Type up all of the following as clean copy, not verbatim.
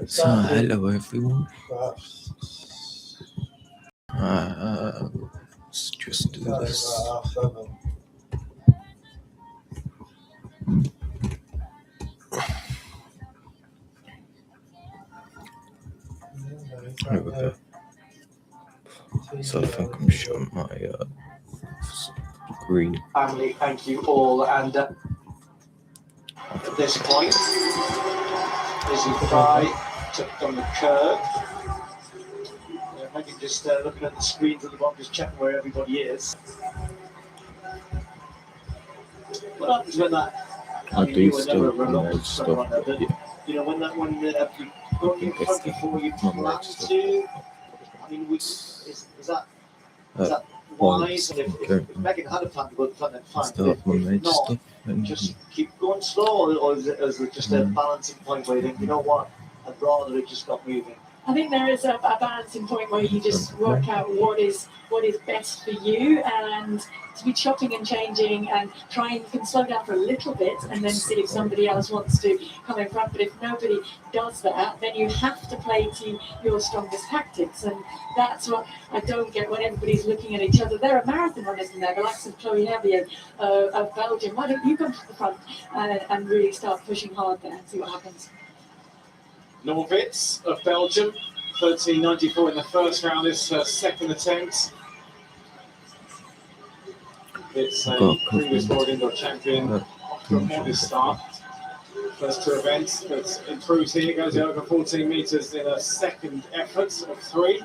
So, hello everyone. Let's just do this. There we go. So I think I'm showing my screen. Family, thank you all. And at this point, Izzy Fry took on the curve. Maybe just looking at the screens at the bottom, just checking where everybody is. What happens when that? I do still manage stuff. You know, when you go in front before you plan to. I mean, is that wise? And if Megan had a plan to go in front, then fine. If not, just keep going slow, or is it just a balancing point where you think, you know what, I'd rather it just got moving? I think there is a balancing point where you just work out what is best for you, and to be chopping and changing and trying, you can slow down for a little bit and then see if somebody else wants to come in front. But if nobody does that, then you have to play to your strongest tactics, and that's what I don't get when everybody's looking at each other. There are marathon runners in there, the likes of Chloe Hevier of Belgium. Why don't you come to the front and really start pushing hard there and see what happens? Norwitz of Belgium, 13.94 in the first round. This second attempt. It's a previous world indoor champion after a modest start. First two events, but improves here, goes over 14 metres in a second effort of 3.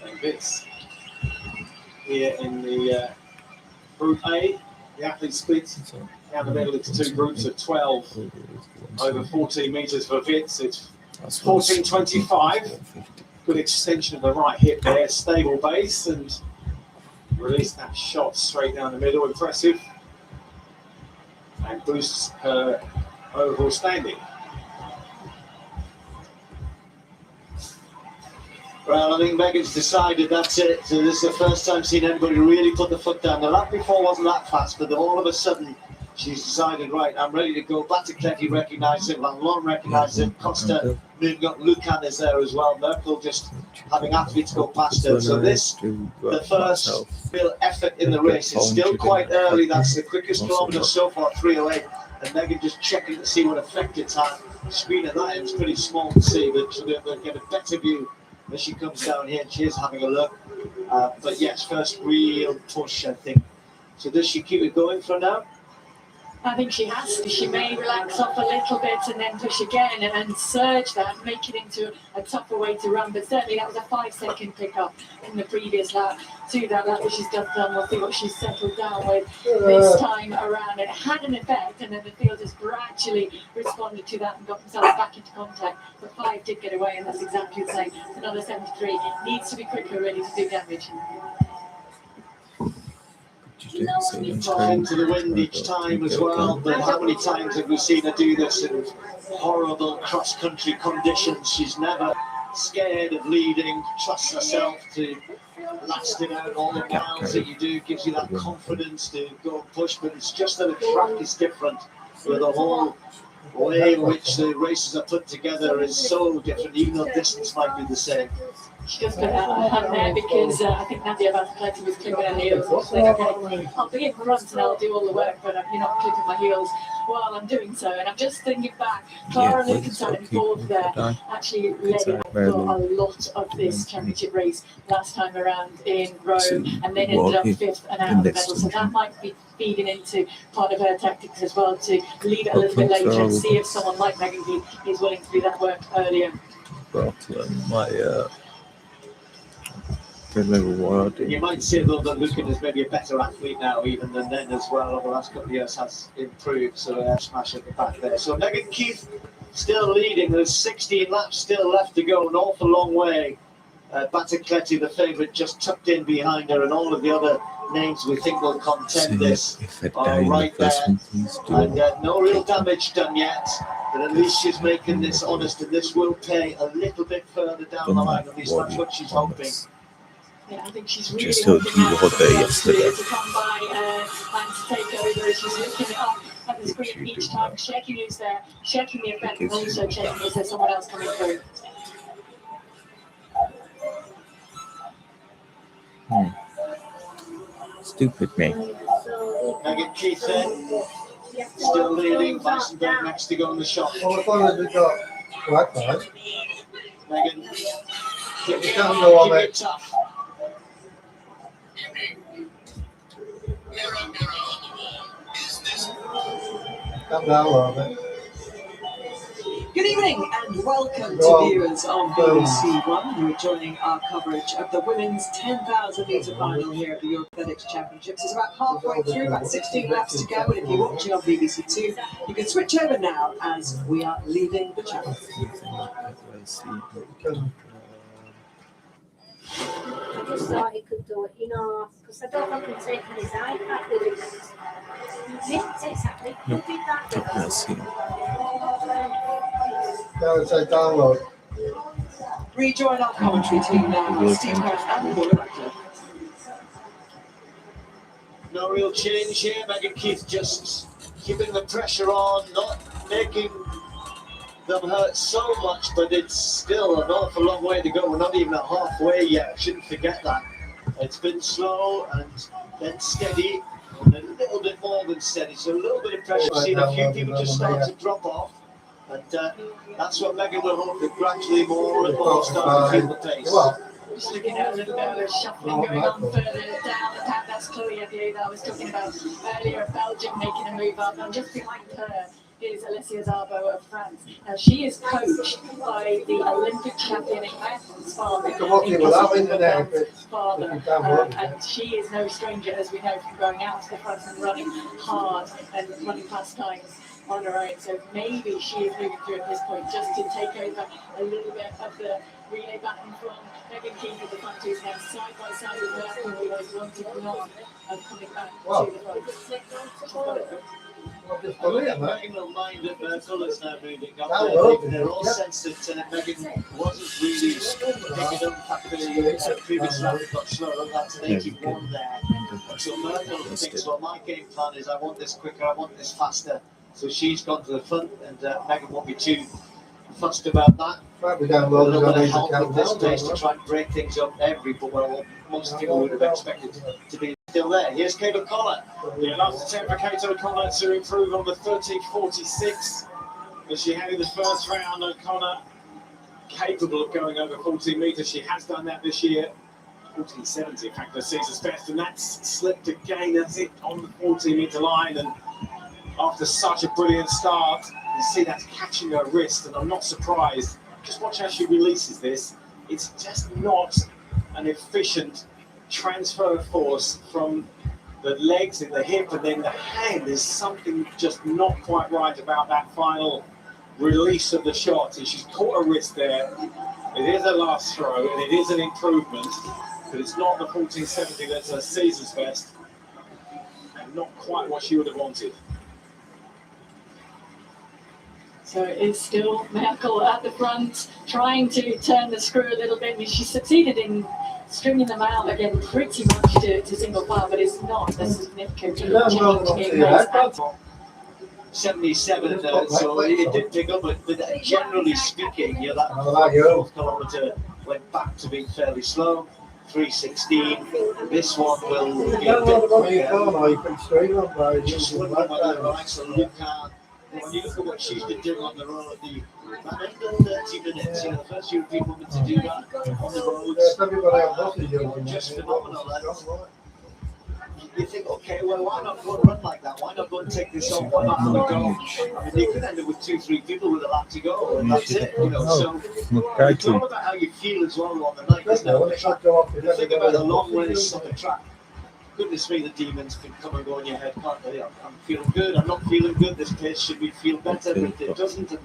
And Vitz here in the Group A, the athlete split down the middle into 2 groups of 12. Over 14 metres for Vitz. It's 14.25. Good extension of the right hip there, stable base, and release that shot straight down the middle. Impressive. And boosts her overall standing. Well, I think Megan's decided that's it. So this is the first time seen anybody really put the foot down. The lap before wasn't that fast, but then all of a sudden she's decided, right, I'm ready to go. Baticletti recognised it, Van Loon recognised it, Costa moving up, Lucan is there as well. Merkel just having athletes go past her. So this, the first real effort in the race. It's still quite early. That's the quickest kilometre so far, 3:08. And Megan just checking to see what effect it's had. The screen at that end is pretty small to see, but she'll be able to get a better view as she comes down here. And she is having a look. But yes, first real push, I think. So does she keep it going for now? I think she has to. She may relax off a little bit and then push again and surge that, make it into a tougher way to run. But certainly that was a 5-second pickup in the previous lap to that lap that she's just done. We'll see what she's settled down with this time around. And it had an effect, and then the field has gradually responded to that and got themselves back into contact. But 5 did get away, and that's exactly the same. Another 73 needs to be quicker, ready to do damage. Into the wind each time as well. But how many times have we seen her do this in horrible cross-country conditions? She's never scared of leading, trusts herself to last it out. All the miles that you do gives you that confidence to go and push, but it's just that the track is different. With the whole way in which the races are put together is so different, even though distance might be the same. She just put her hand there because I think Nadia Baticletti was clipping her heels. And saying, okay, I'll be in front and I'll do all the work, but you're not clipping my heels while I'm doing so. And I'm just thinking back, Clara Lukenstein involved there actually led out for a lot of this championship race last time around in Rome, and then ended up 5th and out of the medal. So that might be feeding into part of her tactics as well, to leave it a little bit later and see if someone like Megan Keith is willing to do that work earlier. You might say though that Lucan is maybe a better athlete now even than then as well. Over the last couple of years has improved, so air smash at the back there. So Megan Keith still leading. There's 16 laps still left to go, an awful long way. Baticletti, the favourite, just tucked in behind her, and all of the other names we think will contend this are right there. And no real damage done yet, but at least she's making this honest, and this will pay a little bit further down the line. At least that's what she's hoping. Yeah, I think she's really just heard you were there yesterday. to come by and to take over. She's looking up at the screen each time, checking who's there, checking the effect, and also checking is there someone else coming through. Stupid me. Megan Keith still leading. Weissenberg next to go on the shot. Well, I thought we got black man. Megan, keep it tough. Come down a little bit. Good evening and welcome to viewers on BBC One who are joining our coverage of the women's 10,000 metre final here at the Europe Athletics Championships. It's about halfway through, about 16 laps to go, and if you're watching on BBC Two, you can switch over now as we are leaving the channel. I just thought he could do it, because I don't know if I can take his iPad with him. Exactly. Who did that? Let's see. Now it's a download. Rejoin our commentary team now, Steve Harris and Paul Ratcliffe. No real change here. Megan Keith just keeping the pressure on, not making them hurt so much, but it's still an awful long way to go. We're not even at halfway yet. I shouldn't forget that. It's been slow and then steady, and a little bit more than steady. So a little bit of pressure. We've seen a few people just start to drop off, and that's what Megan will hope that gradually more and more start to feel the pace. Just looking at a little bit of a shuffling going on further down the path. That's Chloe Avier that I was talking about earlier, Belgium making a move up, and just behind her is Alessia Szabo of France. Now she is coached by the Olympic champion in Ireland's father, and she is no stranger, as we know, from going out to the front and running hard and running fast times on her own. So maybe she is moving through at this point just to take over a little bit of the relay baton from Megan Keith at the front, who's now side by side with Merkel, who was wanting not of coming back to the front. Megan will mind that Merkel is now moving up. I think they're all sensed that Megan wasn't really picking up after the previous round got slower. That's an 81 there. So Merkel thinks, well, my game plan is I want this quicker, I want this faster. So she's gone to the front, and Megan won't be too fussed about that. A little bit of help with this pace to try and break things up but most people would have expected to be still there. Here's Kate O'Connor. Yeah, last attempt for Kate O'Connor to improve on the 13.46 as she had in the first round. O'Connor capable of going over 14 metres. She has done that this year. 14.70, in fact, the season's best, and that's slipped again. That's it on the 14-metre line, and after such a brilliant start, you see that's catching her wrist, and I'm not surprised. Just watch how she releases this. It's just not an efficient transfer of force from the legs and the hip and then the hand. There's something just not quite right about that final release of the shot. And she's caught her wrist there. It is a last throw, and it is an improvement, but it's not the 14.70 that's her season's best, and not quite what she would have wanted. So it is still Merkel at the front, trying to turn the screw a little bit. I mean, she succeeded in stringing them out again pretty much to single file, but it's not a significant change in pace. 77, so it did pick up, but generally speaking, that 4th kilometre went back to being fairly slow. 3:16. This one will be a bit quicker. Just wondering whether the likes of Luca, when you look at what she's been doing on the road, under 30 minutes, the first European woman to do that on the roads, just phenomenal. You think, okay, well, why not go and run like that? Why not go and take this on? Why not go? I mean, you could end up with 2-3 people with a lap to go, and that's it. So it's all about how you feel as well on the night, isn't it? You think about the long race on the track. Goodness me, the demons can come and go in your head, can't they? I'm feeling good, I'm not feeling good, this pace should be feel better, but it doesn't. And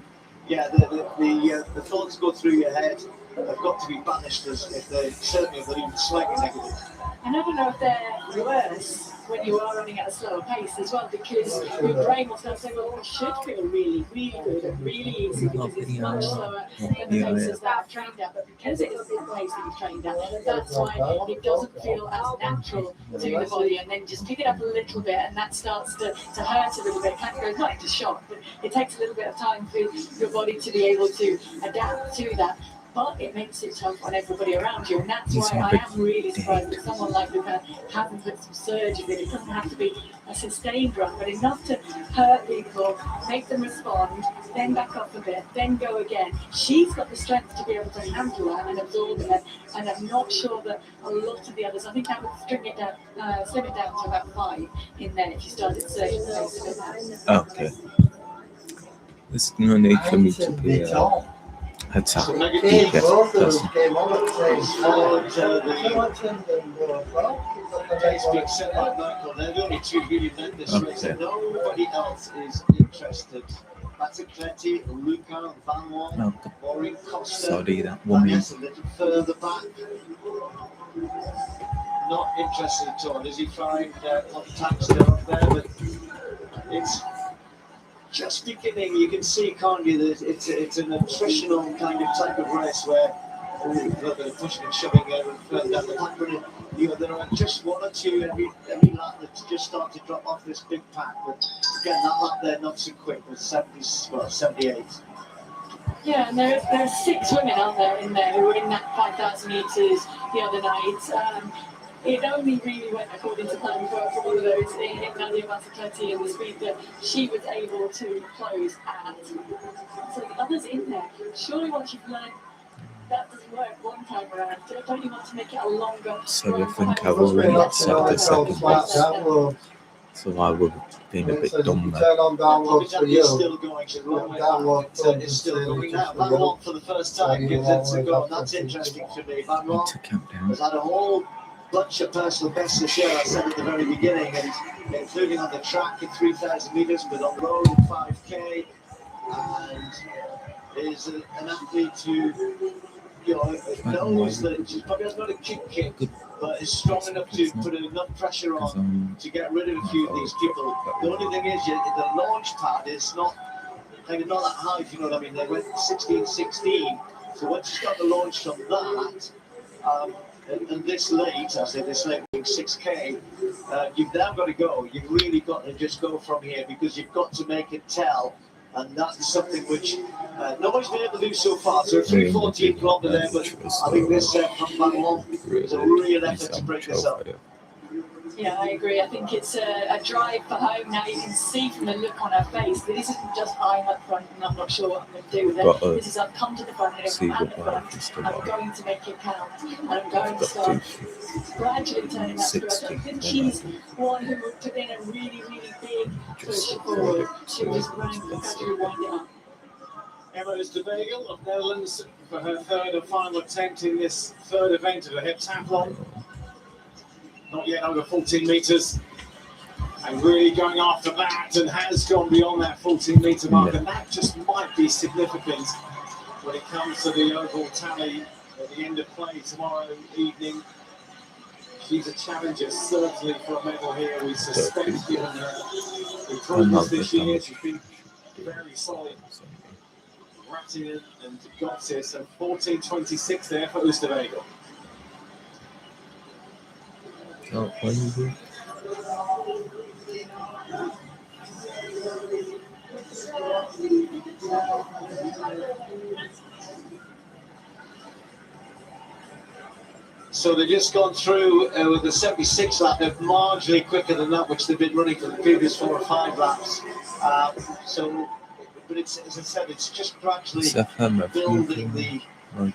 the thoughts go through your head. They've got to be banished if they certainly if they're even slightly negative. And I don't know if they're worse when you are running at a slower pace as well, because your brain will start saying, well, it should feel really, really good and really easy because it's much slower than the paces that I've trained at. But because it is the pace that you've trained at, that's why it doesn't feel as natural to the body. And then just pick it up a little bit, and that starts to hurt a little bit. It kind of goes not into shock, but it takes a little bit of time for your body to be able to adapt to that. But it makes it tough on everybody around you, and that's why I am really surprised that someone like Luca hasn't put some surge in it. It doesn't have to be a sustained run, but enough to hurt people, make them respond, then back up a bit, then go again. She's got the strength to be able to handle that and absorb it, and I'm not sure that a lot of the others, I think I would slim it down to about 5 in there if you started surging the pace a bit now. Okay. There's no need for me to be attack. So Megan Hey, Keith both of That's them came on at the same followed time. the pace being set by Michael. They're the only two really men this race, and nobody else is interested. Battacletti, Luca, Van Wall, Okay. Maureen Costa. Sorry, that And woman. yes, a little further back. Not interested at all. Is he trying hot tags still up there? But it's just beginning. You can see, can't you, that it's an attritional kind of type of race where they're pushing and shoving further down the pack. There are just one or two every lap that's just starting to drop off this big pack. But again, that lap there not so quick with 78. Yeah, and there are 6 women out there in there who were in that 5,000 metres the other night. It only really went according to plan for all of those in Nadia Battacletti and the speed that she was able to close at. So the others in there, surely once you've learned that doesn't work one time around, don't you want to make it a longer So I run think for I've how already long? accepted the second place. So I would have been a bit dumb there. Turn on downloads for you. Still going, she's a long way Download back. It's still going now. Van Wall for the first time gives it a go, and that's interesting for me. Van Need Wall to count down. has had a whole bunch of personal bests this year, I said at the very beginning, and including on the track at 3,000 metres, but on the road at 5k, and is an athlete who knows that she probably has not a kick, but is strong enough to put enough pressure on to get rid of a few of these people. The only thing is, the launch pad is not that high, if you know what I mean. They went 16-16, so once you start the launch from that, and this late, I say this late, being 6k, you've now got to go. You've really got to just go from here because you've got to make it tell. And that's something which nobody's been able to do so far. So 3:14 kilometre there, but I think this from Van Wall is a real effort to break this up. Yeah, I agree. I think it's a drive for home. Now you can see from the look on her face that this isn't just I'm up front and I'm not sure what I'm going to do with it. This is I've come to the front and I'm at the front. I'm going to make it count. And I'm going to start gradually turning that through. I don't think she's one who would put in a really, really big push forward. She was running gradually winding up. Emma Oosterwegel of Netherlands for her third and final attempt in this third event of the heptathlon. Not yet over 14 metres, and really going after that, and has gone beyond that 14 metre mark, and that just might be significant when it comes to the overall tally at the end of play tomorrow evening. She's a challenger, certainly for a medal here, we suspect, given her improvements this year. She's been very solid, ratting it and got it, so 14.26 there for Oosterwegel. Oh, what is it? So they've just gone through with the 76 lap. They're marginally quicker than that, which they've been running for the previous 4 or 5 laps. But it's, as I said, it's just gradually building the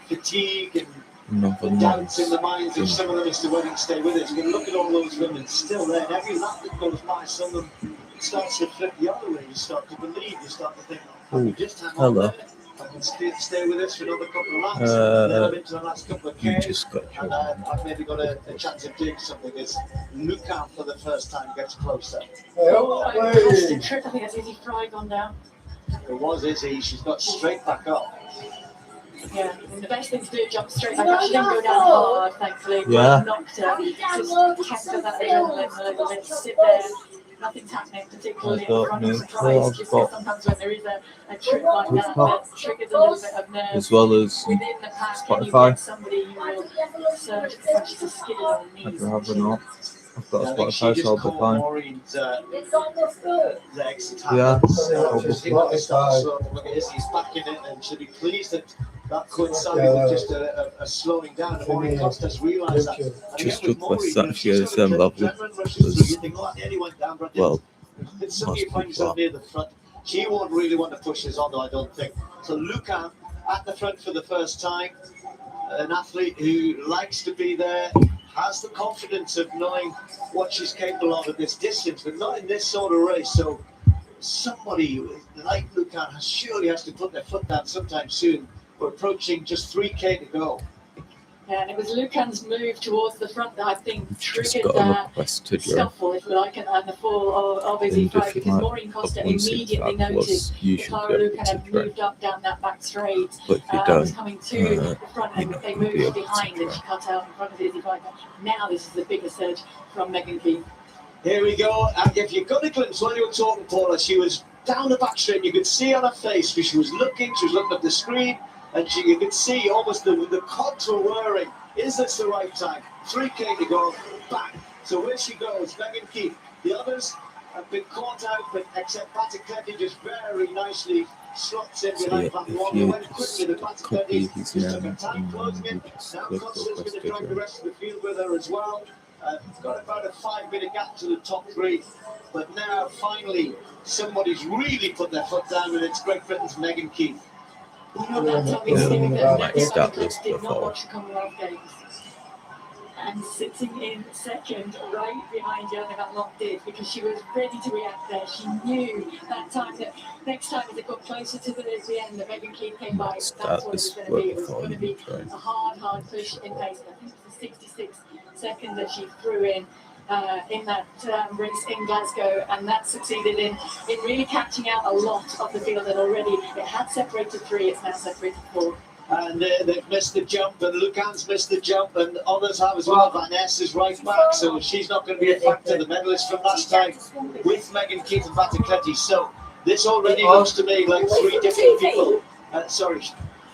fatigue and the doubts in the minds of some of them as to whether to stay with it. You can look at all those women still there, and every lap that goes by, some of them starts to flip the other way. You start to believe, you start to think, I can just hang on there. I can stay with this for another couple of laps, and then I'm into the last couple of Ks, and I've maybe got a chance of doing something. As Luca for the first time gets closer. Fantastic trip. I think that's Izzy Fry gone down. It was Izzy. She's got straight back up. Yeah, and the best thing to do, jump straight back up. She didn't go down hard, thankfully. Yeah. Knocked her. Just kept that adrenaline a little bit. Sit there. Nothing's happening, particularly in front of the prize. Just because sometimes when there is a trick like that triggers a little bit of nerves. As well as within the pack, Spotify. you get somebody who will surge to skill on the I'd knees. rather not. I've got a I think Spotify, she so just I'll be caught fine. Maureen's legs. Yeah. Just look at this, he's back in it, and she'll be pleased that coincided with just a slowing down. And Maureen Costa's realised that. Just request that she has some level. Well, Suddenly you find yourself near the front. She won't really want to push this on, though, I don't think. So Lucan at the front for the first time, an athlete who likes to be there, has the confidence of knowing what she's capable of at this distance, but not in this sort of race. So somebody like Lucan surely has to put their foot down sometime soon. We're approaching just 3K to go. Yeah, and it was Lucan's move towards the front that I think just triggered got a that request to join. scuffle, if you like, and the fall of Izzy Five, because Maureen Costa immediately noticed Clara Lucan had moved up down that back straight, But if you was don't, coming to the front, and you're they not gonna be moved able to behind, and she cut out in front of Izzy Five. Now this is the bigger surge from Megan Keith. Here we go, and if you got a glimpse while you were talking, Paula, she was down the back straight, you could see on her face, because she was looking at the screen, and you could see almost the cogs were whirring. Is this the right time? 3K to go, bang. So where she goes, Megan Keith. The others have been caught out, but except Batikletti just very nicely slots in behind that one. They went quickly, the Batikletti just took a time closing it. Now Costa's going to drag the rest of the field with her as well. Got about a 5-minute gap to the top three. But now, finally, somebody's really put their foot down, and it's Great Britain's Megan Keith. You know, that's obviously that Might Megan start Keith this did not before. watch the Commonwealth Games. And sitting in second, right behind Jana Gatlock did, because she was ready to react there. She knew that time that next time as it got closer to the end, that Megan Keith came by. That's what it was going to be. It was going to be a hard push in pace. And I think it was the 66 second that she threw in that race in Glasgow, and that succeeded in really catching out a lot of the field that already it had separated 3. It's now separated 4. And they've missed the jump, and Lucan's missed the jump, and others have as well. Van Ness is right back, so she's not going to be a factor. The medalist from last time with Megan Keith and Batikletti. So this already looks to me like 3 different people.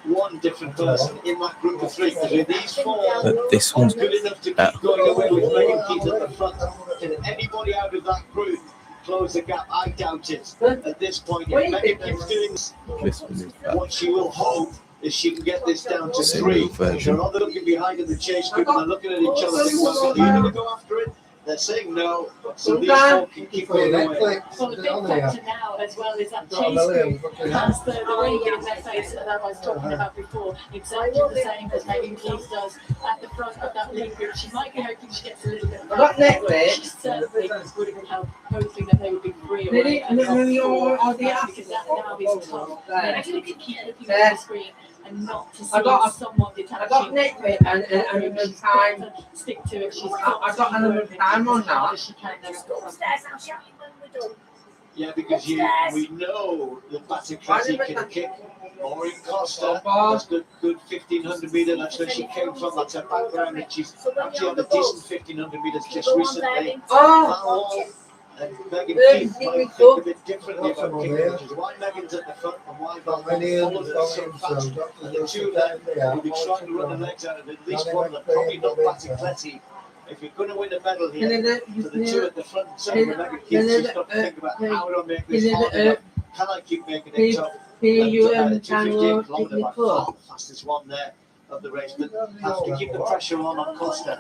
One different person in that group of 3. Because with these 4, But this one's good enough to keep going away with Megan Keith at the front. Can anybody out of that group close the gap? I doubt it. At this point, if Megan Keith's doing This one is that. what she will hope is she can get this down to Single 3. version. They're all looking behind in the chase group, and they're looking at each other saying, well, are you going to go after it? They're saying no, so these 4 can keep going away. Well, the big factor now as well is that chase group has the ring in their face that I was talking about before, exactly the same as Megan Keith does at the front of that lead group. She might be hoping she gets a little bit of she certainly would have been hoping that they would be free away and because that now is tough. They actually keep looking at the screen and not to see someone detaching. And time. To stick to it. She's I got another time on now. She can Upstairs, I'll shout you when we're done. Yeah, because we know that Batikletti can kick. Maureen Costa has good 1500 metre. That's where she came from. That's her background, and she's actually had a decent 1500 metres just recently. And Megan Keith might think a bit differently about kicking, which is why Megan's at the front and why Van followed her so fast. And the 2 of them will be trying to run the legs out of at least one of them, probably not Batikletti. If you're going to win a medal here, for the 2 at the front and center, Megan Keith, she's got to think about how do I make this hard enough? Can I keep making it tough? 2:58 kilometre by far the fastest one there of the race, but have to keep the pressure on Costa.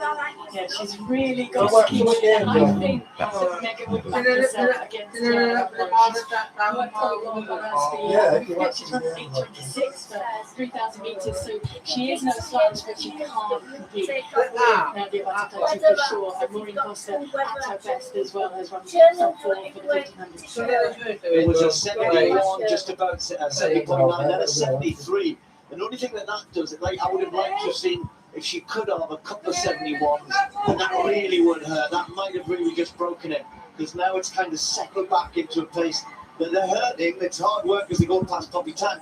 Yeah, she's really got to keep it. And I think that Megan would back herself against She's worked a lot on her speed. She's run 8:26 for 3,000 metres, so she is no slouch, but she can't compete with Nadia Batikletti for sure. And Maureen Costa at her best as well has run some form for the 1500. It was a 71, just about a 70.9, then a 73. And the only thing that does, like I would have liked to have seen, if she could have a couple of 71s, and that really would hurt. That might have really just broken it, because now it's kind of settled back into a place that they're hurting. It's hard work as they go past Poppy Tank,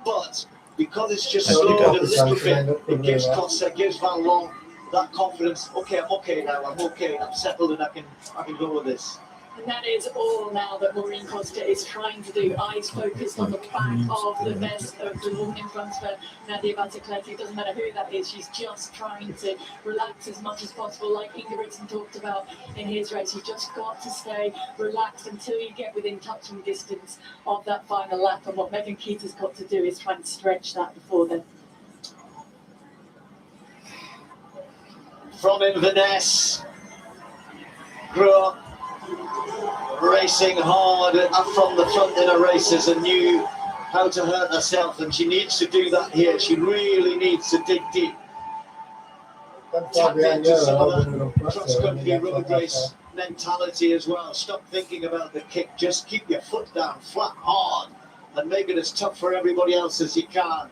but because it's just I did slowed a that. little bit, it gives Costa, gives Van Long that confidence. Okay, I'm okay now. I'm okay. I'm settled, and I can go with this. And that is all now that Maureen Costa is trying to do. Eyes focused on the back of the vest of the woman in front of her, Nadia Battecletti. It doesn't matter who that is, she's just trying to relax as much as possible, like Ingebrigtsen talked about in his race. You've just got to stay relaxed until you get within touching distance of that final lap. And what Megan Keith has got to do is try and stretch that before then. From Inverness, grew up racing hard from the front in her races and knew how to hurt herself, and she needs to do that here. She really needs to dig deep. Tap into some of that cross-country road race mentality as well. Stop thinking about the kick. Just keep your foot down, flat, hard, and make it as tough for everybody else as you can.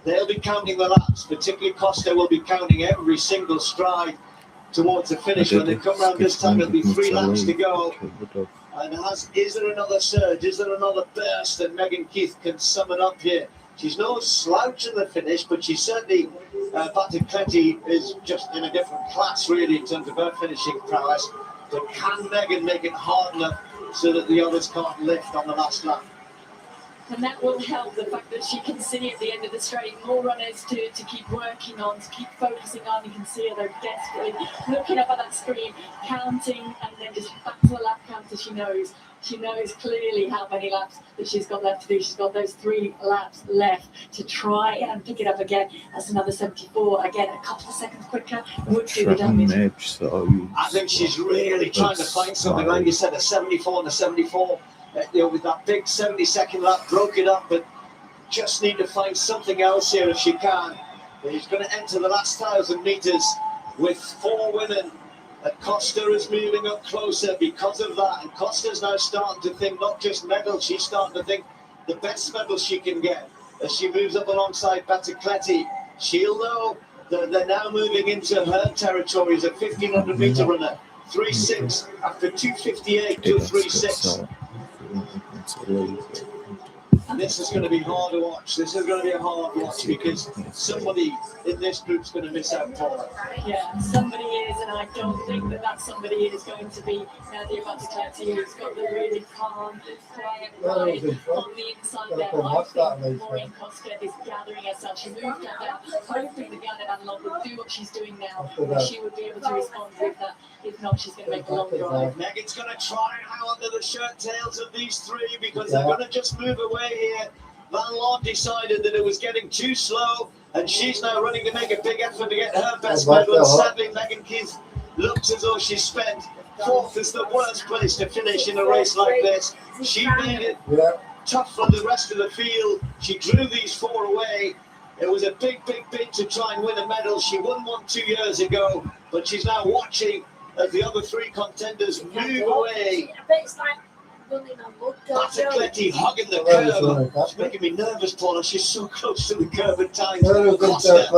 They'll be counting the laps, particularly Costa will be counting every single stride towards the finish. When they come around this time, it'll be 3 laps to go. And is there another surge? Is there another burst that Megan Keith can summon up here? She's no slouch in the finish, but she certainly, Battecletti is just in a different class, really, in terms of her finishing prowess. But can Megan make it hard enough so that the others can't lift on the last lap? And that will help, the fact that she can see at the end of the straight more runners to keep working on, to keep focusing on. You can see her, they're desperately looking up at that screen, counting, and then just back to the lap counter. She knows clearly how many laps that she's got left to do. She's got those 3 laps left to try and pick it up again. That's another 74. Again, a couple of seconds quicker would do the damage. I think she's really trying to find something, like you said, a 74 and a 74. With that big 70-second lap, broke it up, but just need to find something else here if she can. He's going to enter the last 1,000 metres with 4 women. And Costa is moving up closer because of that. And Costa's now starting to think not just medals, she's starting to think the best medals she can get. As she moves up alongside Battecletti, she'll know that they're now moving into her territory as a 1,500 metre runner. 3.6 after 2:58 to 3.6. And this is going to be hard to watch. This is going to be a hard watch because somebody in this group's going to miss out, Paula. Yeah, somebody is, and I don't think that somebody is going to be Nadia Battecletti, who's got the really calm, quiet ride on the inside there. I think Maureen Costa is gathering herself. She moved her down, hoping that Ghana Van Long would do what she's doing now, and she would be able to respond with that. If not, she's going to make a long drive. Megan's going to try and hang on to the shirt tails of these 3 because they're going to just move away here. Van Long decided that it was getting too slow, and she's now running to make a big effort to get her best medal. And sadly, Megan Keith looks as though she spent 4th is the worst place to finish in a race like this. She made it tough for the rest of the field. She drew these 4 away. It was a big bid to try and win a medal. She won one 2 years ago, but she's now watching as the other 3 contenders move away. Battecletti hugging the curb. She's making me nervous, Paula. She's so close to the curb at times. Costa,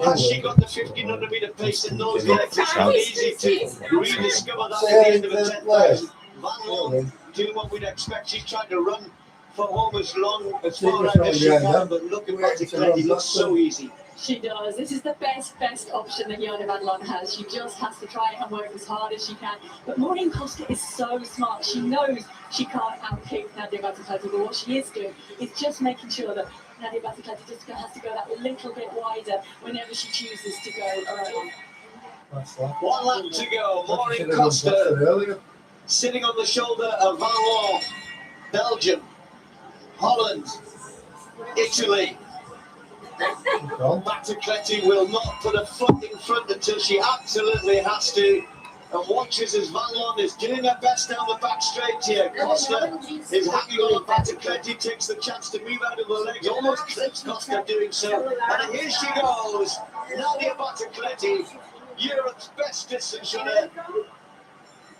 has she got the 1,500 metre pace in those legs? It's not easy to rediscover that at the end of a 10,000. Van Long doing what we'd expect. She's trying to run for home as far out as she can, but look at Battecletti, looks so easy. She does. This is the best option that Jana Van Long has. She just has to try and work as hard as she can. But Maureen Costa is so smart. She knows she can't outkick Nadia Battecletti, but what she is doing is just making sure that Nadia Battecletti just has to go that little bit wider whenever she chooses to go around. 1 lap to go. Maureen Costa sitting on the shoulder of Van Long. Belgium, Holland, Italy. Battecletti will not put a foot in front until she absolutely has to, and watches as Van Long is doing her best down the back straight here. Costa is hanging on. Battecletti takes the chance to move out of the legs, almost clips Costa doing so, and here she goes. Nadia Battecletti, Europe's best distance runner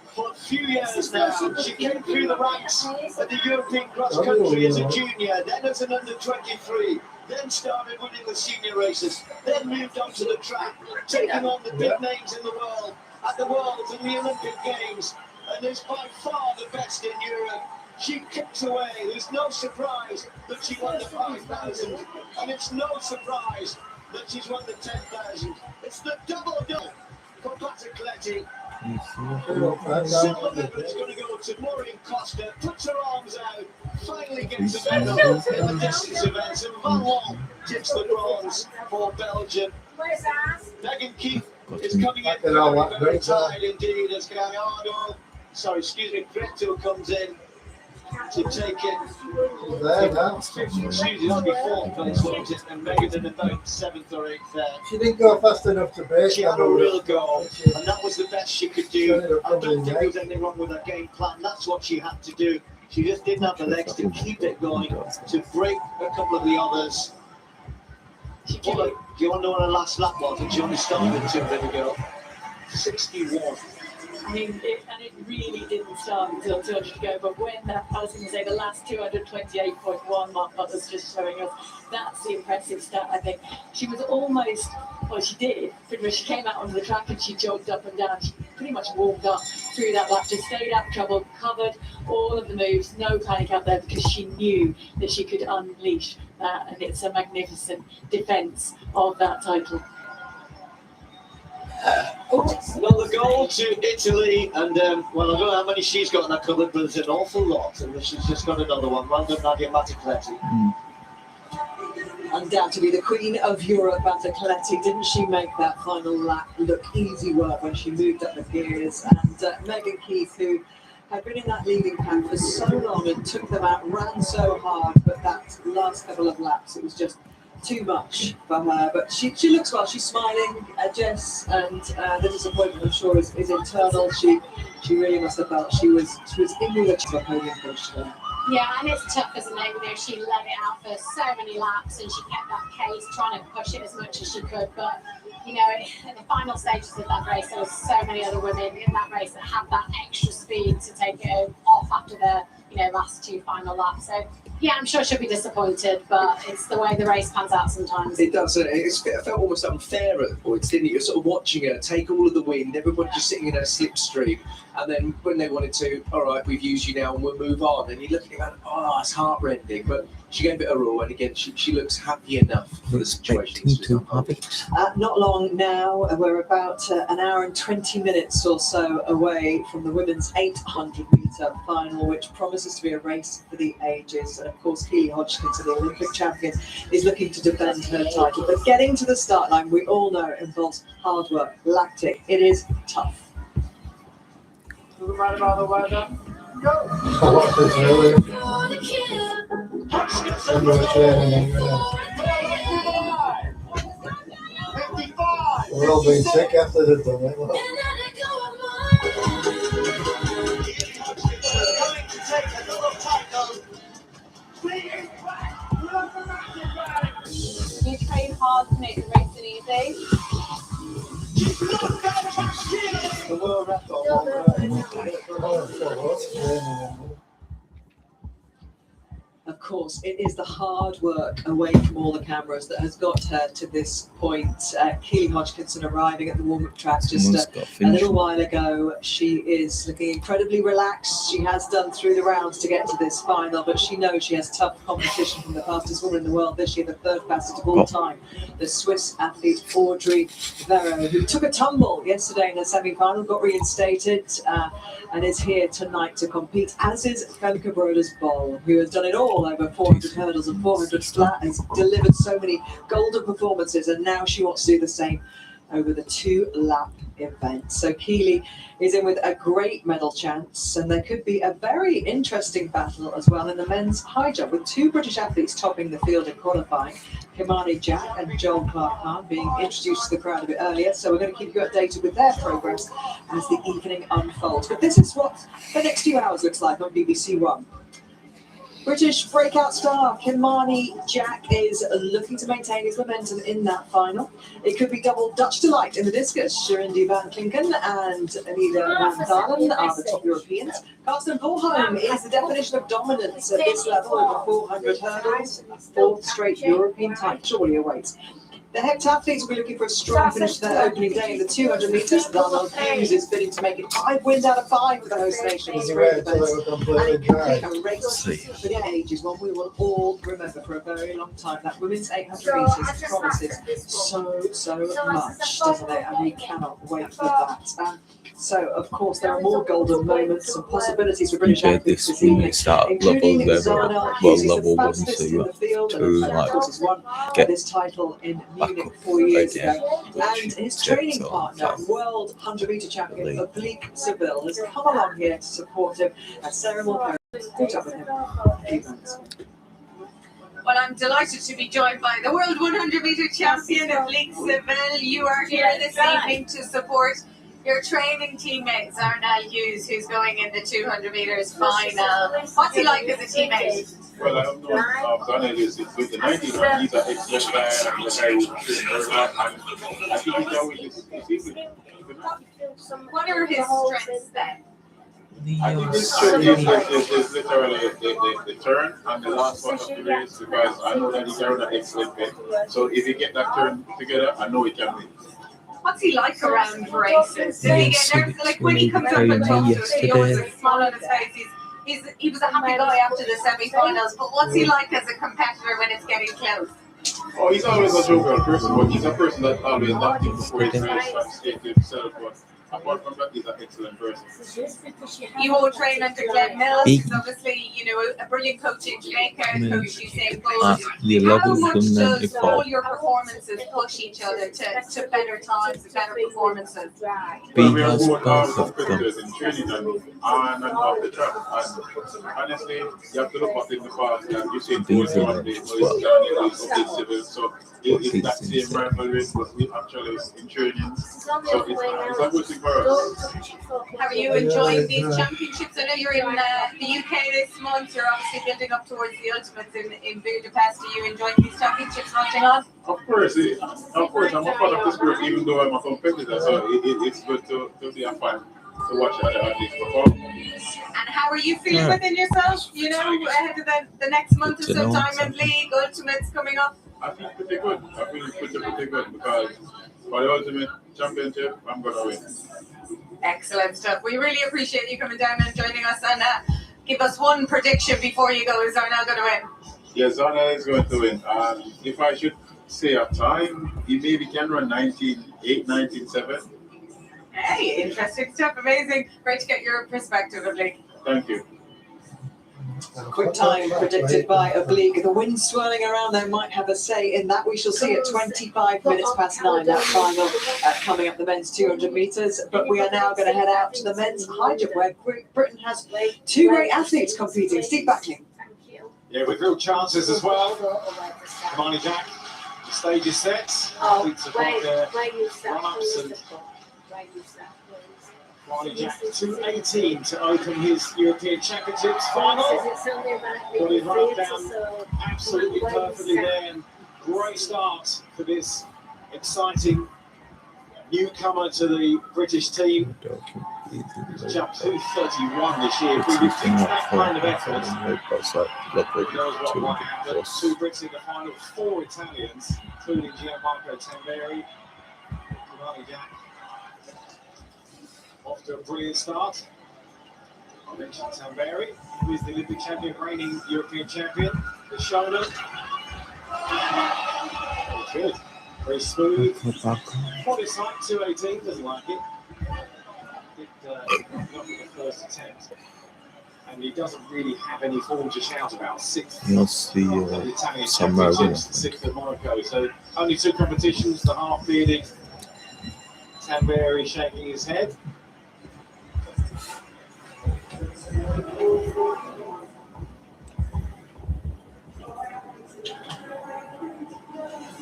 for a few years now. She came through the ranks at the European cross country as a junior, then as an under 23. Then started winning the senior races, then moved on to the track, taking on the big names in the world, at the Worlds and the Olympic Games, and is by far the best in Europe. She kicks away. There's no surprise that she won the 5,000, and it's no surprise that she's won the 10,000. It's the double for Battlecletti. Silver medal is going to go to Maureen Costa. Puts her arms out. Finally gets a medal in the distance events, and Van Wall takes the bronze for Belgium. Megan Keith is coming in very tired indeed as Gallardo. Sorry, excuse me, Greto comes in to take it. There now. She's on before place, wasn't it? And Megan in about 7th or 8th there. She didn't go fast enough to break. She had a real go, and that was the best she could do. I don't think there was anything wrong with her game plan. That's what she had to do. She just didn't have the legs to keep it going, to break a couple of the others. Do you want to know what her last lap was? And she only started 2 minutes ago. 61. I mean, it really didn't start until 200 to go, but when I was going to say the last 228.1 Mark Butler's just showing us, that's the impressive stat, I think. She was almost, well, she did, pretty much. She came out onto the track and she jogged up and down. She pretty much warmed up through that lap, just stayed out of trouble, covered all of the moves, no panic out there, because she knew that she could unleash that, and it's a magnificent defence of that title. Another goal to Italy, and well, I don't know how many she's got in her cupboard, but it's an awful lot, and she's just got another one. Well done, Nadia Battlecletti. Undoubtedly the Queen of Europe, Battlecletti. Didn't she make that final lap look easy work when she moved up the gears? And Megan Keith, who had been in that leading pack for so long and took them out, ran so hard, but that last couple of laps, it was just too much for her. But she looks well. She's smiling, Jess, and the disappointment, I'm sure, is internal. She really must have felt she was in with a podium push there. Yeah, and it's tough, isn't it? You know, she let it out for so many laps and she kept that pace, trying to push it as much as she could. But, you know, in the final stages of that race, there were so many other women in that race that had that extra speed to take it off after the, last 2 final laps. So, yeah, I'm sure she'll be disappointed, but it's the way the race pans out sometimes. It does. It felt almost unfair at points, didn't it? You're sort of watching her take all of the wind, everybody just sitting in her slipstream, and then when they wanted to, all right, we've used you now and we'll move on, and you look at it and oh, it's heartrending, but she gave it her all, and again, she looks happy enough for the situation. Not long now, we're about an hour and 20 minutes or so away from the women's 800-metre final, which promises to be a race for the ages. And of course, Keely Hodgkinson, the Olympic champion, is looking to defend her title. But getting to the start line, we all know it involves hard work, lactic. It is tough. Right about the weather. I watched this earlier. When we were training, we're all being sick after they've done it. You train hard to make the racing easy. The world record. Of course, it is the hard work away from all the cameras that has got her to this point. Keely Hodgkinson arriving at the warm-up track just a little while ago. She is looking incredibly relaxed. She has done through the rounds to get to this final, but she knows she has tough competition from the fastest woman in the world this year, the 3rd fastest of all time, the Swiss athlete Audrey Vero, who took a tumble yesterday in her semi-final, got reinstated, and is here tonight to compete, as is Femke Broders-Bol, who has done it all over 400 hurdles and 400 flat, has delivered so many golden performances, and now she wants to do the same over the 2-lap event. So Keely is in with a great medal chance, and there could be a very interesting battle as well in the men's high jump, with 2 British athletes topping the field in qualifying, Kimani Jack and Joel Clark-Hahn, being introduced to the crowd a bit earlier. So we're going to keep you updated with their progress as the evening unfolds. But this is what the next few hours looks like on BBC One. British breakout star Kimani Jack is looking to maintain his momentum in that final. It could be double Dutch delight in the discus. Sharindi van Klinken and Anita van Dalen are the top Europeans. Karsten Volheim is the definition of dominance at this level over 400 hurdles. 4th straight European title surely awaits. The heptathletes will be looking for a strong finish to their opening day in the 200 metres. Donald Hughes is bidding to make it 5 wins out of 5 for the host nation. Is it right until they were completely dry? A race for the ages, one we will all remember for a very long time. That women's 800 metres promises so much, doesn't it? And we cannot wait for that. So, of course, there are more golden moments and possibilities for British Enjoyed athletes this this when evening, they start including level Zana well, Hughes, level the 1 fastest in to the field, to and like of course has won get this title in back Munich up 4 years again, ago. And his training partner, world 100 metre champion Oblique Seville, has come along here to support him. And Sarah Moore caught up with him a few months. Well, I'm delighted to be joined by the world 100 metre champion Oblique Seville. You are here this evening to support your training teammate Zarnal Hughes, who's going in the 200 metres final. What's he like as a teammate? Well, I don't know Zarnal is with the 1900. He's an excellent guy and a guy who trains very hard. And I think he's always easy. What are his strengths then? I think his strength is literally the turn and the last one of the race, because I know that he's an excellent guy. So if he get that turn together, I know he can win. What's he like around races? Did he get nervous? Like when he comes up and talks to us, he always has a smile on his face. He was a happy guy after the semi-finals, but what's he like as a competitor when it's getting close? Oh, he's always a jovial person, but he's a person that always not think before his race and stay to himself. But apart from that, he's an excellent person. You all train under Glenn Mills. He's obviously, a brilliant coach in Jamaica, coach Usain Bolt. How much does all your performances push each other to better times, to better performances? Well, we are both competitors in training and on and off the track. And honestly, you have to look at in the past that Usain Bolt one day, Seville, so it's that same rivalry, but we actually in training. So it's a good thing for us. How are you enjoying these championships? I know you're in the UK this month. You're obviously building up towards the Ultimates in Budapest. Are you enjoying these championships launching on? Of course, I'm a part of this group, even though I'm a competitor. So it's good to be a fan, to watch other athletes perform. And how are you feeling within yourself? Ahead of the next month or so, Diamond League, Ultimates coming up. I feel pretty good. I feel pretty good because for the Ultimate Championship, I'm going to win. Excellent stuff. We really appreciate you coming down and joining us, and give us one prediction before you go. Is Zarnal going to win? Yes, Zarnal is going to win. If I should say a time, he maybe can run 19.8, 19.7. Hey, interesting stuff. Amazing. Great to get your perspective, Oblique. Thank you. Quick time predicted by Oblique. The wind swirling around there might have a say in that. We shall see at 25 minutes past 9, that final coming up the men's 200 metres. But we are now going to head out to the men's high jump, where Britain has 2 great athletes competing. Steve Backley. Yeah, with real chances as well. Marnie Jack, the stage is set. Athletes have got their run-ups and Marnie Jack 2:18 to open his European Championships final. Got his run down absolutely perfectly there, and great start for this exciting newcomer to the British team. He's jumped 2:31 this year. If we repeat that kind of effort, he knows what might happen. 2 Brits in the final, 4 Italians, including Gianmarco Tamberi. Marnie Jack off to a brilliant start. I mentioned Tamberi, who is the Olympic champion, reigning European champion. The shoulder. Good. Very smooth. Body height, 2:18, doesn't like it. Not with the first attempt. And he doesn't really have any form to shout about. 6th of the Italian Championships, 6th of Monaco. So only 2 competitions, the half-bearded Tamberi shaking his head.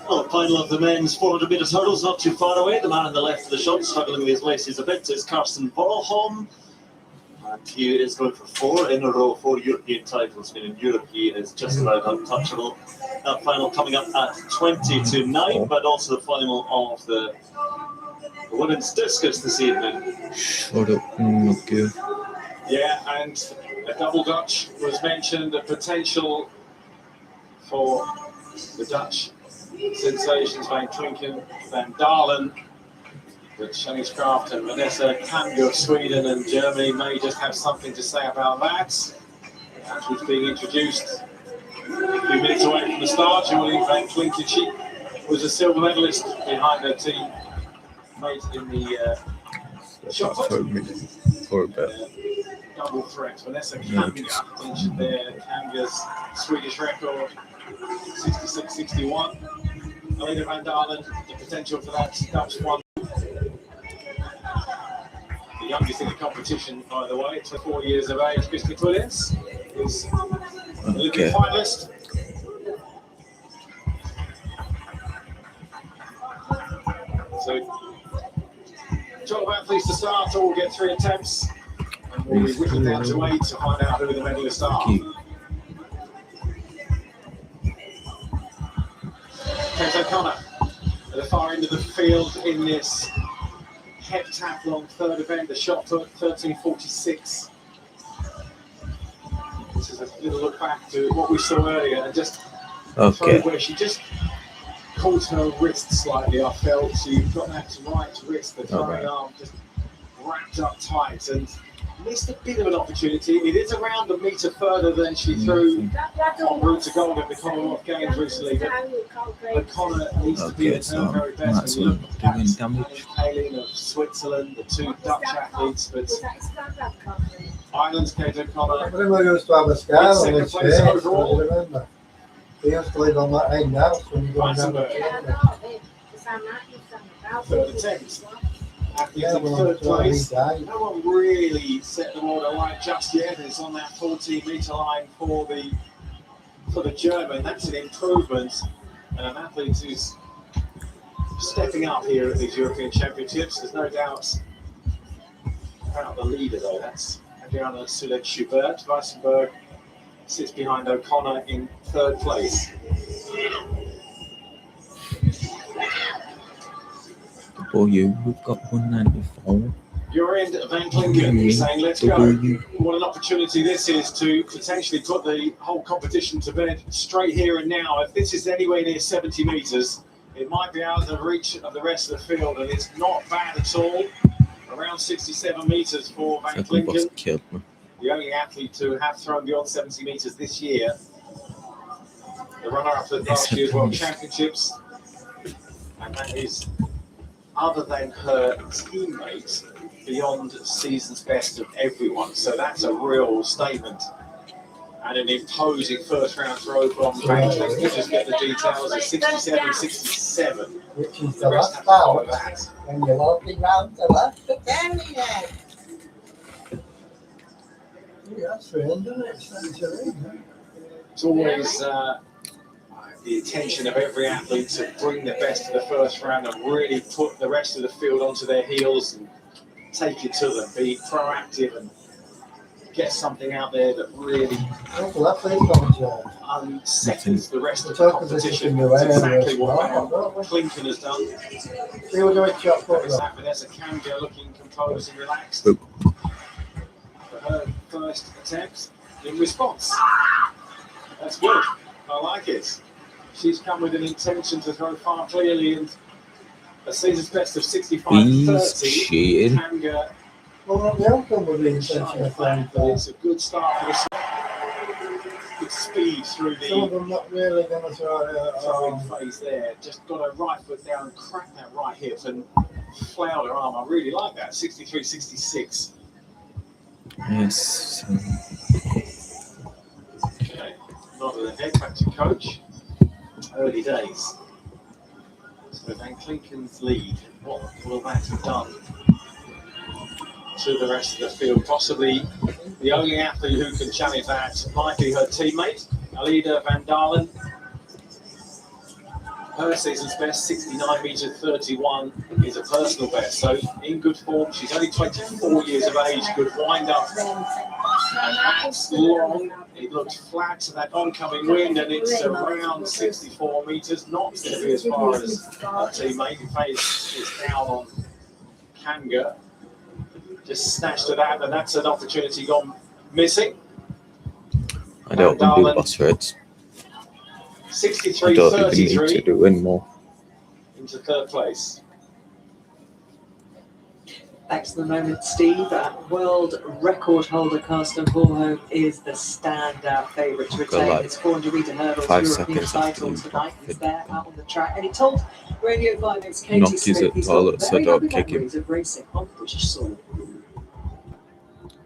Well, the final of the men's 400 metres hurdles, not too far away. The man on the left of the shot, struggling with his laces a bit, is Karsten Bornholm. And he is going for 4 in a row, 4 European titles. In Europe, he is just about untouchable. That final coming up at 20-9, but also the final of the women's discus this evening. Shut up, okay. Yeah, and a double Dutch was mentioned, the potential for the Dutch sensations Van Klinken, Van Dalen, with Shanice Kraft and Vanessa Kamge of Sweden and Germany may just have something to say about that. That was being introduced a few minutes away from the start. Julie Van Klinken, she was a silver medalist behind her team mate in the shot put. For a bit. Double threat. Vanessa Kamge injured there. Kamge's Swedish record 66-61. Alida Van Dalen, the potential for that Dutch one. The youngest in the competition, by the way, 24 years of age. Kristen Williams is the Olympic finalist. So, 12 athletes to start, all get 3 attempts. And we'll be whittled down to 8 to find out who the medalists are. Kate O'Connor at the far end of the field in this heptathlon third event, the shot put 13:46. This is a little look back to what we saw earlier, and just where she just caught her wrist slightly. I felt she got that right wrist, the throwing arm just wrapped up tight, and missed a bit of an opportunity. It is around a metre further than she threw en route to gold at the Commonwealth Games recently, but O'Connor needs to be at her very best. When you look at Kaylin of Switzerland, the 2 Dutch athletes, but Ireland's Kate O'Connor. Everyone used to have a scar on his face, remember? He used to live on that end house when you go down the third attempt. Athletes in third place. No one really set the order right just yet. It's on that 14-metre line for the German. That's an improvement. And an athlete who's stepping up here at these European Championships. There's no doubt about the leader, though. That's Adriana Sulet-Schubert. Weissenberg sits behind O'Connor in third place. For you, we've got 194. You're in Van Klinken saying, let's go. What an opportunity this is to potentially put the whole competition to bed straight here and now. If this is anywhere near 70 metres, it might be out of the reach of the rest of the field, and it's not bad at all. Around 67 metres for Van Klinken. The only athlete to have thrown beyond 70 metres this year. The runner-up at last year's World Championships. And that is, other than her teammates, beyond season's best of everyone. So that's a real statement. And an imposing first round throw from Van Klinken. We'll just get the details. It's 67-67. Which is the last bout when you're walking round the left of the yeah, that's friend, isn't it? It's always the intention of every athlete to bring the best to the first round and really put the rest of the field onto their heels and take it to them, be proactive and get something out there that really unsettles the rest of the competition. That's exactly what Klinken has done. Vanessa Kamge looking composed and relaxed for her first attempt in response. That's good. I like it. She's come with an intention to throw far clearly, and a season's best of 65-30. Kamge. Well, the outcome would be intention of throwing. It's a good start for the good speed through the. Some of them not really going to throw phase there. Just got her right foot down, crack that right hip, and flailed her arm. I really like that. 63-66. Yes. Okay. Nod of the head back to coach. Early days. So Van Klinken's lead. What will that have done to the rest of the field? Possibly the only athlete who can challenge that might be her teammate, Alida Van Dalen. Her season's best, 69-metre-31, is a personal best. So in good form. She's only 24 years of age. Good wind up. And that's long. It looks flat to that oncoming wind, and it's around 64 metres. Not going to be as far as her teammate. In fact, it's down on Kamge. Just snatched at that, and that's an opportunity gone missing. I don't want to do boss reds. I don't even need to 63-33 do anymore. into third place. Thanks for the moment, Steve. World record holder Karsten Warholm is the standout favourite to retain like his 400 metre hurdles 5 European seconds after title you tonight. He's fit there them. out on the track, and he told Radio 5's Katie Knock his Smith he's got toilet so very don't happy kick him. memories of racing on British soil.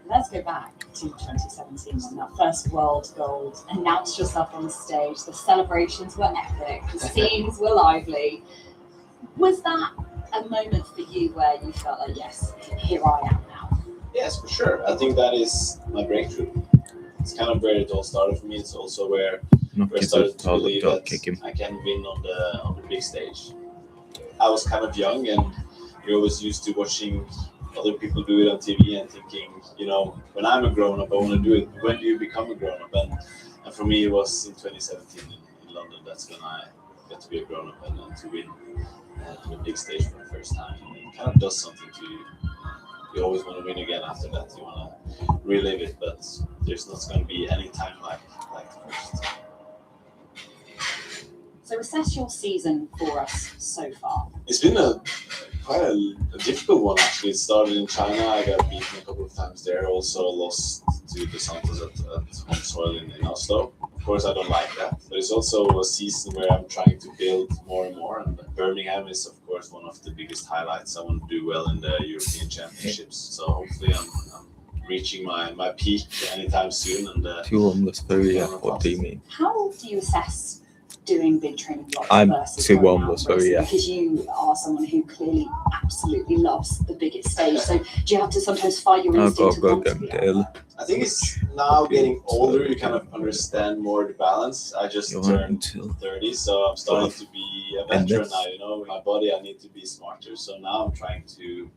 Let's go back to 2017 when that first world gold announced yourself on the stage. The celebrations were epic, the scenes were lively. Was that a moment for you where you felt like, yes, here I am now? Yes, for sure. I think that is my breakthrough. It's kind of where it all started for me. It's also where Knock I his started to toilet, believe don't that kick him. I can win on the big stage. I was kind of young, and you're always used to watching other people do it on TV and thinking, you know, when I'm a grown-up, I want to do it. When do you become a grown-up? And for me, it was in 2017 in London. That's when I got to be a grown-up and to win on a big stage for the first time. It kind of does something to you. You always want to win again after that. You want to relive it, but there's not going to be any time like the first. So assess your season for us so far. It's been quite a difficult one, actually. It started in China. I got beaten a couple of times there. Also lost to the Santos at home soil in Oslo. Of course, I don't like that. But it's also a season where I'm trying to build more and more. And Birmingham is, of course, one of the biggest highlights. I want to do well in the European Championships. So hopefully I'm reaching my peak anytime soon. And Too homeless for you, what do you mean? How do you assess doing big training blocks I'm versus too going out homeless, and racing? yeah. Because you are someone who clearly absolutely loves the biggest stage. So do you have to sometimes fight your I've got instinct to to go want to get be him daily. I think it's now getting older, you kind of understand more the balance. I just You turned want 30, so I'm starting to be a And veteran this- now, you know. With my body, I need to be smarter. So now I'm trying to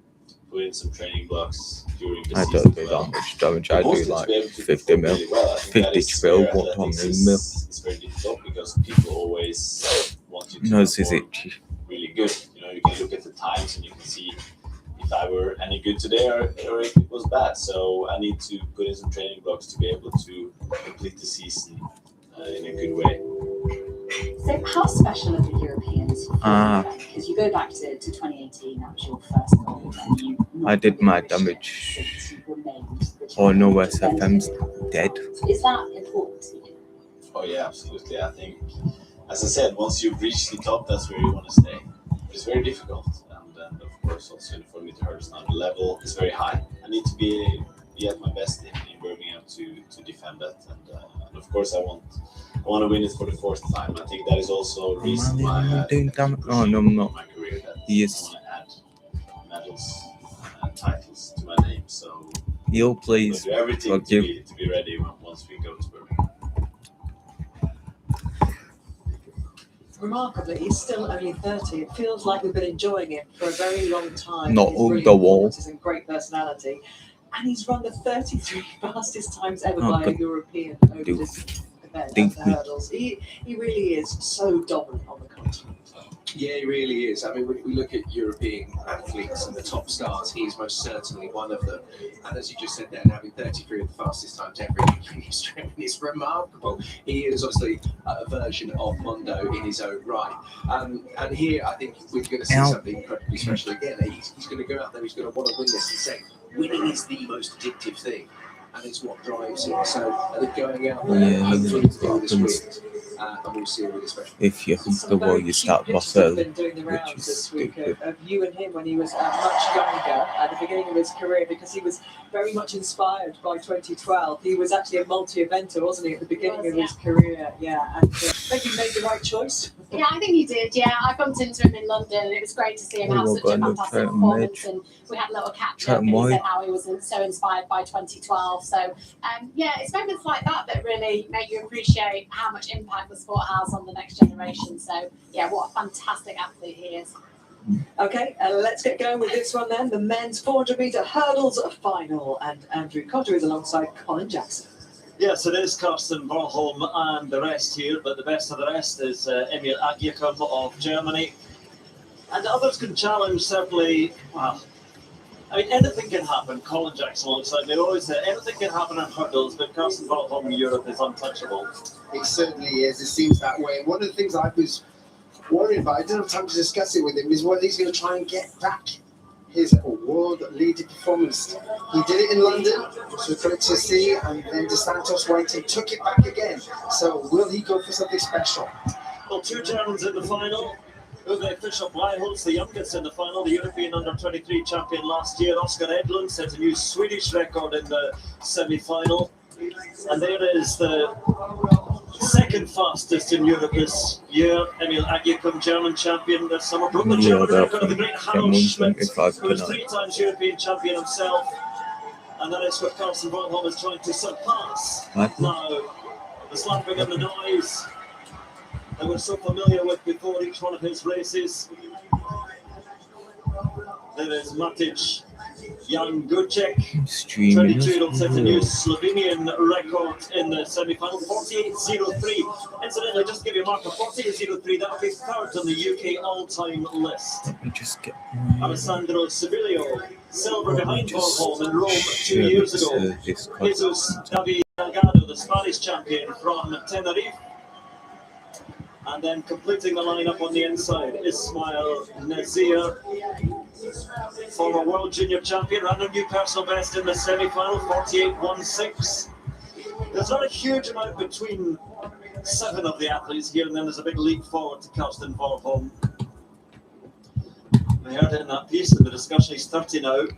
put in some training blocks during the I season. don't do as well. that much damage. I Mostly do to like be able to 50 perform mil. really well. I think that 50 is mil, where 100 athletics mil. is very difficult because people always want you to Nose is perform itchy. really good. You know, you can look at the times and you can see if I were any good today or if it was bad. So I need to put in some training blocks to be able to complete the season in a good way. So how special are the Europeans? Because you go back to 2018, that was your first gold, and you I did my damage. since you were named the Oh no, champion. SFM's dead. Is that important to you? Oh yeah, absolutely. I think, as I said, once you've reached the top, that's where you want to stay. But it's very difficult, and of course, also in the 400 meter hurdles now, the level is very high. I need to be at my best in Birmingham to defend that, and of course, I want to win it for the fourth time. I think that is also a reason why doing damage. Oh no, I'm not. my career that He I is. want to add medals and titles to my name. So You'll we'll please. do everything Fuck to you. be ready once we go to Birmingham. Remarkably, he's still only 30. It feels like we've been enjoying him for a very long time. Not His on brilliant the wall. performances and great personality. And he's run the 33 fastest times ever Oh, by a but European over do- this event do- at the hurdles. He really is so dominant on the continent. Yeah, he really is. I mean, when we look at European athletes and the top stars, he is most certainly one of them. And as you just said there, having 33 of the fastest times ever in history is remarkable. He is obviously a version of Mondo in his own right. And here, I think we're going to see something incredibly special again. He's going to go out there, he's going to want to win this and say, winning is the most addictive thing. And it's what drives him. So I think going out there, Yeah, hopefully to do this happens. win, and we'll see a really special. If you hug the wall, you start boss Have early, been doing the which rounds is this week stupid. of you and him when he was much younger at the beginning of his career, because he was very much inspired by 2012. He was actually a multi-eventer, wasn't he, at the beginning of his career? Yeah, and I think he made the right choice. Yeah, I think he did. Yeah, I bumped into him in London, and it was great to see him We have will such go a and look fantastic at performance. Midge. And we had a little catch Chat up, and he Moy. said how he was so inspired by 2012. So, yeah, it's moments like that that really make you appreciate how much impact the sport has on the next generation. So, yeah, what a fantastic athlete he is. Okay, let's get going with this one then. The men's 400 meter hurdles final, and Andrew Cotter is alongside Colin Jackson. Yes, it is Karsten Warholm and the rest here, but the best of the rest is Emil Agyakum of Germany. And others can challenge, certainly, well, I mean, anything can happen. Colin Jackson alongside me always said anything can happen in hurdles, but Karsten Varholm in Europe is untouchable. It certainly is. It seems that way. One of the things I was worried about, I didn't have time to discuss it with him, is whether he's going to try and get back his world-leading performance. He did it in London, so great to see, and then Dos Santos went and took it back again. So will he go for something special? Well, 2 Germans in the final. Uwe Fischer-Bleiholz, the youngest in the final, the European under-23 champion last year. Oscar Edlund set a new Swedish record in the semi-final. And there is the second fastest in Europe this year, Emil Agyekung, German champion this summer. Broke the German record of the great Hanno Schmidt, who was 3 times European champion himself. And that is what Karsten Varholm is trying to surpass. Now, the slapping and the noise that we're so familiar with before each one of his races. There is Matic Jan Gucek, 22-year-old, set a new Slovenian record in the semi-final, 48.03. Incidentally, just to give you a mark of 48.03, that would be third on the UK all-time list. Let me just get Alessandro Civilio, silver behind Varholm in Rome 2 years ago. Jesus David Delgado, the Spanish champion from Tenerife. And then completing the lineup on the inside, Ismail Nazir, former world junior champion, ran a new personal best in the semi-final, 48.16. There's not a huge amount between 7 of the athletes here, and then there's a big leap forward to Karsten Varholm. We heard it in that piece in the discussion. He's 30 now.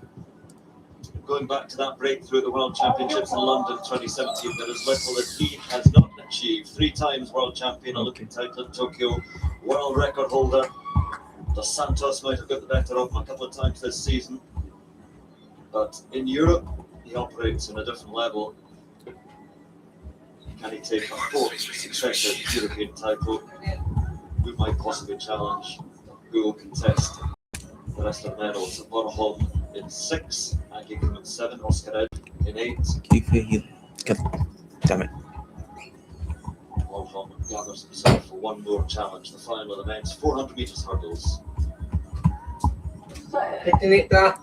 Going back to that breakthrough at the World Championships in London 2017, there is little that he has not achieved. 3 times world champion, Olympic title in Tokyo, world record holder. Dos Santos might have got the better of him a couple of times this season. But in Europe, he operates on a different level. Can he take a 4th successive European title? Who might possibly challenge? Who will contest the rest of the medals? Varholm in 6, Agyekung in 7, Oscar Ed in 8. Keep it here. Damn it. Varholm gathers himself for one more challenge, the final of the men's 400 metres hurdles. Hitting it there.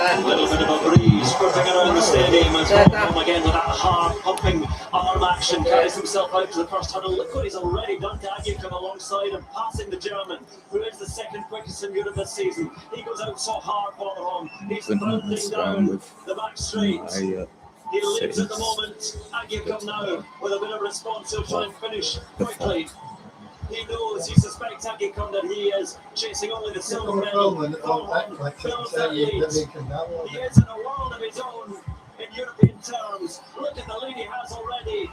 A little bit of a breeze squirting around the stadium as Varholm again with that hard pumping arm action carries himself out to the first hurdle. Look what he's already done to Agyekung alongside him, passing the German, who is the second quickest in Europe this season. He goes out so hard, Varholm. He's pounding down the back straight. He leads at the moment. Agyekung now with a bit of response. He'll try and finish quickly. He knows, he suspects Agyekung that he is chasing only the silver medal. Varholm builds that lead. He is in a world of his own in European terms. Look at the lead he has already.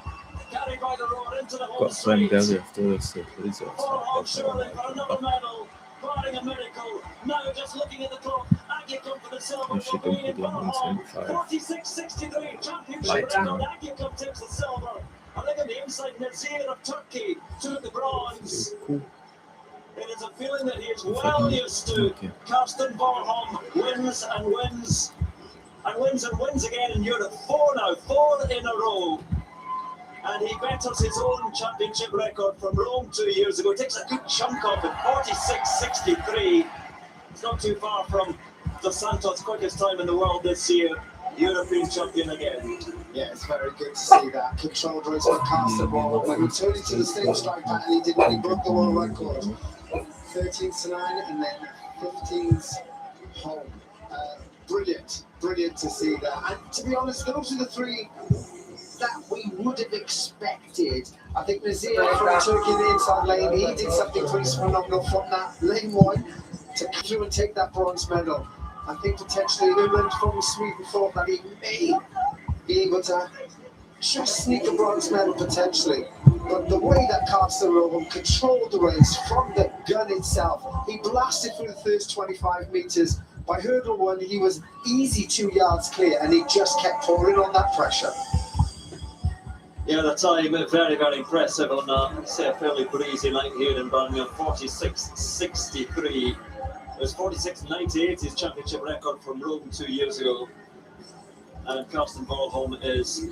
Carried by the road into the home straight. Varholm surely for another medal. Barring a miracle. Now just looking at the clock. Agyekung for the silver. Varholm 46.63 championship record. Agyekung takes the silver. I think on the inside, Nazir of Turkey took the bronze. It is a feeling that he is well used to. Karsten Varholm wins and wins and wins and wins again in Europe. 4 now, 4 in a row. And he betters his own championship record from Rome 2 years ago. Takes a good chunk off it, 46.63. It's not too far from Dos Santos' quickest time in the world this year. European champion again. Yeah, it's very good to see that. Controlled race for Karsten Varholm. When he turned into the same strike pattern he did when he broke the world record. 13th to 9 and then 15th home. Brilliant to see that. And to be honest, those are the 3 that we would have expected. I think Nazir from Turkey in the inside lane, he did something pretty phenomenal from that lane 1 to come through and take that bronze medal. I think potentially Uland from Sweden thought that he may be able to just sneak a bronze medal potentially. But the way that Karsten Varholm controlled the race from the gun itself, he blasted through the first 25 metres. By hurdle 1, he was easy 2 yards clear, and he just kept pouring on that pressure. Yeah, the time very, very impressive on a fairly breezy night here in Birmingham. 46.63. It was 46.98, his championship record from Rome 2 years ago. And Karsten Varholm is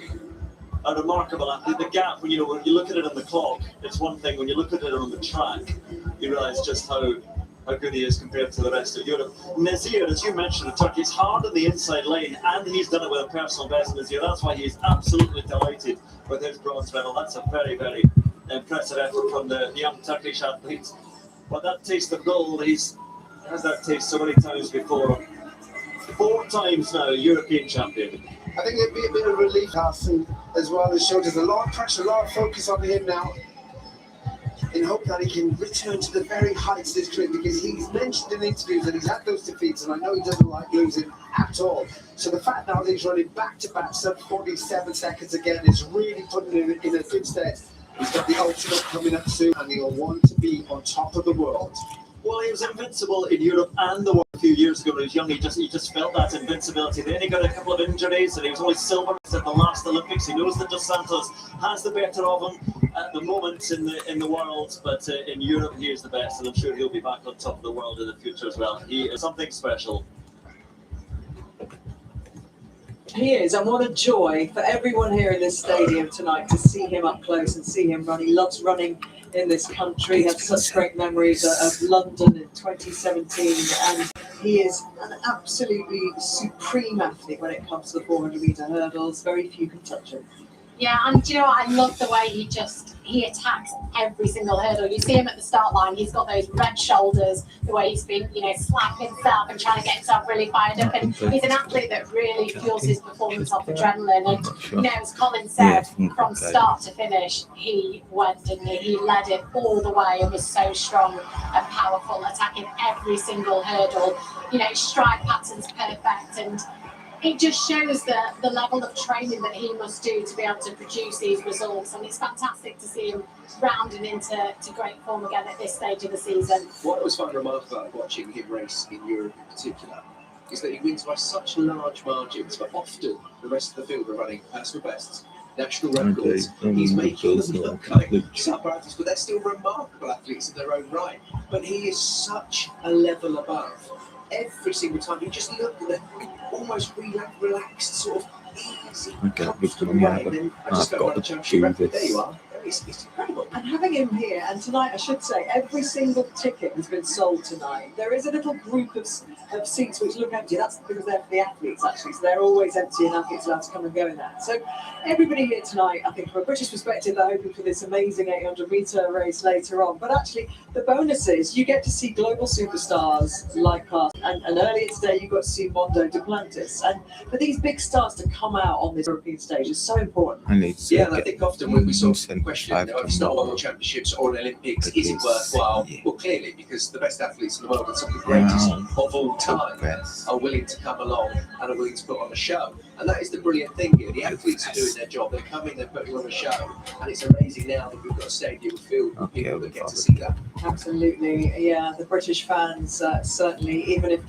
a remarkable athlete. The gap, when you look at it on the clock, it's one thing. When you look at it on the track, you realise just how how good he is compared to the rest of Europe. Nazir, as you mentioned, the Turkey's hard on the inside lane, and he's done it with a personal best, Nazir. That's why he's absolutely delighted with his bronze medal. That's a very, very impressive effort from the young Turkish athlete. But that taste of gold, he's had that taste so many times before. 4 times now, European champion. I think it'd be a bit of relief, Carson, as well as show. There's a lot of pressure, a lot of focus on him now, in hope that he can return to the very heights of his career, because he's mentioned in interviews that he's had those defeats, and I know he doesn't like losing at all. So the fact now that he's running back-to-back sub 47 seconds again is really putting him in a good stead. He's got the ultimate coming up soon, and he'll want to be on top of the world. Well, he was invincible in Europe and the world a few years ago when he was young. He just felt that invincibility. Then he got a couple of injuries, and he was only silver at the last Olympics. He knows that Dos Santos has the better of him at the moment in the world, but in Europe he is the best, and I'm sure he'll be back on top of the world in the future as well. He is something special. He is, and what a joy for everyone here in this stadium tonight to see him up close and see him run. He loves running in this country, he has such great memories of London in 2017, and he is an absolutely supreme athlete when it comes to the 400-metre hurdles. Very few can touch him. Yeah, and do you know what? I love the way he attacks every single hurdle. You see him at the start line, he's got those red shoulders, the way he's been, slapping himself and trying to get himself really fired up. And he's an athlete that really fuels his performance off adrenaline. And, as Colin said, from start to finish, he went, didn't he? He led it all the way and was so strong and powerful, attacking every single hurdle. His stride pattern's perfect, and it just shows the level of training that he must do to be able to produce these results, and it's fantastic to see him rounding into great form again at this stage of the season. What I always find remarkable about watching him race in Europe in particular is that he wins by such large margins, but often the rest of the field are running personal bests, national records. He's making them look like super athletes, but they're still remarkable athletes in their own right. But he is such a level above. Every single time, you just look at the almost relaxed, sort of easy, comfortable way. And then I just felt like the championship record. There you are. It's incredible. And having him here, and tonight I should say, every single ticket has been sold tonight. There is a little group of seats which look empty. That's because they're for the athletes, actually. So they're always empty and athletes allowed to come and go in that. So everybody here tonight, I think from a British perspective, they're hoping for this amazing 800-metre race later on. But actually, the bonus is you get to see global superstars like us. And earlier today, you got to see Mondo Duplantis. And for these big stars to come out on this European stage is so important. And I think often when we sort of question, if it's not World Championships or an Olympics, is it worthwhile? Well, clearly, because the best athletes in the world and some of the greatest of all time are willing to come along and are willing to put on a show. And that is the brilliant thing here. The athletes are doing their job. They're coming, they're putting on a show. And it's amazing now that we've got a stadium filled with people that get to see that. Absolutely, yeah. The British fans, certainly, even if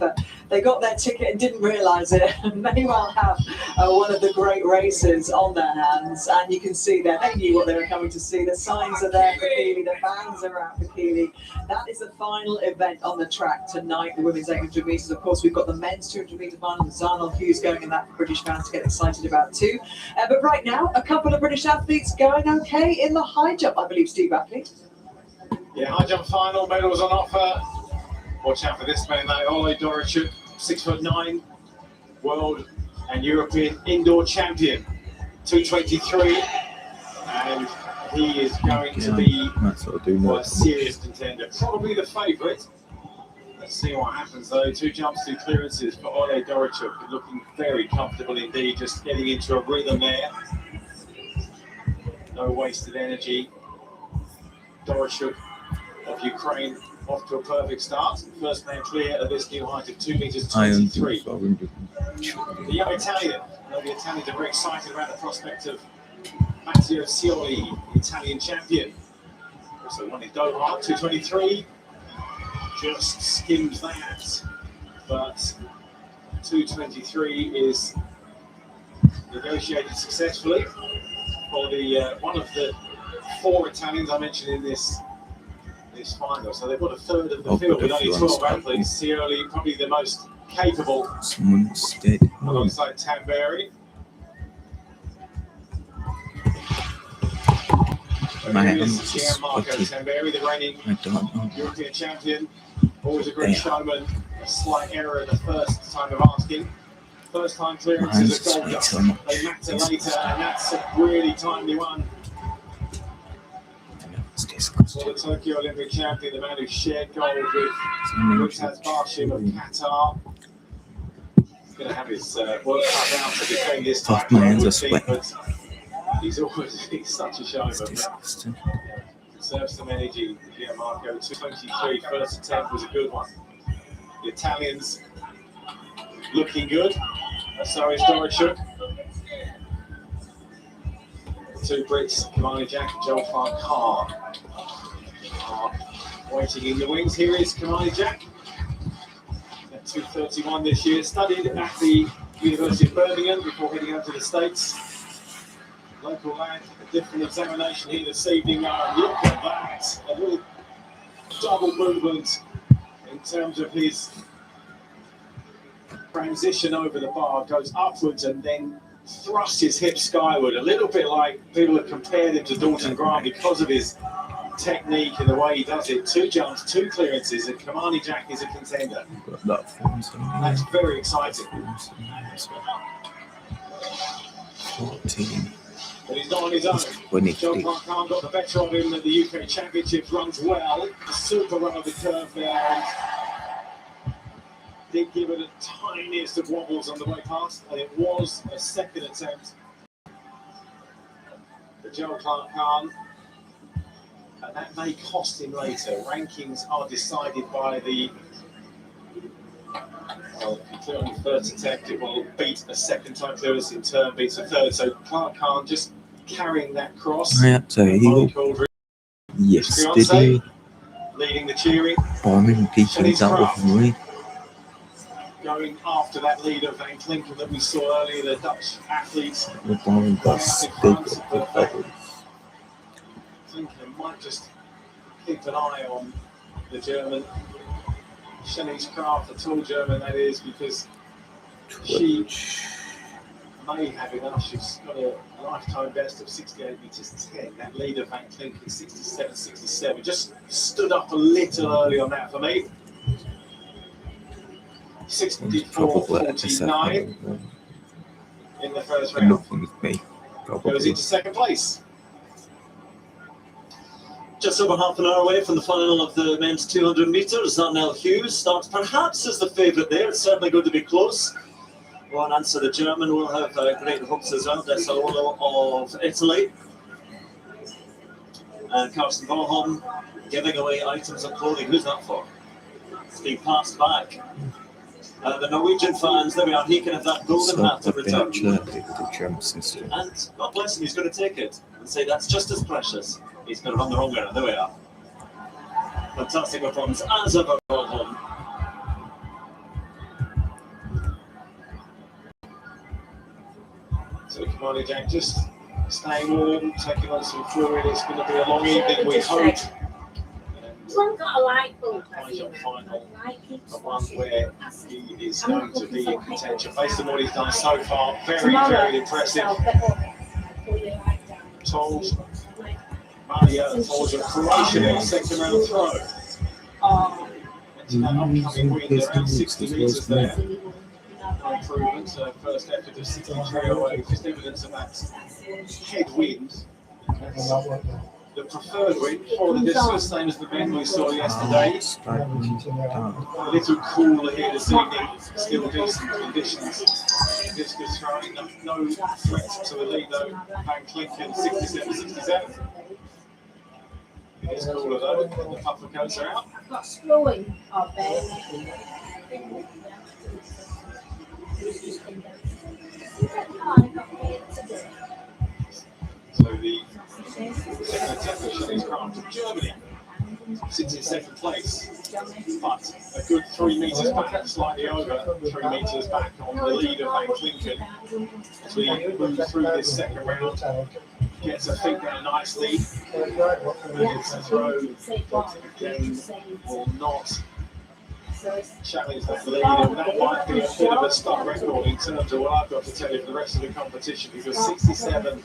they got their ticket and didn't realise it, may well have one of the great races on their hands. And you can see that they knew what they were coming to see. The signs are there for Keely, the fans are out for Keely. That is the final event on the track tonight, the women's 800 metres. Of course, we've got the men's 200 metre final, Zarnel Hughes going in that for British fans to get excited about too. But right now, a couple of British athletes going okay in the high jump, I believe, Steve Buckley. Yeah, high jump final, medals on offer. Watch out for this man, though. Ole Dorachuk, 6'9", world and European indoor champion, 223, and he is going to be a serious contender, probably the favourite. Let's see what happens though. 2 jumps, 2 clearances for Ole Dorachuk, looking very comfortable indeed, just getting into a rhythm there. No wasted energy. Dorachuk of Ukraine off to a perfect start. First man clear of this new height of 2 meters 23. The young Italian. The Italians are very excited about the prospect of Matteo Scioli, Italian champion. Also won in Doha, 223. Just skimmed that, but 223 is negotiated successfully for the one of the 4 Italians I mentioned in this final. So they've got a third of the field with only 12 athletes. Scioli probably the most capable, alongside Tamberi. My Gianmarco Tamberi, the reigning European champion. Always a great showman. A slight error in the first time of asking. First time clearance is a gold dust. They matter later, and that's a really timely one. For the Tokyo Olympic champion, the man who shared gold with Mutaz Bashim of Qatar. He's going to have his work cut out to defend this time. My hands are sweating. He's such a showman. Conserves some energy. Gianmarco, 2:23. First attempt was a good one. The Italians looking good. So is Dorishuk. Two Brits, Kamani Jack and Joel Clark-Hahn, are waiting in the wings. Here is Kamani Jack. At 2:31 this year. Studied at the University of Birmingham before heading out to the States. Local lad, a different examination here this evening. Look at that. A little double movement in terms of his transition over the bar, goes upwards and then thrusts his hips skyward. A little bit like people have compared him to Dalton Grant because of his technique and the way he does it. 2 jumps, 2 clearances, and Kamani Jack is a contender. That's very exciting. 14. But he's not on his own. Joel Clark-Hahn got the better of him at the UK Championships, runs well. A super run of the curve there. And did give it the tiniest of wobbles on the way past, and it was a second attempt for Joel Clark-Hahn. And that may cost him later. Rankings are decided by the... Well, if you clear on your first attempt, it will beat a second time clearance, in turn beats a third. So Clark-Hahn just carrying that cross. Yeah, so he will. Yesterday, leading the cheering. bombing teachers out of me. Going after that lead of Van Klinken that we saw earlier, the Dutch athletes. The bombing got big. Klinken might just keep an eye on the German. Shanice Kraft, the tall German that is, because she may have enough. She's got a lifetime best of 68 meters 10. That leader Van Klinken 67. Just stood up a little early on that for me. 64.49 in the first round. Goes into second place. Just over half an hour away from the final of the men's 200 metres. Arnell Hughes starts perhaps as the favourite there. It's certainly going to be close. One answer, the German will have great hopes as well. Desalolo of Italy. And Karsten Boholm giving away items of clothing. Who's that for? It's being passed back. The Norwegian fans, there we are. He can have that golden hat in return. And God bless him, he's going to take it and say that's just as precious. He's going to run the wrong way, and there we are. Fantastic performance as ever, Boholm. So Kamani Jack just staying warm, taking on some fluid. It's going to be a long evening, we hope. One got a light bulb. Final, the one where he is going to be in contention. Based on what he's done so far, very impressive. Told Maria told you Croatia second round throw. Into that upcoming win around 60 metres there. Improvement, first effort of 63 away, just evidence of that headwind. The preferred win for the discus, same as the men we saw yesterday. A little cooler here this evening, still decent conditions. Discus throwing, no threat to the lead though. Van Klinken 67. It is cooler though, the puffer coats are out. I've got slowing of it. So the second attempt of Shanice Kraft of Germany sits in second place, but a good 3 metres back, slightly over 3 metres back on the lead of Van Klinken as we move through this second round. Gets her feet down nicely, gets a throw, but again will not challenge that lead, and that might be a bit of a stop record in terms of what I've got to tell you for the rest of the competition, because 67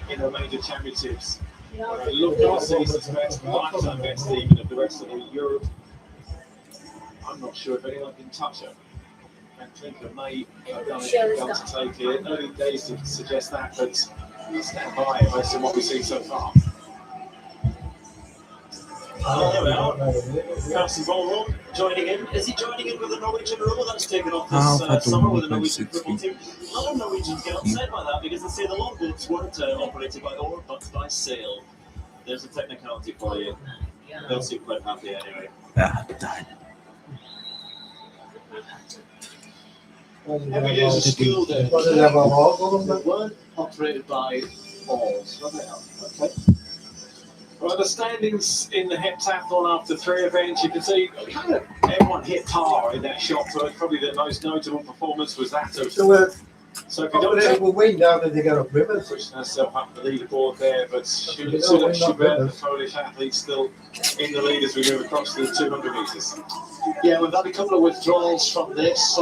in the major championships. Look at the season's best, lifetime best even of the rest of the Europe. I'm not sure if anyone can touch her. And Clinker may have done it to take it. Early days to suggest that, but stand by it based on what we've seen so far. Oh, there we are. Carson Ballroom joining in. Is he joining in with the Norwegian rule that's taken off this summer with the Norwegian football team? A lot of Norwegians get upset by that because they say the longboats weren't operated by oar but by sail. There's a technicality for you. They'll seem quite happy anyway. Every day is a school day. They weren't operated by oars. Okay. Well, the standings in the heptathlon after 3 events, you can see kind of everyone hit par in that shot put. Probably the most notable performance was that of Sophie Dodger. We'll win now that they got up rivers. Pushing herself up the leaderboard there, but Schubert, the Polish athlete, still in the lead as we move across the 200 metres. Yeah, we've had a couple of withdrawals from this.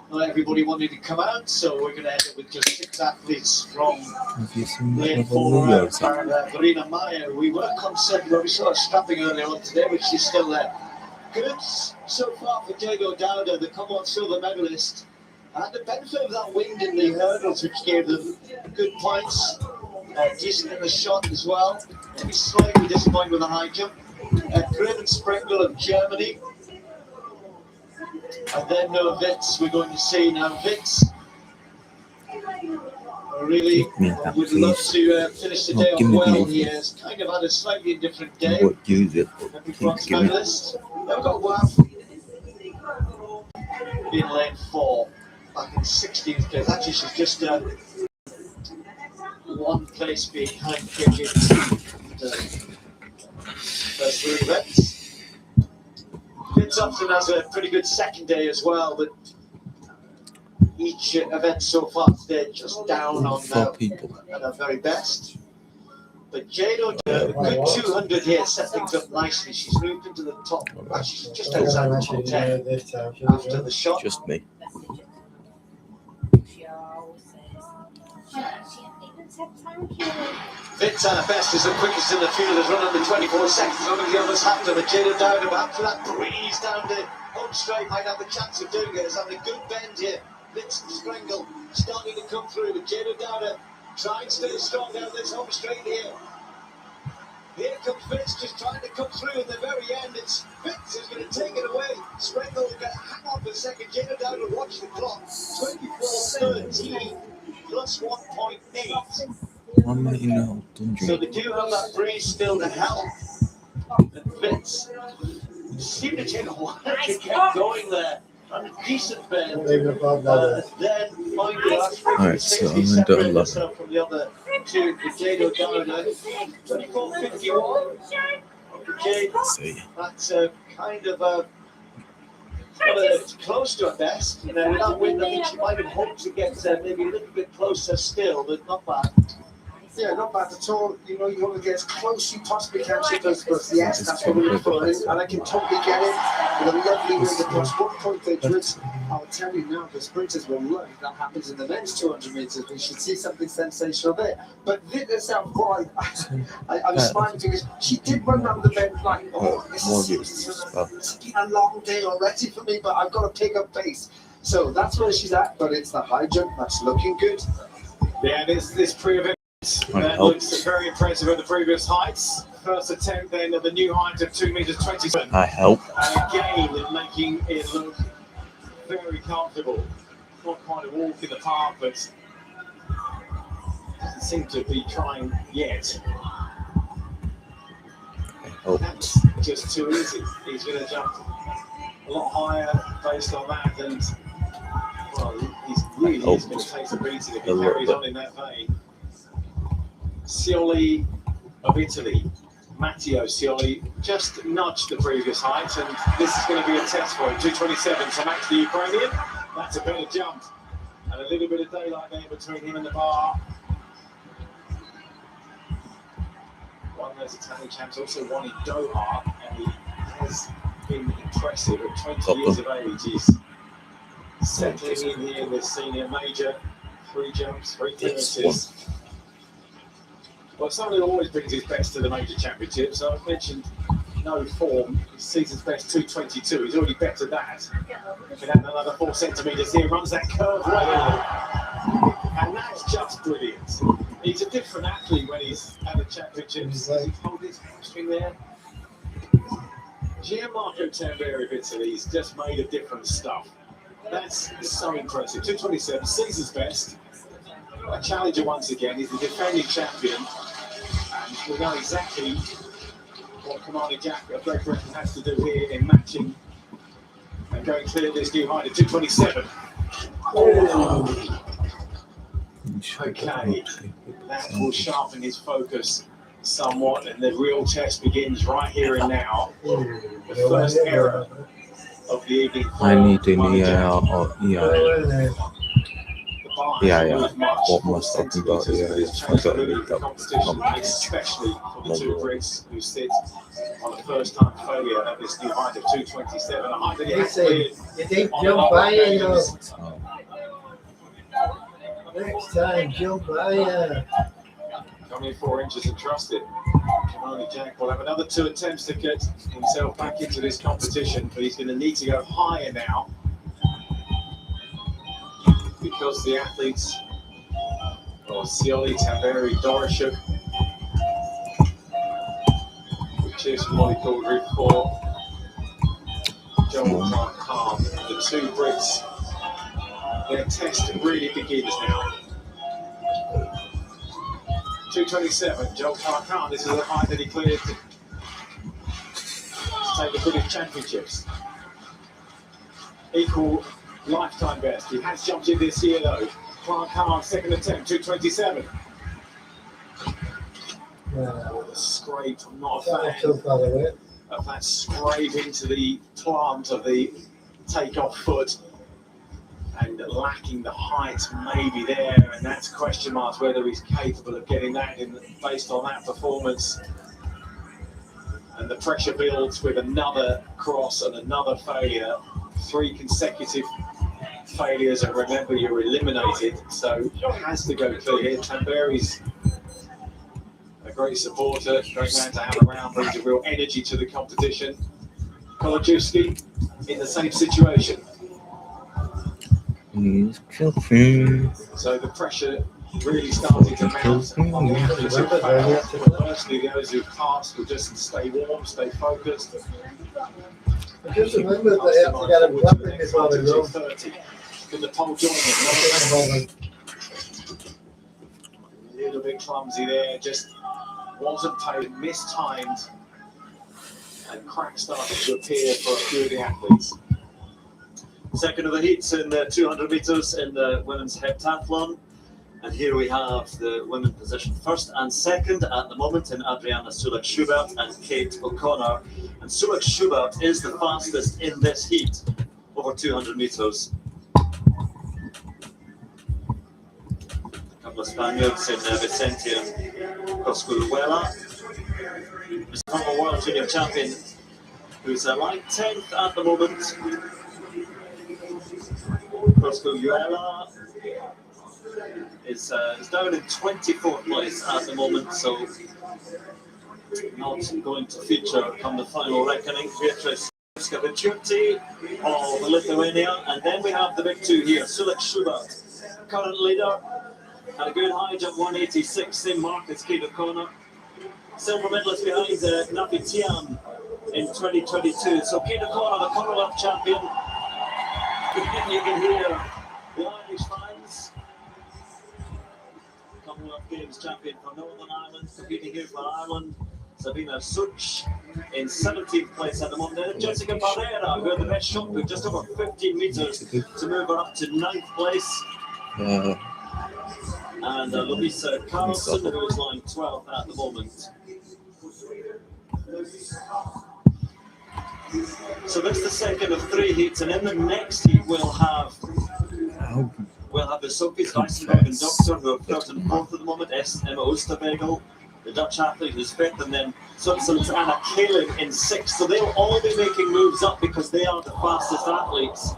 Not everybody wanted to come out, so we're going to end up with just 6 athletes from lane 4. Verena Meyer, we were concerned when we saw her strapping earlier on today, but she's still there. Good so far for Jado Dowda, the Commonwealth silver medalist. And the benefit of that wind in the hurdles, which gave them good points, decent in the shot as well. Maybe slightly disappointed with the high jump. Craven Sprengel of Germany. And then Witz, we're going to see now. Witz really would love to finish the day off well. He has kind of had a slightly different day. Every bronze medalist. They've got Waf in lane 4, back in 16th place. Actually, she's just 1 place behind KJ the first 3 events. Fitz often has a pretty good second day as well, but each event so far today just down on at her very best. But Jado, a good 200 here, set things up nicely. She's moved into the top. Actually, she's just outside the top 10 after the shot. Just me. Fitz at her best is the quickest in the field, has run under 24 seconds. None of the others have to, but Jada Dowda, after that breeze down the home straight, might have a chance of doing it. It's having a good bend here. Fitz and Sprengel starting to come through, but Jada Dowda trying to stay strong down this home straight here. Here comes Fitz just trying to come through at the very end. It's Fitz who's going to take it away. Sprengel will get a hang on for a second. Jada Dowda, watch the clock. 24:13 plus 1.8. 1 minute in the whole So they do have that breeze still to help. And Fitz seemed to take a while to get going there. And a decent bend. Then find the last Alright, so I'm going to do 11. From the other two, the Jado Dowda. 24:51. That's kind of it's close to her best. You know, with that wind, I think she might have hoped to get maybe a little bit closer still, but not bad. Yeah, not bad at all. You know, you want to get as close as you possibly can to those bus. Yes, that's what we're for. And I can totally get it. With a lovely wind across 1.8, I'll tell you now, the sprinters will love if that happens in the next 200 metres. We should see something sensational there. But this out boy, I'm smiling because she did run around the bend like, it's been a long day already for me, but I've got to pick up pace. So that's where she's at, but it's the high jump that's looking good. Yeah, this pre-event looks very impressive at the previous heights. First attempt then at the new height of 2 meters 27. I help. And again, making it look very comfortable. Not quite a walk in the park, but doesn't seem to be trying yet. That's just too easy. He's going to jump a lot higher based on that, and well, he's really going to take a beating if he carries on in that vein. Scioli of Italy, Matteo Scioli, just nudged the previous height, and this is going to be a test for him. 2:27, so Max the Ukrainian. That's a better jump, and a little bit of daylight there between him and the bar. One of those Italian champs also won in Doha, and he has been impressive at 20 years of age. He's settling in here in the senior major. 3 jumps, 3 clearances. Well, somebody always brings his best to the major championships. So I've mentioned no form. His season's best 2:22. He's already bettered that. Can add another 4 centimetres here. Runs that curve well, and that's just brilliant. He's a different athlete when he's at the championships. Does he hold his hamstring there? Gianmarco Tamberi Vitelli, he's just made of different stuff. That's so impressive. 2:27, season's best. A challenger once again. He's the defending champion. And we know exactly what Commander Jack of Great Britain has to do here in matching and going clear this new height at 2:27. Oh. Okay, that will sharpen his focus somewhat, and the real test begins right here and now. The first error of the evening. I need an EI. Yeah. What am I talking about? I don't need that. Especially for the two Brits who sit on a first-time failure at this new height of 2:27. A height that he has cleared You didn't jump by it, Next time, jump by Coming 4 inches and trusted. Commander Jack will have another 2 attempts to get himself back into this competition, but he's going to need to go higher now because the athletes, Scioli, Tamberi, Dorishuk, which is what he called Route 4, Joel Khan, the two Brits. Their test really begins now. 2:27, Joel Khan. This is the height that he cleared to take the British Championships. Equal lifetime best. He has jumped in this year though. Khan, second attempt, 2:27. Scrape, not a fan of that scrape into the plant of the takeoff foot. And lacking the height maybe there, and that's question marks whether he's capable of getting that in based on that performance. And the pressure builds with another cross and another failure. 3 consecutive failures, and remember you're eliminated, so has to go clear here. Tamberi's a great supporter, great man to have around, brings a real energy to the competition. Kolajewski in the same situation. So the pressure really starting to mount on the athletes who failed. Firstly, those who passed will just stay warm, stay focused. I just remember that they have to get a weapon before they go. 30. Can the pole join him? A little bit clumsy there, just wasn't paid, mistimed, and cracks started to appear for a few of the athletes. Second of the heats in the 200 metres in the women's heptathlon. And here we have the women positioned first and second at the moment in Adriana Sulak-Schubert and Kate O'Connor. And Sulak-Schubert is the fastest in this heat, over 200 metres. A couple of Spaniards in Vicente and Cosculuela. This former world junior champion who's like 10th at the moment. Cosculuela is down in 24th place at the moment, so not going to feature come the final reckoning. Beatrice Skaviciuti of Lithuania, and then we have the big two here. Sulak-Schubert, current leader, had a good high jump 186, same mark as Kate O'Connor. Silver medalist behind Nafi Tiam in 2022. So Kate O'Connor, the Commonwealth champion. You can hear the Irish fans. Commonwealth Games champion for Northern Ireland, competing here for Ireland. Sabina Such in 17th place at the moment. Jessica Barrera, who had the best shot put, just over 15 metres to move her up to 9th place. And Louisa Carlson, who is lying 12th at the moment. So that's the second of 3 heats, and in the next heat we'll have the Sophie's Weissenberg and Doctor, who are third and fourth at the moment, Emma Oosterwegel, the Dutch athlete who's fifth, and then Switzerland's Anna Kalin in sixth. So they'll all be making moves up because they are the fastest athletes.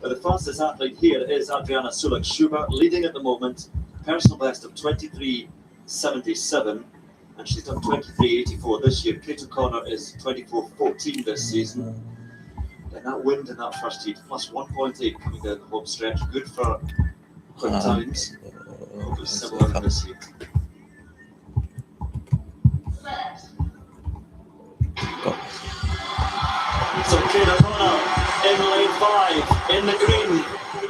But the fastest athlete here is Adriana Sulak-Schubert, leading at the moment, personal best of 23:77. and she's done 23.84 this year. Kate O'Connor is 24.14 this season. And that wind in that first heat, plus 1.8 coming down the home stretch, good for quick times. Probably similar in this heat. So Kate O'Connor in lane 5, in the green,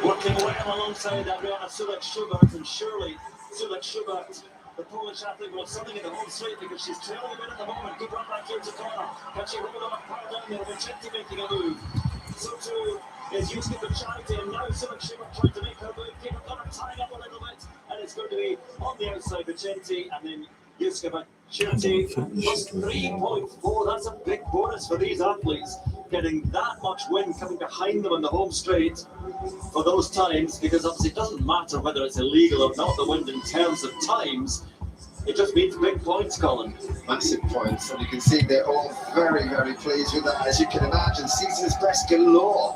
working well alongside Adriana Sulek-Schubert, and surely Sulek-Schubert, the Polish athlete, will have something in the home straight because she's trailing a bit at the moment. Good run by Kate O'Connor. Can she roll up power down there? Vicente making a move. So too is Yusuke Bachite, and now Sulek-Schubert trying to make her move. Kate O'Connor tying up a little bit, and it's going to be on the outside Vicente, and then Yusuke Bachite plus 3.4. That's a big bonus for these athletes, getting that much wind coming behind them on the home straight for those times, because obviously it doesn't matter whether it's illegal or not, the wind in terms of times. It just means big points, Colin. Massive points, and you can see they're all very, very pleased with that, as you can imagine. Season's best galore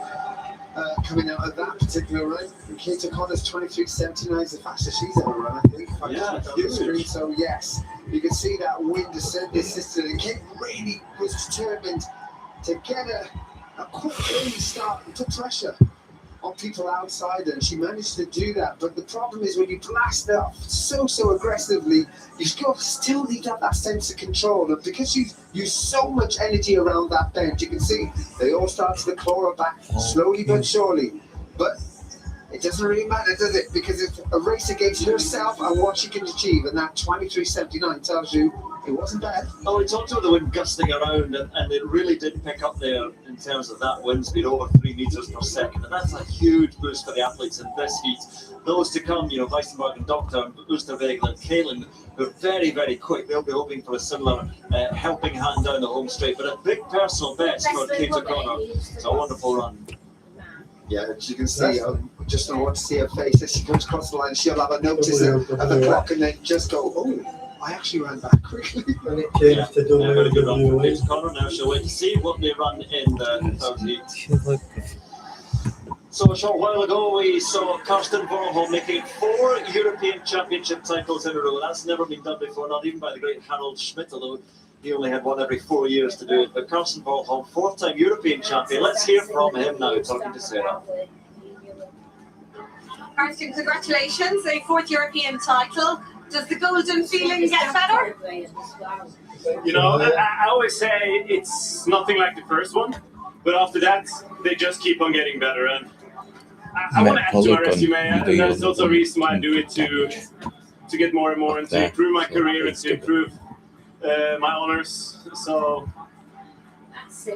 coming out of that particular run. And Kate O'Connor's 23.79 is the fastest she's ever run, I think. If I just look on the screen. So yes, you can see that wind assisted, and Kate really was determined to get a quick early start and put pressure on people outside, and she managed to do that. But the problem is when you blast off so aggressively, you still need to have that sense of control. And because you use so much energy around that bend, you can see they all start to claw her back slowly but surely. But it doesn't really matter, does it? Because it's a race against herself and what she can achieve, and that 23.79 tells you it wasn't bad. Oh, we talked about the wind gusting around, and it really did pick up there in terms of that wind speed over 3 meters per second, and that's a huge boost for the athletes in this heat. Those to come, Weissenberg and Doctor, and Oosterwegel and Kalin, who are very, very quick. They'll be hoping for a similar helping hand down the home straight, but a big personal best for Kate O'Connor. It's a wonderful run. Yeah, as you can see, I just don't want to see her face as she comes across the line. She'll have a notice of the clock and then just go, oh, I actually ran back quickly. And it changed to Very good run for Kate O'Connor. Now she'll wait to see what they run in the third heat. So a short while ago, we saw Karsten Warholm making 4 European Championship titles in a row. That's never been done before, not even by the great Harold Schmidt, although he only had one every 4 years to do it. But Karsten Warholm, 4-time European champion. Let's hear from him now, talking to Sarah. Karsten, congratulations, a 4th European title. Does the golden feeling get better? I always say it's nothing like the first one, but after that, they just keep on getting better. And I want to add to my resume, and that's also a reason why I do it, to get more and more and to improve my career and to improve my honors. So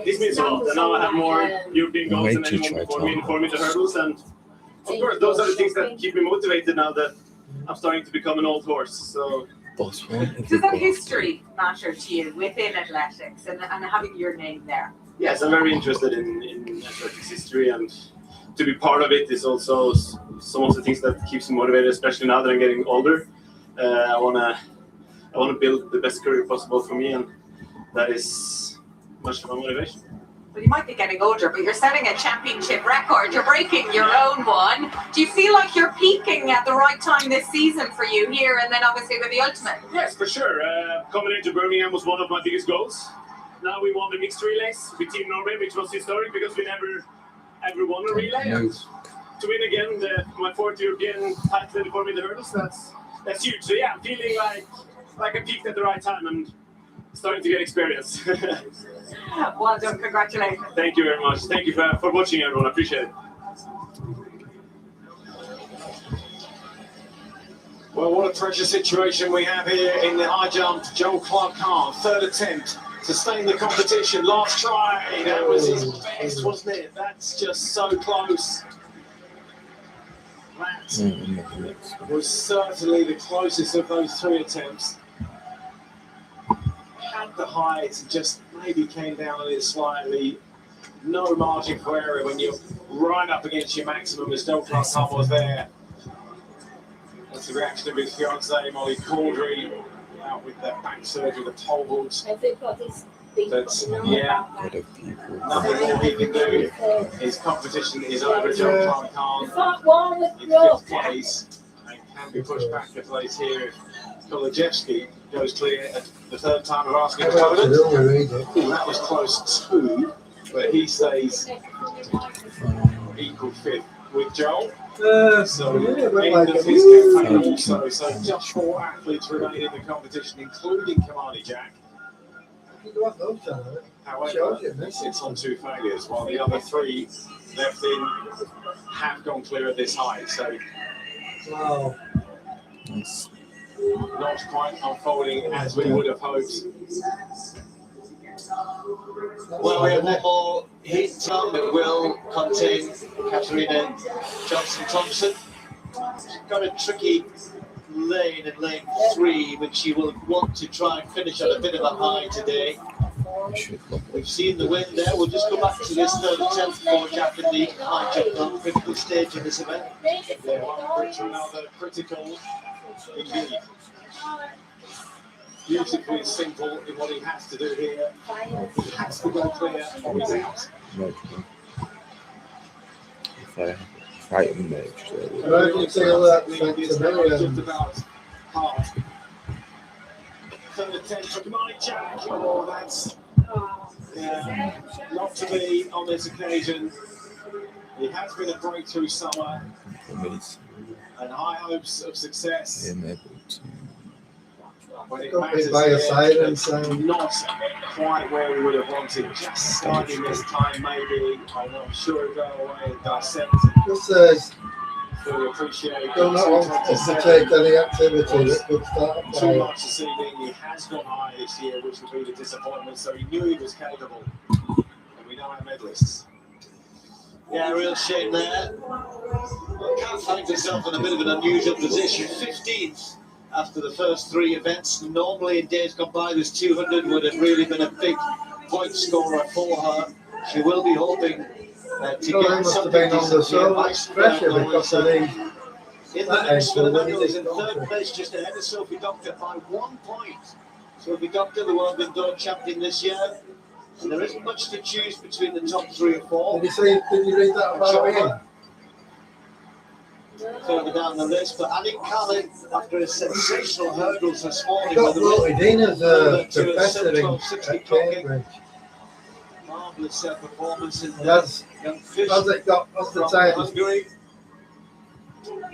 this means a lot. And now I have more European goals than anyone before me in 4-meter hurdles. And of course, those are the things that keep me motivated now that I'm starting to become an old horse. So does that history matter to you within athletics and having your name there? Yes, I'm very interested in athletics history, and to be part of it is also some of the things that keeps me motivated, especially now that I'm getting older. I wanna build the best career possible for me, and that is much of my motivation. Well, you might be getting older, but you're setting a championship record. You're breaking your own one. Do you feel like you're peaking at the right time this season for you here, and then obviously with the ultimate? Yes, for sure. Coming into Birmingham was one of my biggest goals. Now we won the mixed relays with Team Norway, which was historic because we never ever won a relay. And to win again my 4th European title in the 4-meter hurdles, that's huge. So yeah, I'm feeling like I peaked at the right time and starting to get experience. Well done, congratulations. Thank you very much. Thank you for watching, everyone. I appreciate it. Well, what a pressure situation we have here in the high jump. Joel Clark-Hahn, 3rd attempt to stay in the competition. Last try, that was his best, wasn't it? That's just so close. That was certainly the closest of those 3 attempts. Had the height, just maybe came down on it slightly. No margin for error when you're right up against your maximum, as Joel Clark-Hahn was there. That's the reaction of his fiancée, Molly Caudry, out with their back surgery, the toll boots. But yeah, nothing more he can do. His competition is over. Joel Clark-Hahn in 5th place, and can be pushed back a place here if Kolajewski goes clear at the third time of asking I for have to evidence. do we read it. Ooh, that was close too, but he stays equal fifth with Joel. So yeah, but end like of it. his Woo! campaign also. So just 4 athletes remain in the competition, including Kamani Jack. You do have those channels. However, Shows you, he man. sits on 2 failures, while the other 3 left in have gone clear at this height. So Wow. Nice. not quite unfolding as we would have hoped. Well, we have one more heat time that will contain Katarina Johnson-Thompson. She's got a tricky lane in lane 3, which she will want to try and finish on a bit of a high today. We've seen the win there. We'll just go back to this third attempt for Jack in the high jump on critical stage in this event. Yeah, one Brit to another, critical indeed. Beautifully simple in what he has to do here. He has to go clear or he's out. If I frighten me, actually. I can feel that Just about hard. Third attempt for Kamani Jack. Oh, that's not to be on this occasion. He has been a breakthrough summer and high hopes of success. When it matters by your here, side and it's sound. not quite where we would have wanted. Just slightly this time, maybe. I'm sure it'll go away and dissect and Just says, fully appreciate. do not want us to take any activity that could start a Too fire. much this evening. He has gone high this year, which would be the disappointment. So he knew he was capable, and we know our medalists. Yeah, real shame there. Can't find himself in a bit of an unusual position. 15th after the first 3 events. Normally in days gone by, this 200 would have really been a big point scorer for her. She will be hoping to No, they get must have something been under decent so here. much pressure because of these. In the That mix age, for the well, when medals you in get third doctor. place, just ahead of Sophie Doctor by 1 point. Sophie Doctor, the world indoor champion this year. And there isn't much to choose between the top 3 or 4. Did you read that about him? Further down the list, but Annie Callan, after a sensational hurdles this morning, Got with voted in as a to professor in 12.60 at clocking. Cambridge. Marvellous performance in That's young fish as it got as the from time. Hungary.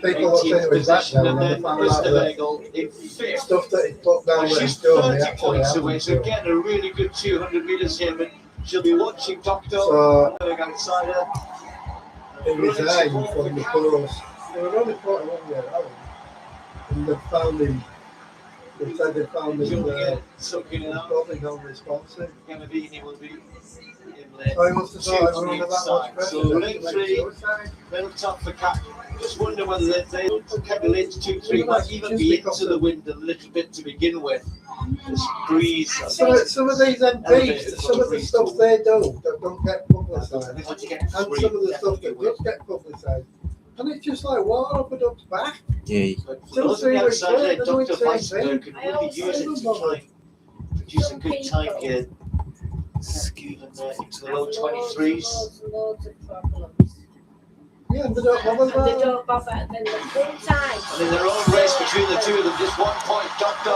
People looked into his background and they found out that in fifth. stuff that he put down with his She's gun, 30 he actually points away, happened so to. getting a really good 200 metres here, but she'll be watching Doctor So- going outside her. He resigned from the force. They were only 41 years old. And they found him. They said they found him soaking it up. probably non-responsive. Gambini will be in lane So he must have thought everyone two had that much side. pressure. So that lane he made 3, suicide. little tough for Cap. Just wonder whether they kept the lanes 2, 3 might even be into the wind a little bit to begin with. This breeze. Some of these MPs, some of the stuff they do that don't get publicised, and some of the stuff that does get publicised, and it's just like water up a duck's back. Yeah. Till 3 weeks later, they're doing the Dr. same thing. could really use it to try and produce a good time here. Even into the low 23s. Loads of problems. Yeah, and they don't bother And they that. don't bother, and then the full time. And in their own race between the two of them, just 1 point, Doctor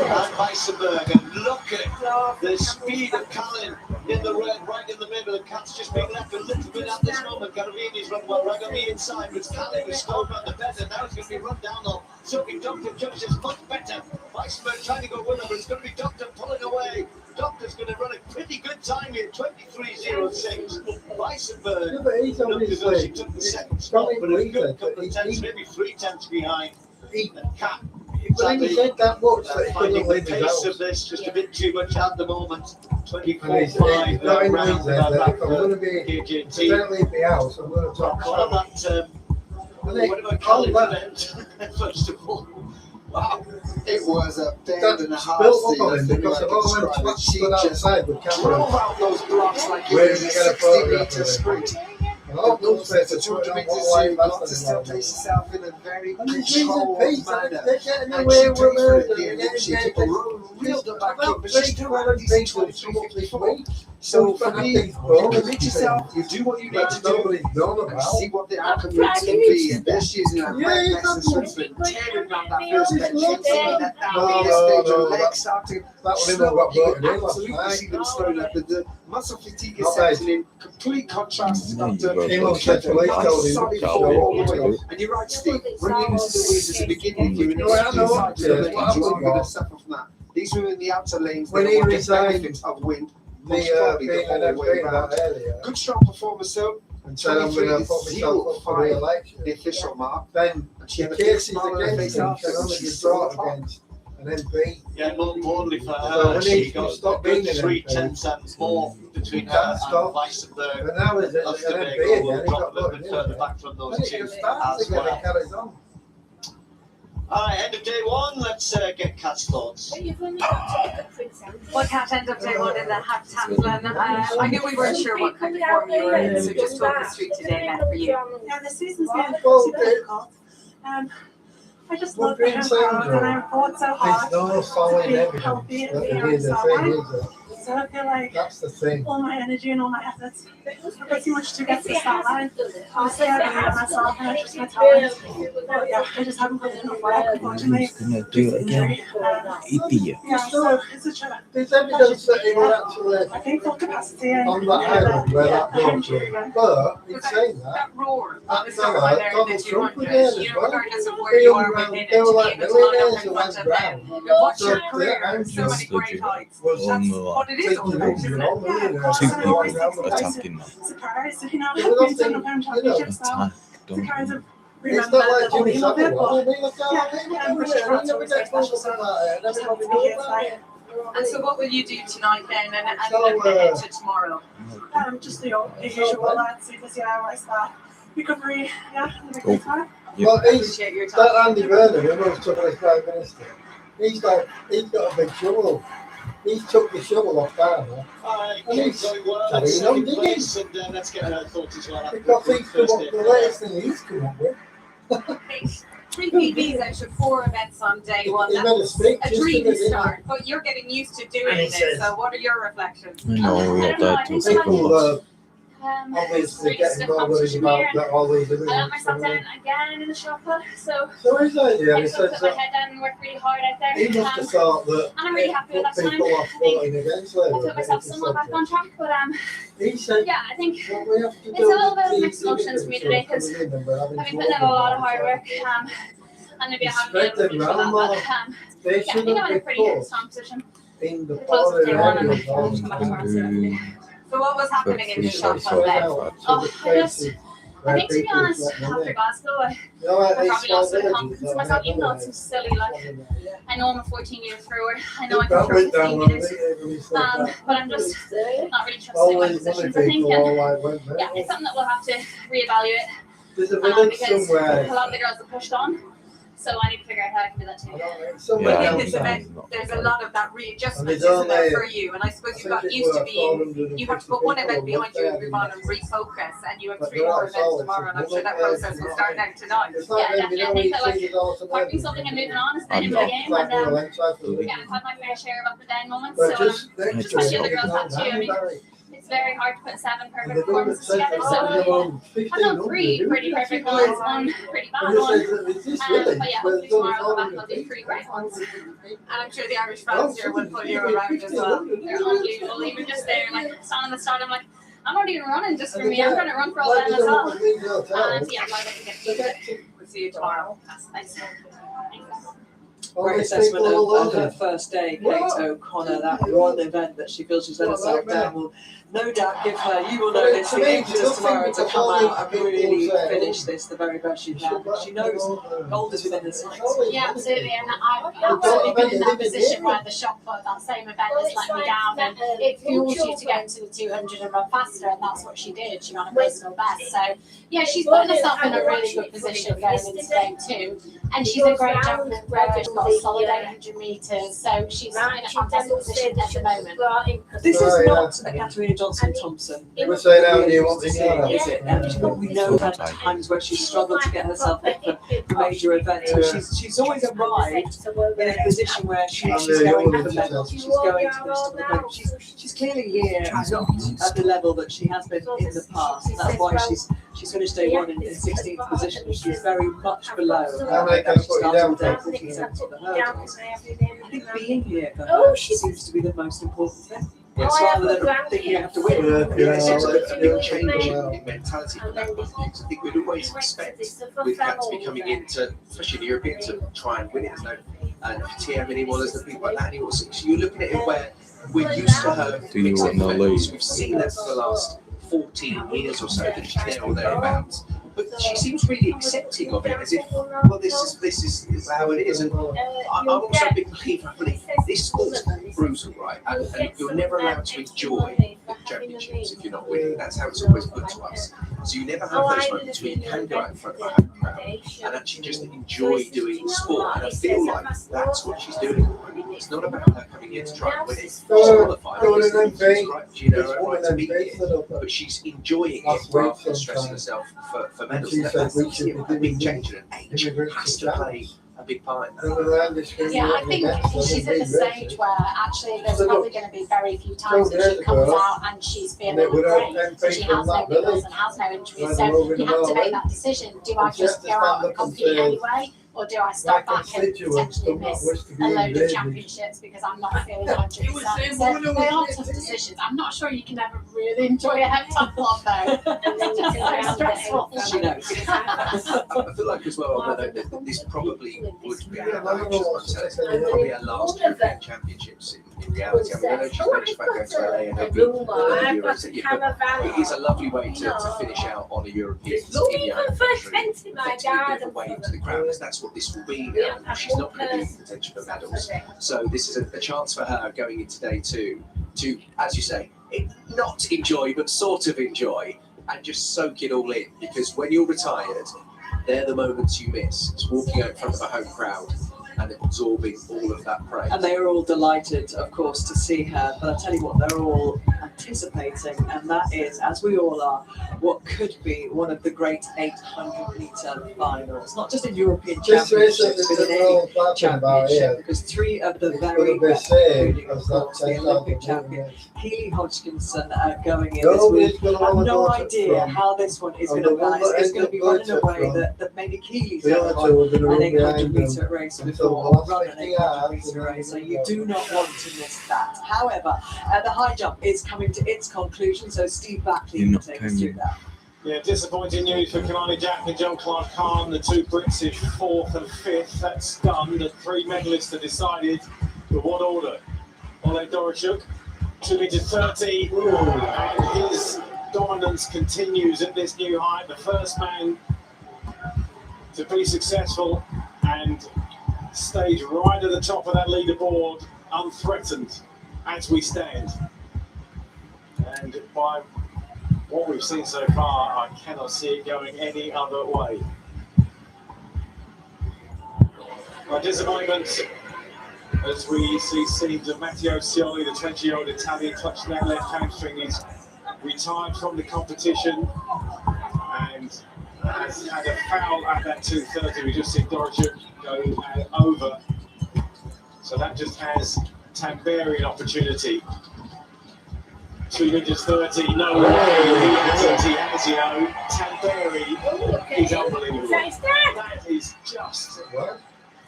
and Weissenberg. And look at the speed of Callan in the red, right in the middle. The cat's just being left a little bit at this moment. Garavini's run well, Ragami inside, but Callan is still run the better. Now it's going to be run down though. Soaking Doctor Joseph's much better. Weissenberg trying to go with him, but it's going to be Doctor pulling away. Doctor's going to run a pretty good time here, 23.06. Weissenberg. Yeah, but he's obviously She took the second spot, but a good couple of tenths, maybe 3 tenths behind. And Cat. But he said that much that he Finding couldn't the leave his pace house. of this just a bit too much at the moment. And he's 24.5 got in round mind that back if I'm going to be, if I KJT. don't leave the house, I'm going to talk Call about that, it. what about Colin event? First of all. Wow, it was a bend That and a half. built up on him because of all them twats She stood just outside with drove cameras. out those blocks like it Where was did a you get a 60 photograph meter of it? sprint. And all Of course, those places it's a put 200 on meters, what so way you've got to faster still than place yourself in a very and he's in controlled peace, manner. they're getting And away she with paid for it murder. at the end. She took a road, reeled her back in, but she still had a decent 23.54. So for me, you commit yourself, you do what you need to do, and see what the outcome rates can be. And this year's, you know, great lessons from tearing around that first bench, hitting that down the stage, your legs starting slow up. You can absolutely see them slowing up. The muscle fatigue is setting in. Complete contrast to that solid form all the way. And you're right, Steve. When you lose the weight at the beginning, you're in a side to the lane, you're going to suffer from that. These were in the outer lanes. When they he don't get resigned, benefit of wind. the whole way around. Good strong performance though. And so I'm going to put myself up for re-election. The official mark. Then the cases against him can only be brought against an MP. Yeah, more importantly for her, So when she he got stopped a good being an 3/10 more between her and Weissenberg. But now as an MP again, he got a little bit further back from those Then it two just starts as again, well. it carries on. All right, end of day one. Let's get Kat's thoughts. Well, Kat, end of day one in the heptathlon. I knew we weren't sure what kind of form you were in, so just talk us through today then for you. Yeah, the season's been super difficult. I just love the crowd and I fought so hard There's no solid to be evidence healthy and that be it on is a top. thing, is it? So I feel like That's the thing. all my energy and all my efforts are pretty much to get to the start line. Obviously, I believe in myself and I just my talent. But yeah, I just haven't put in enough work, unfortunately. He's gonna do it again. Idiot. Yeah, so it's a challenge. There's evidence that he would actually I think full capacity and on that island where that goes from. But in saying that, roar, that fella, fella, there in Donald the Trump was 200, there as you know, well. regardless of where you are within it, They were to like be able to line millionaires up who in went front of them. round. You've watched So your they're career, so many great heights. That's what it is all about, isn't it? Two people attacking now. Surprise, you know, I've been on the championships now. Attack. To kind of It's remember not like the whole Jimmy aim of it, Savile. I but mean, look how yeah, I'm British fans always say special, so just have to be here tonight. And so what will you do tonight then and So, look ahead to tomorrow? Just the usual, let's see this year, I start recovery, yeah, and the Cool. big time. Well, Appreciate your time. that Andy Vernon, who was took as Prime Minister, he's got a big shovel. He's took the shovel off down there. All right, And he's going well. carrying Let's on take digging. place and let's get her thoughts as well. Because he's come up, the latest thing he's come up with. 3 PBs out of 4 events on day one. He made a That's speech a just dream to the start, but you're getting used to doing And he it. says- So what are your reflections? I know we are dead to People Um, obviously so getting just a more worried competition about here. that all these I events. let myself down again in the shot put, so So his idea, I he just put says my that head down and worked really hard out there. he must have thought that and I'm really happy with that put time. people off I think voting against I Labour. put myself somewhat back on track, but He said, yeah, I think what we have to it's do a little bit of is mixed emotions for me today because I've been putting in a lot of hard work, and maybe I haven't been able to reach for that, but They yeah, I think shouldn't I'm in a be pretty put strong position. in the Close to day one and areas I'll come back tomorrow. So what was happening in the shot so put then? now, Oh, to the I just, places I where think to be people honest, get money. after Glasgow, I You know, like I these probably small lost a bit of villages confidence in that myself, have even though money. it's silly. Like, I know I'm a 14-year thrower. I know I can That throw went down 15 one meters. day, said that. But I'm just not really trusting my All these positions, money I think. people all And like went there. yeah, it's something that we'll have to reevaluate There's a village because somewhere. a lot of the girls have pushed on. So I need to figure out how I can do that too. Somewhere Within down this south. event, there's a lot of that readjustment, And there's isn't there, only- for you? And I suppose you I got think it used to were being, 450 you have to put one people event behind you and there. move on and refocus, and you have But 3 they're more all events solid, tomorrow, and I'm so sure that they're process will start now tonight. It's like Yeah, them, you definitely. know, I think you that, see like, it all the parking time. something and moving on is the I'm name of the not. game. Like, And well, let's try to do it. yeah, I've had my fair share of up and down moments. But So just just like the other girls have too. I mean, it's very hard to put 7 perfect performances together. So I've done 3 pretty perfect ones, 1 pretty bad one. But yeah, hopefully tomorrow I'll go back and I'll do 3 great ones. And I'm sure the Irish fans here will pull you around as well. They're unbelievable. Even just there, like standing on the start, I'm like, I'm not even running just for me. I'm trying to run for all them as well. And yeah, I'm glad I can get to do it. We'll see you tomorrow. Thanks. Great assessment of her first day, Kate O'Connor. That one event that she feels she's let herself down will no doubt give her, you will know this, the impetus tomorrow to come out and really finish this the very best she can. She knows gold is within the sights. Yeah, absolutely. And I've absolutely been in that position where the shot put that same event has let me down, and it fuels you to get to the 200 and run faster, and that's what she did. She ran a personal best. So yeah, she's putting herself in a really good position going into game 2, and she's a great jumper. got a solid 800 metres, so she's in a fantastic position at the moment. This is not a Katarina Johnson-Thompson. You were saying how do you want the Is it? We know had times where she's struggled to get herself fit for major events, but she's always arrived in a position where she's going for the medals, she's going to this to the medal. She's clearly here not at the level that she has been in the past. That's why she's finished day one in 16th position. She's very much below. How many can I put you down for? 47th on the hurdles. I think being here for her seems to be the most important thing. Yes, rather than thinking you have to win. Yeah, It seems like a big change in mentality for that. I think we'd always expect with Kat to be coming into, especially in European, to try and win it. And TM anymore, there's the people like that anymore. So you're looking at it where we're used to her. Do you want to leave? We've seen that for the last 14 years or so that she's there or thereabouts. But she seems really accepting of it, as if, well, this is how it is. And I'm also a big believer. I believe this sport's brutal, right? And you're never allowed to enjoy the championships if you're not winning. That's how it's always put to us. So you never have those moments where you can go out in front of a home crowd and actually just enjoy doing sport. And I feel like that's what she's doing. It's not about her coming here to try and win it. She's qualified. She knows her right to be here, but she's enjoying it rather than stressing herself for medals. That's a big change, and age has to play a big part in that. Yeah, I think she's at the stage where actually there's probably going to be very few times that she comes out and she's feeling great, so she has no niggles and has no injuries. So you have to make that decision. Do I just go out and compete anyway? Or do I step back and potentially miss a load of championships because I'm not feeling 100%? So they are tough decisions. I'm not sure you can ever really enjoy a heptathlon though. It's so stressful. She knows. I feel like as well, although this probably would be probably our last European championships in reality. I mean, I know she's managed to go to LA and have Euros, but it is a lovely way to finish out on a European in your home country. It's a bit of a wave to the crowd, as that's what this will be now. She's not going to be in contention for medals. So this is a chance for her going into day two to, as you say, not enjoy, but sort of enjoy and just soak it all in. Because when you're retired, they're the moments you miss. It's walking out in front of a home crowd and absorbing all of that praise. And they are all delighted, of course, to see her. But I tell you what, they're all anticipating, and that is, as we all are, what could be one of the great 800-meter finals. Not just in European championships, but in any championship, because three of the very best, including, of course, the Olympic champion, Keely Hodgkinson, going in this week. I have no idea how this one is going to balance. It's going to be run in a way that maybe Keely's ever run an 800-meter race before, or run an 800-meter race. So you do not want to miss that. However, the high jump is coming to its conclusion, so Steve Backley will take us through that. Yeah, disappointing news for Kamani Jack and John Clark Khan, the two Brits in 4th and 5th. That's done. The three medalists are decided. But what order? Ole Dorachuk, 2 meters 30, and his dominance continues at this new height. The first man to be successful and stayed right at the top of that leaderboard, unthreatened as we stand. And by what we've seen so far, I cannot see it going any other way. My disappointment as we see scenes of Matteo Scioli, the 20-year-old Italian, clutching that left hamstring. He's retired from the competition and has had a foul at that 2:30. We just see Dorachuk go over. So that just has Tamberi an opportunity. 2 meters 30, no way. He has, you know. Tamberi is unbelievable. That is just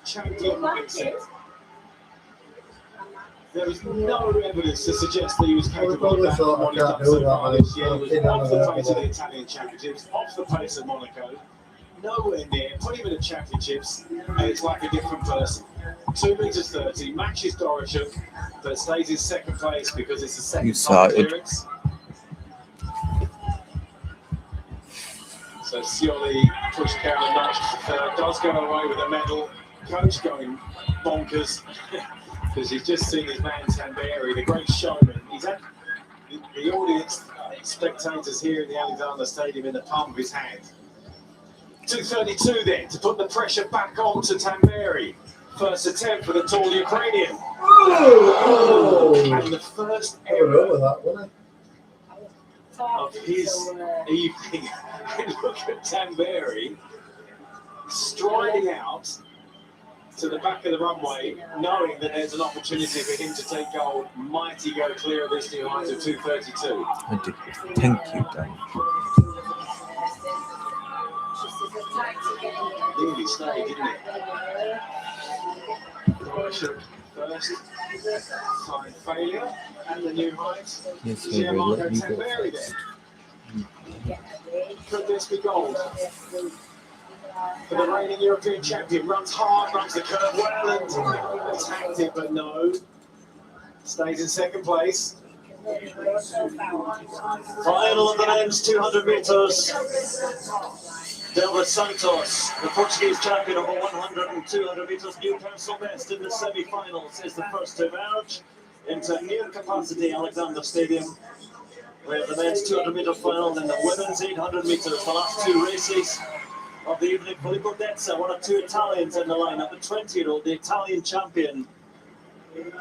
champion mindset. There is no evidence to suggest that he was capable of that from what he's done so far this year. He was off the pace of the Italian Championships, off the pace of Monaco, nowhere near. Put him in the Championships, and it's like a different person. 2 meters 30, matches Dorachuk, but stays in second place because it's the second time clearance. So Scioli pushed down a notch to third, does go away with a medal. Coach going bonkers. Because he's just seen his man Tamberi, the great showman. He's had the audience, spectators here in the Alexander Stadium in the palm of his hand. 2:32 then to put the pressure back on to Tamberi. First attempt for the tall Ukrainian. And the first Over that, wasn't of his evening. Look at Tamberi striding out to the back of the runway, knowing that there's an opportunity for him to take gold. Mighty go clear of this new height of 2:32. I did. Thank you, Dan. Really stayed, didn't it? First time failure and the new height. Yes, Yeah, I will Marco let you go Tamberi first. there. Could this be gold? For the reigning European champion, runs hard, runs the curve well, and attacked it, but no. Stays in second place. Final of the men's 200 metres. Delva Santos, the Portuguese champion over 100 and 200 metres, new personal best in the semi-finals, is the first to emerge into near capacity Alexander Stadium. We have the men's 200 metre final, then the women's 800 metres, the last two races of the evening. Filippo Dezza, one of two Italians in the lineup, the 20-year-old, the Italian champion.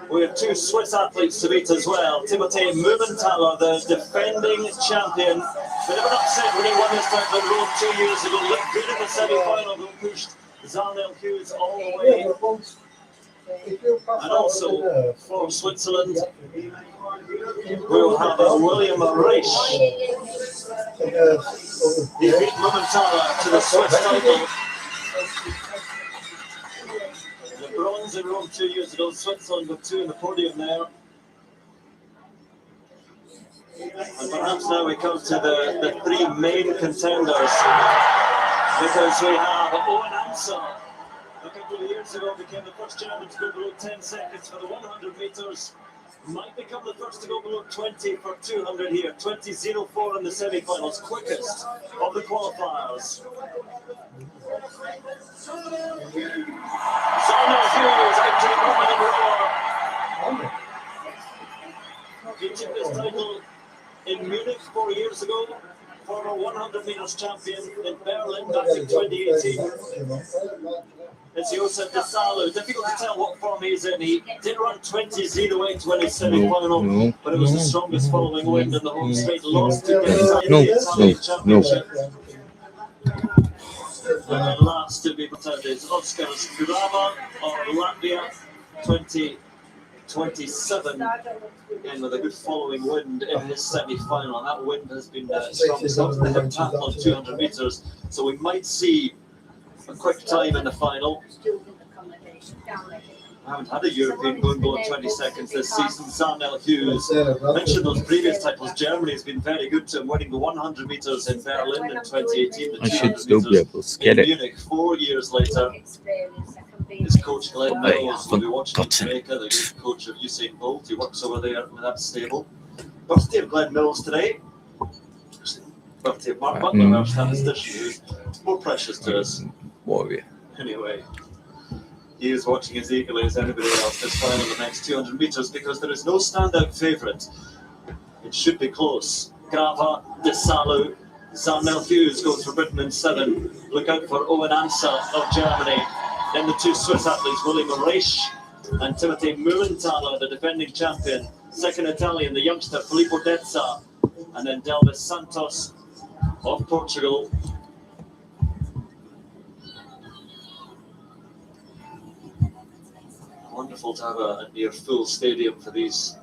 We have two Swiss athletes to meet as well. Timotei Mumenthaler, the defending champion. Bit of an upset when he won this title in Rome 2 years ago. Looked good in the semi-final, but pushed Zarnel Hughes all the way. And also for Switzerland, we'll have William Reich. He beat Mumenthaler to the Swiss title. The bronze in Rome 2 years ago, Switzerland with two in the podium there. And perhaps now we come to the three main contenders, because we have Owen Amsa. A couple of years ago became the first champion to go below 10 seconds for the 100 metres. Might become the first to go below 20 for 200 here. 20.04 in the semi-finals, quickest of the qualifiers. Zarnel Hughes entering woman in roar. He took this title in Munich 4 years ago. Former 100 metres champion in Berlin back in 2018. It's Josef de Salu. Difficult to tell what form he's in. He did run 20.08 when his semi-final, but it was the strongest following wind in the home straight. Lost to Dezza in the Italian Championship. And last to be put out is Oskar Skurava of Latvia, 2027. Again, with a good following wind in his semi-final. And that wind has been strong. It's not the hip tap on 200 metres. So we might see a quick time in the final. I haven't had a European going below 20 seconds this season. Zarnel Hughes mentioned those previous titles. Germany has been very good to him, winning the 100 metres in Berlin in 2018. I should still be able to get it. Munich 4 years later. His coach Glenn Mills will be watching in Jamaica, the good coach of Usain Bolt. He works over there with that stable. Birthday of Glenn Mills today. Birthday of Mark Butler, our statistician, who's more precious to us. Warrior. Anyway, he is watching as eagerly as anybody else this final, the next 200 metres, because there is no standout favourite. It should be close. Grava, De Salu, Zarnel Hughes goes for Britain in 7. Look out for Owen Amsa of Germany. Then the two Swiss athletes, William Reich and Timotei Mumenthaler, the defending champion. Second Italian, the youngster Filippo Dezza. And then Delva Santos of Portugal. Wonderful to have a near full stadium for these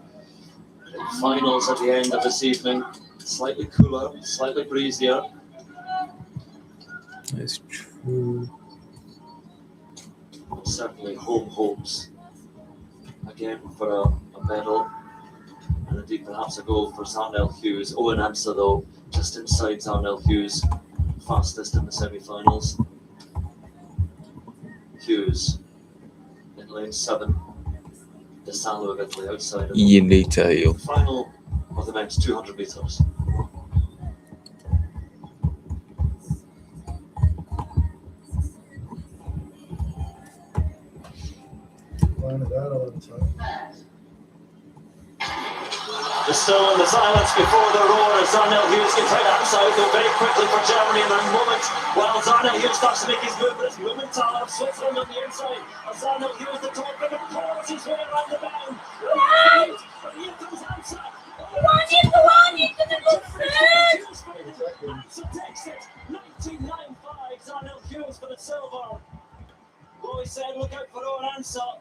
finals at the end of this evening. Slightly cooler, slightly breezier. That's true. Certainly home hopes again for a medal, and indeed perhaps a goal for Zarnel Hughes. Owen Amsa though just inside Zarnel Hughes, fastest in the semi-finals. Hughes in lane 7. De Salu of Italy outside of him. Final of the men's 200 metres. There's still in the silence before the roar as Darnell Hughes gets right outside, though very quickly for Germany in a moment. While Darnell Hughes starts to make his move, but it's Mumenthaler of Switzerland on the inside. And Darnell Hughes, the top of the claws his way around the bound. Right. But here comes Ansa. One into the good friend. Ansa takes it. 19.95. Darnell Hughes for the silver. Roy said, look out for Owen Ansa.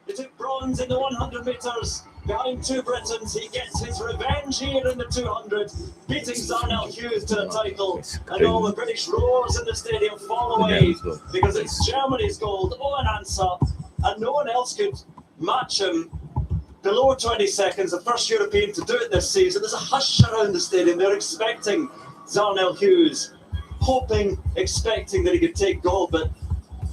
He took bronze in the 100 metres. Behind two Britons, he gets his revenge here in the 200, beating Darnell Hughes to the title. And all the British roars in the stadium fall away because it's Germany's gold, Owen Ansa, and no one else could match him. Below 20 seconds, the first European to do it this season. There's a hush around the stadium. They're expecting Darnell Hughes, hoping, expecting that he could take gold, but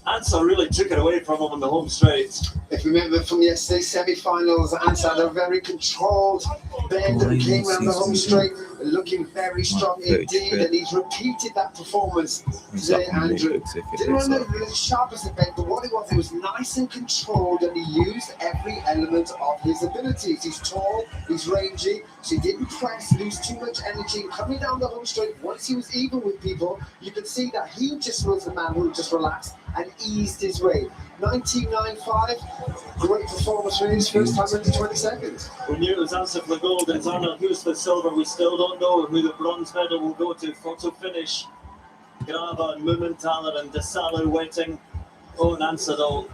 Ansa really took it away from him on the home straight. If you remember from yesterday's semi-finals, Ansa had a very controlled bend and came around the home straight, looking very strong indeed, and he's repeated that performance today, Andrew. Didn't want to be as sharp as the bend, but what it was nice and controlled, and he used every element of his abilities. He's tall, he's rangy, so he didn't press, lose too much energy, and coming down the home straight, once he was even with people, you could see that he just was the man who just relaxed and eased his way. 19.95, great performance for his first time under 20 seconds. We knew it was Ansa for the gold and Darnell Hughes for the silver. We still don't know who the bronze medal will go to. Photo finish. Grava and Mumenthaler and Desalu waiting. Owen Ansa though.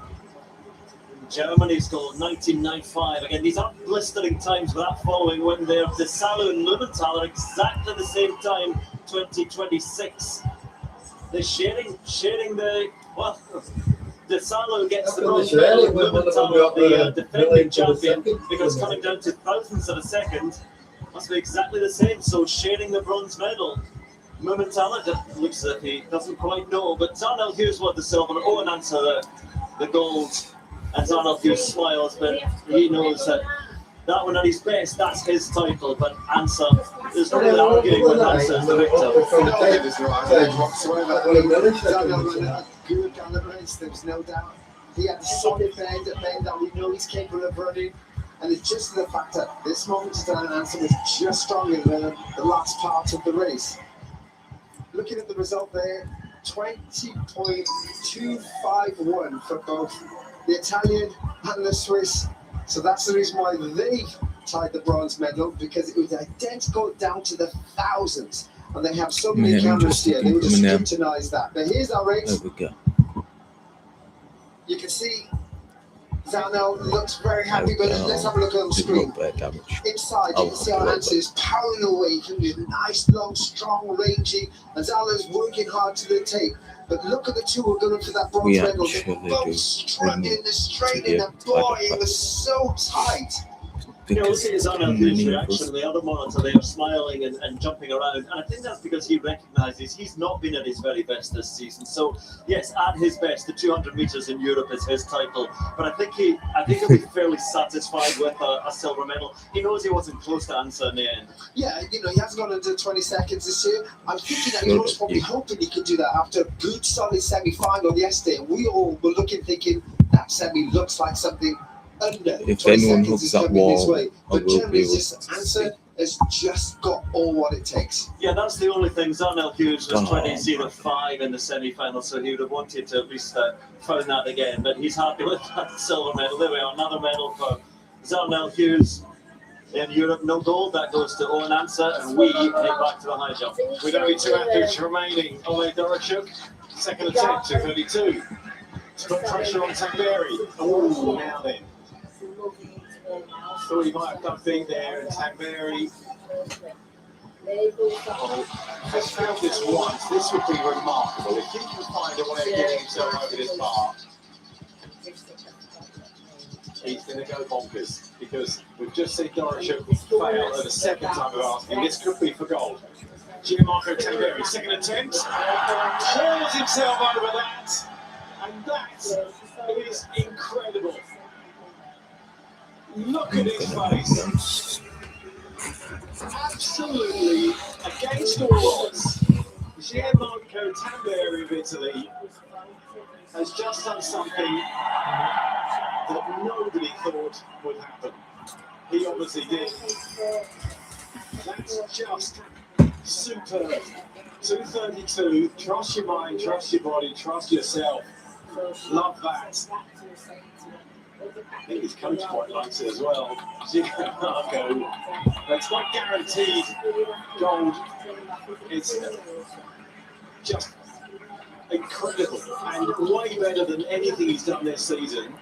Germany's gold, 19.95. Again, these aren't blistering times, but that following win there. Desalu and Mumenthaler exactly the same time, 2026. They're sharing the, well, Desalu gets the bronze medal, Mumenthaler, the defending champion, because coming down to thousandths of a second must be exactly the same, so sharing the bronze medal. Mumenthaler looks as if he doesn't quite know, but Darnell Hughes won the silver, Owen Ansa the gold, and Darnell Hughes smiles, but he knows that that one at his best, that's his title, but Ansa, there's no really arguing with Ansa as the victor. Good down the race, there's no doubt. He had a solid bend that we know he's capable of running, and it's just the fact that this moment to Dan Ansa was just stronger than the last part of the race. Looking at the result there, 20.251 for both the Italian and the Swiss. So that's the reason why they tied the bronze medal, because it was identical down to the thousands. And they have so many cameras here, they would just scrutinize that. But here's our race. There we go. You can see Darnell looks very happy, but let's have a look on the screen. Inside, you can see our Ansa is powering away. He can be nice, long, strong, rangy, and Darnell's working hard to the tape. But look at the two who are going for that bronze medal. They're both struggling, they're straining, and boy, it was so tight. You know, look at his Darnell Hughes' reaction on the other monitor. They are smiling and jumping around, and I think that's because he recognises he's not been at his very best this season. So yes, at his best, the 200 metres in Europe is his title. But I think he'll be fairly satisfied with a silver medal. He knows he wasn't close to Ansa in the end. Yeah, you know, he hasn't gone under 20 seconds this year. I'm thinking that he was probably hoping he could do that after a good, solid semi-final yesterday. And we all were looking, thinking that semi looks like something under. If anyone hooks that wall, I but will be Germany's Ansa has just got all what it takes. Yeah, that's the only thing. Darnell Hughes was 20.05 in the semi-final, so he would have wanted to at least found that again. But he's happy with that silver medal. There we are, another medal for Darnell Hughes. In Europe, no gold. That goes to Owen Ansa, and we head back to the high jump. With only two athletes remaining, Ole Dorashuk, second attempt, 2:32. To put pressure on Tamberi. Oh, now then. Thought he might have done thing there, and Tamberi has failed this once. This would be remarkable. If he can find a way of getting himself over this bar, he's going to go bonkers, because we've just seen Dorashuk fail at the second time of asking. This could be for gold. Gianmarco Tamberi, second attempt, hauls himself over that, and that is incredible. Look at his face. Absolutely against all odds. Gianmarco Tamberi of Italy has just done something that nobody thought would happen. He obviously did. superb. 2:32. Trust your mind, trust your body, trust yourself. Love that. I think his coach quite likes it as well. Marco. It's not guaranteed gold. It's just incredible and way better than anything he's done this season.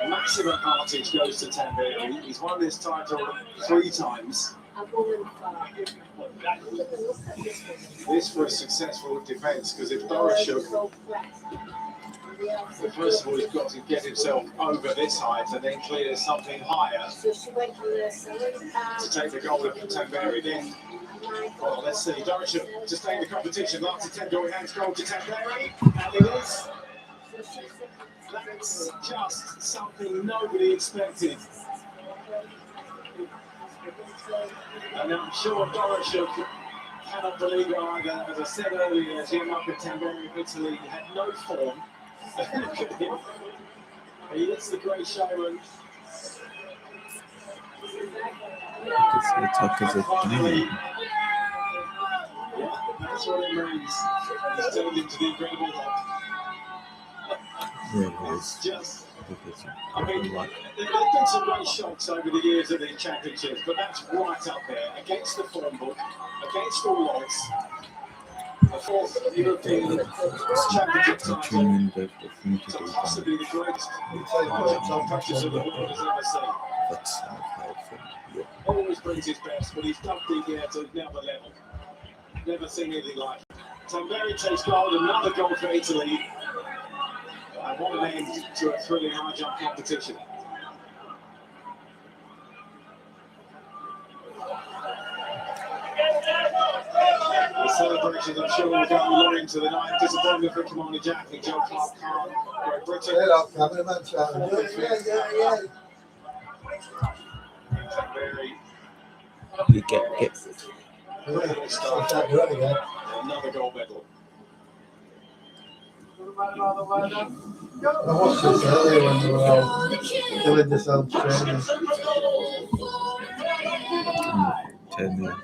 Massive advantage goes to Tamberi. He's won this title 3 times. This for a successful defence, because if Dorashuk, first of all, he's got to get himself over this height and then clear something higher to take the gold of Tamberi. Then, well, let's see. Dorashuk to stay in the competition. Last attempt, Dori hands gold to Tamberi, and it is. That's just something nobody expected. And I'm sure Dorashuk cannot believe it either. As I said earlier, Gianmarco Tamberi of Italy had no form. Look at him. He is the great showman. Finally, yeah, that's what it means. He's turned into the incredible It's just, I mean, there have been some great shocks over the years of these championships, but that's right up there against the form book, against all odds. The 4th European Championship title, so possibly the greatest practice of the world has ever seen. Always brings his best, but he's dumped it here to another level. Never seen anything like it. Tamberi takes gold, another gold for Italy. And what an end to a thrilling high jump competition. The celebrations, I'm sure, will go long into the night. Disappointment for Kimani Jack and Joe Clark Khan, Great Britain. You get another gold medal. I watched this earlier when they were all doing this old training. 10 minutes.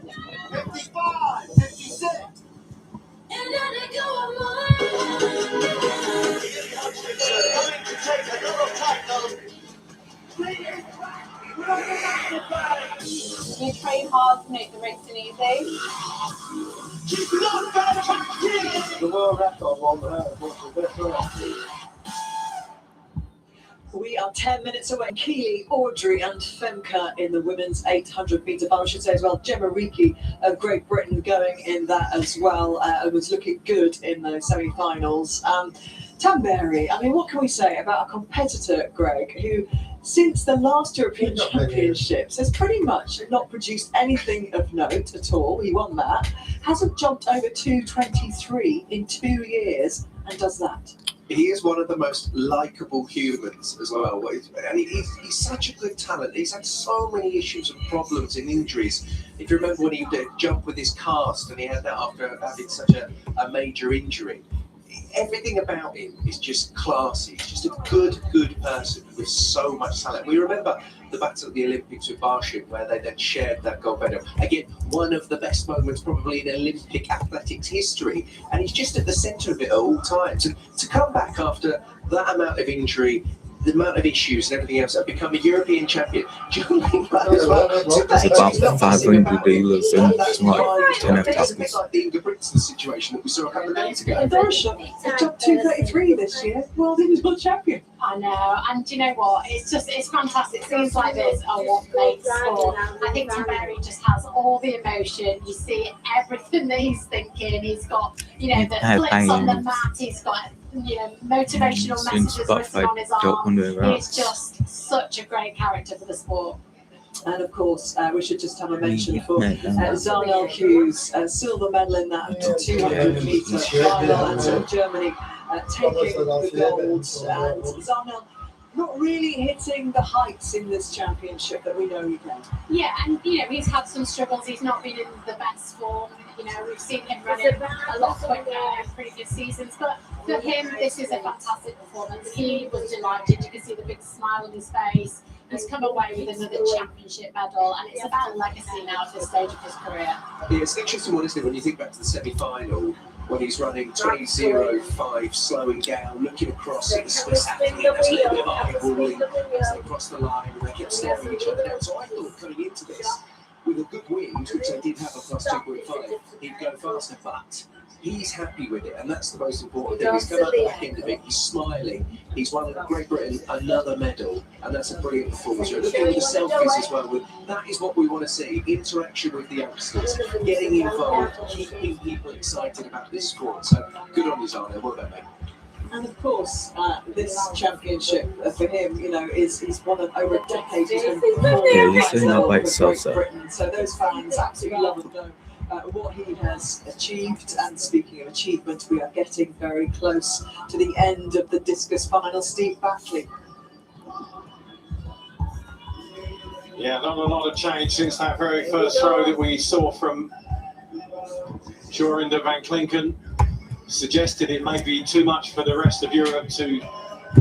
55, 56. You train hard to make the racing easy. The world record one was the best one. We are 10 minutes away. Keely, Audrey and Femke in the women's 800 metre bar. I should say as well, Gemma Reekie of Great Britain going in that as well. Was looking good in those semi-finals. Tamberi, I mean, what can we say about a competitor, Greg, who since the last European Championships has pretty much not produced anything of note at all. He won that. Hasn't jumped over 2:23 in 2 years and does that. He is one of the most likeable humans as well. And he's such a good talent. He's had so many issues and problems and injuries. If you remember when he jumped with his cast and he had that after having such a major injury. Everything about him is just classy. He's just a good person with so much talent. We remember the battle at the Olympics with Barshim, where they then shared that gold medal. Again, one of the best moments probably in Olympic athletics history. And he's just at the centre of it at all times. And to come back after that amount of injury, the amount of issues and everything else, and become a European champion, jumping back as well. It's about 500 dealers and it's like 10 It's a bit like the Inga Brixton situation that we saw a couple of days ago. And Dorashuk jumped 2:33 this year, world individual champion. I know, and do you know what? It's fantastic. Things like this are what makes sport. I think Tamberi just has all the emotion. You see everything that he's thinking. He's got, the flips on the mat. He's got, motivational messages written on his arm. He's just such a great character for the sport. And of course, we should just have a mention for Zarnel Hughes, silver medal in that 200 metre final, and Germany taking the gold. And Zarnel not really hitting the heights in this championship that we know he can. Yeah, and he's had some struggles. He's not been in the best form. We've seen him running a lot quicker in previous seasons, but for him, this is a fantastic performance. He was delighted. You can see the big smile on his face. He's come away with another championship medal, and it's about legacy now at this stage of his career. Yeah, it's an interesting one, isn't it, when you think back to the semi-final, when he's running 20.05, slowing down, looking across at the Swiss athlete, there's a little bit of eyeballing as they cross the line, and they kept staring each other down. So I thought coming into this, with a good wind, which they did have a plus 2.5, he'd go faster, but he's happy with it, and that's the most important thing. He's come out the back end of it, he's smiling, he's won Great Britain another medal, and that's a brilliant performance. Look at all the selfies as well. That is what we want to see, interaction with the youngsters, getting involved, keeping people excited about this sport. So good on you, Zana, well done, mate. And of course, this championship for him, you know, he's won it over a decade. He's been Great Britain. So those fans absolutely love him, though. What he has achieved, and speaking of achievement, we are getting very close to the end of the discus final. Steve Batley. Yeah, not a lot of change since that very first throw that we saw from Jorinda van Klinken. Suggested it may be too much for the rest of Europe to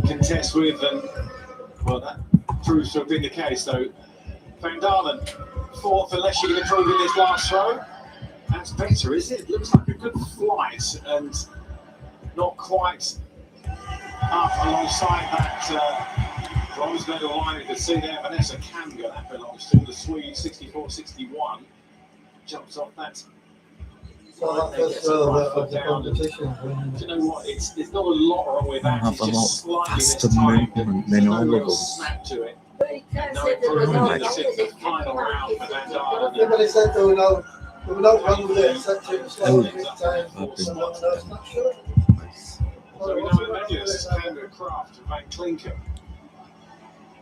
contest with, and well, that proves to have been the case. So Van Dalen, fourth, unless you can improve in this last throw. That's better, is it? Looks like a good flight, and not quite up alongside that bronze medal line. You can see there Vanessa Kanga, that belongs to the Swede, 64-61. Jumps off that. So that's of the competition. Do you know what? It's not a lot wrong with that. It's just slightly faster movement than all of us. Snap to it. No improvement in the final round for Van Dalen. Yeah, but he said there were no wrong with it, except it was slightly this time for someone else, not sure. So we know Emelius, Kanga, Kraft, and Van Klinken.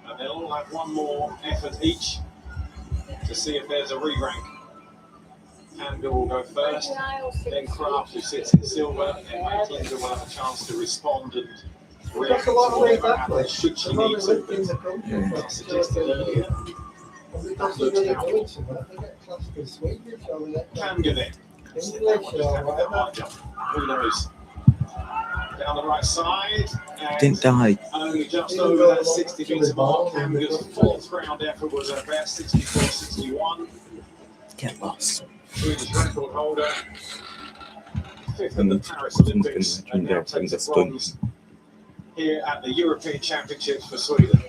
And they'll all have one more effort each to see if there's a re-rank. Kanga will go first, then Kraft, who sits in silver, and Van Klinken will have a chance to respond and react to whatever happens should she need to. I suggested earlier. Kanga then. Who knows? Down the right side. Didn't die. Only just over that 60 metre mark. Kanga's fourth round effort was her best, 64-61. Get lost. Swedish record holder. Fifth in the Paris Olympics. And now takes the bronze here at the European Championships for Sweden.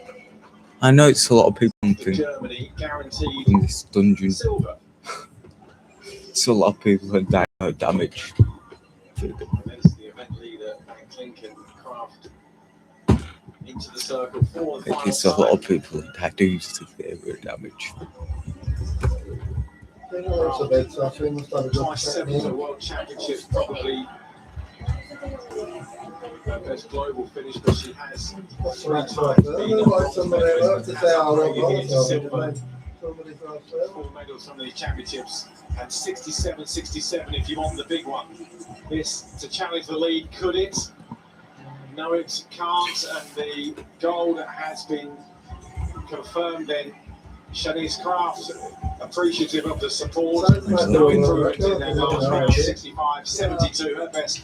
I know it's a lot of people thinking Germany guaranteed in this dungeon. silver. It's a lot of people that die no damage. That's the event leader, Van Klinken, Kraft into the circle for the final It's a lot of people that do severe damage. Twice seventh at World Championships, probably her best global finish, but she has 3 times been four medals from these championships, and 67 if you want the big one. This to challenge the lead, could it? No, it can't, and the gold has been confirmed then. Shanice Kraft, appreciative of the support, no improvement in their last round, 65-72, her best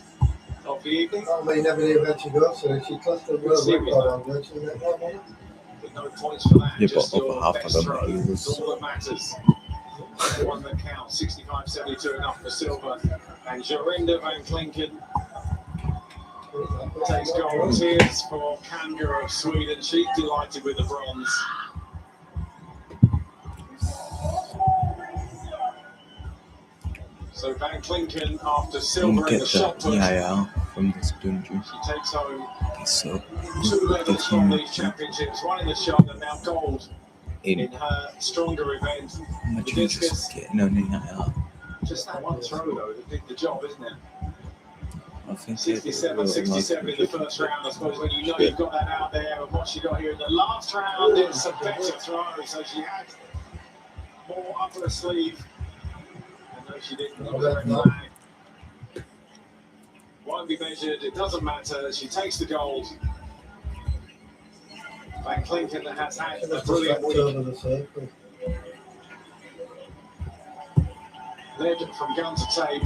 of the evening. I may never eventually go, so she clutched the world record on her. But no points for that, Yeah, just but over your half best of them throw. he was- It's all that matters. The one that counts, 65-72 enough for silver. And Jorinda van Klinken takes gold. Tears for Kanga of Sweden. She's delighted with the bronze. So Van Klinken, after silver in the Get shot the put, EIR from this dungeon. she takes home So, 2 medals from these championships, one in the shot and now gold in her stronger event. The imagine discus, just getting an EIR. just that one throw though that did the job, isn't it? I think 67 in the first round. I suppose when you know you've got that out there, and what she got here in the last round, it's a better throw. So she had more up her sleeve. I know she didn't. It was a red flag. Won't be measured. It doesn't matter. She takes the gold. Van Klinken has had a brilliant week. Led from gun to tape.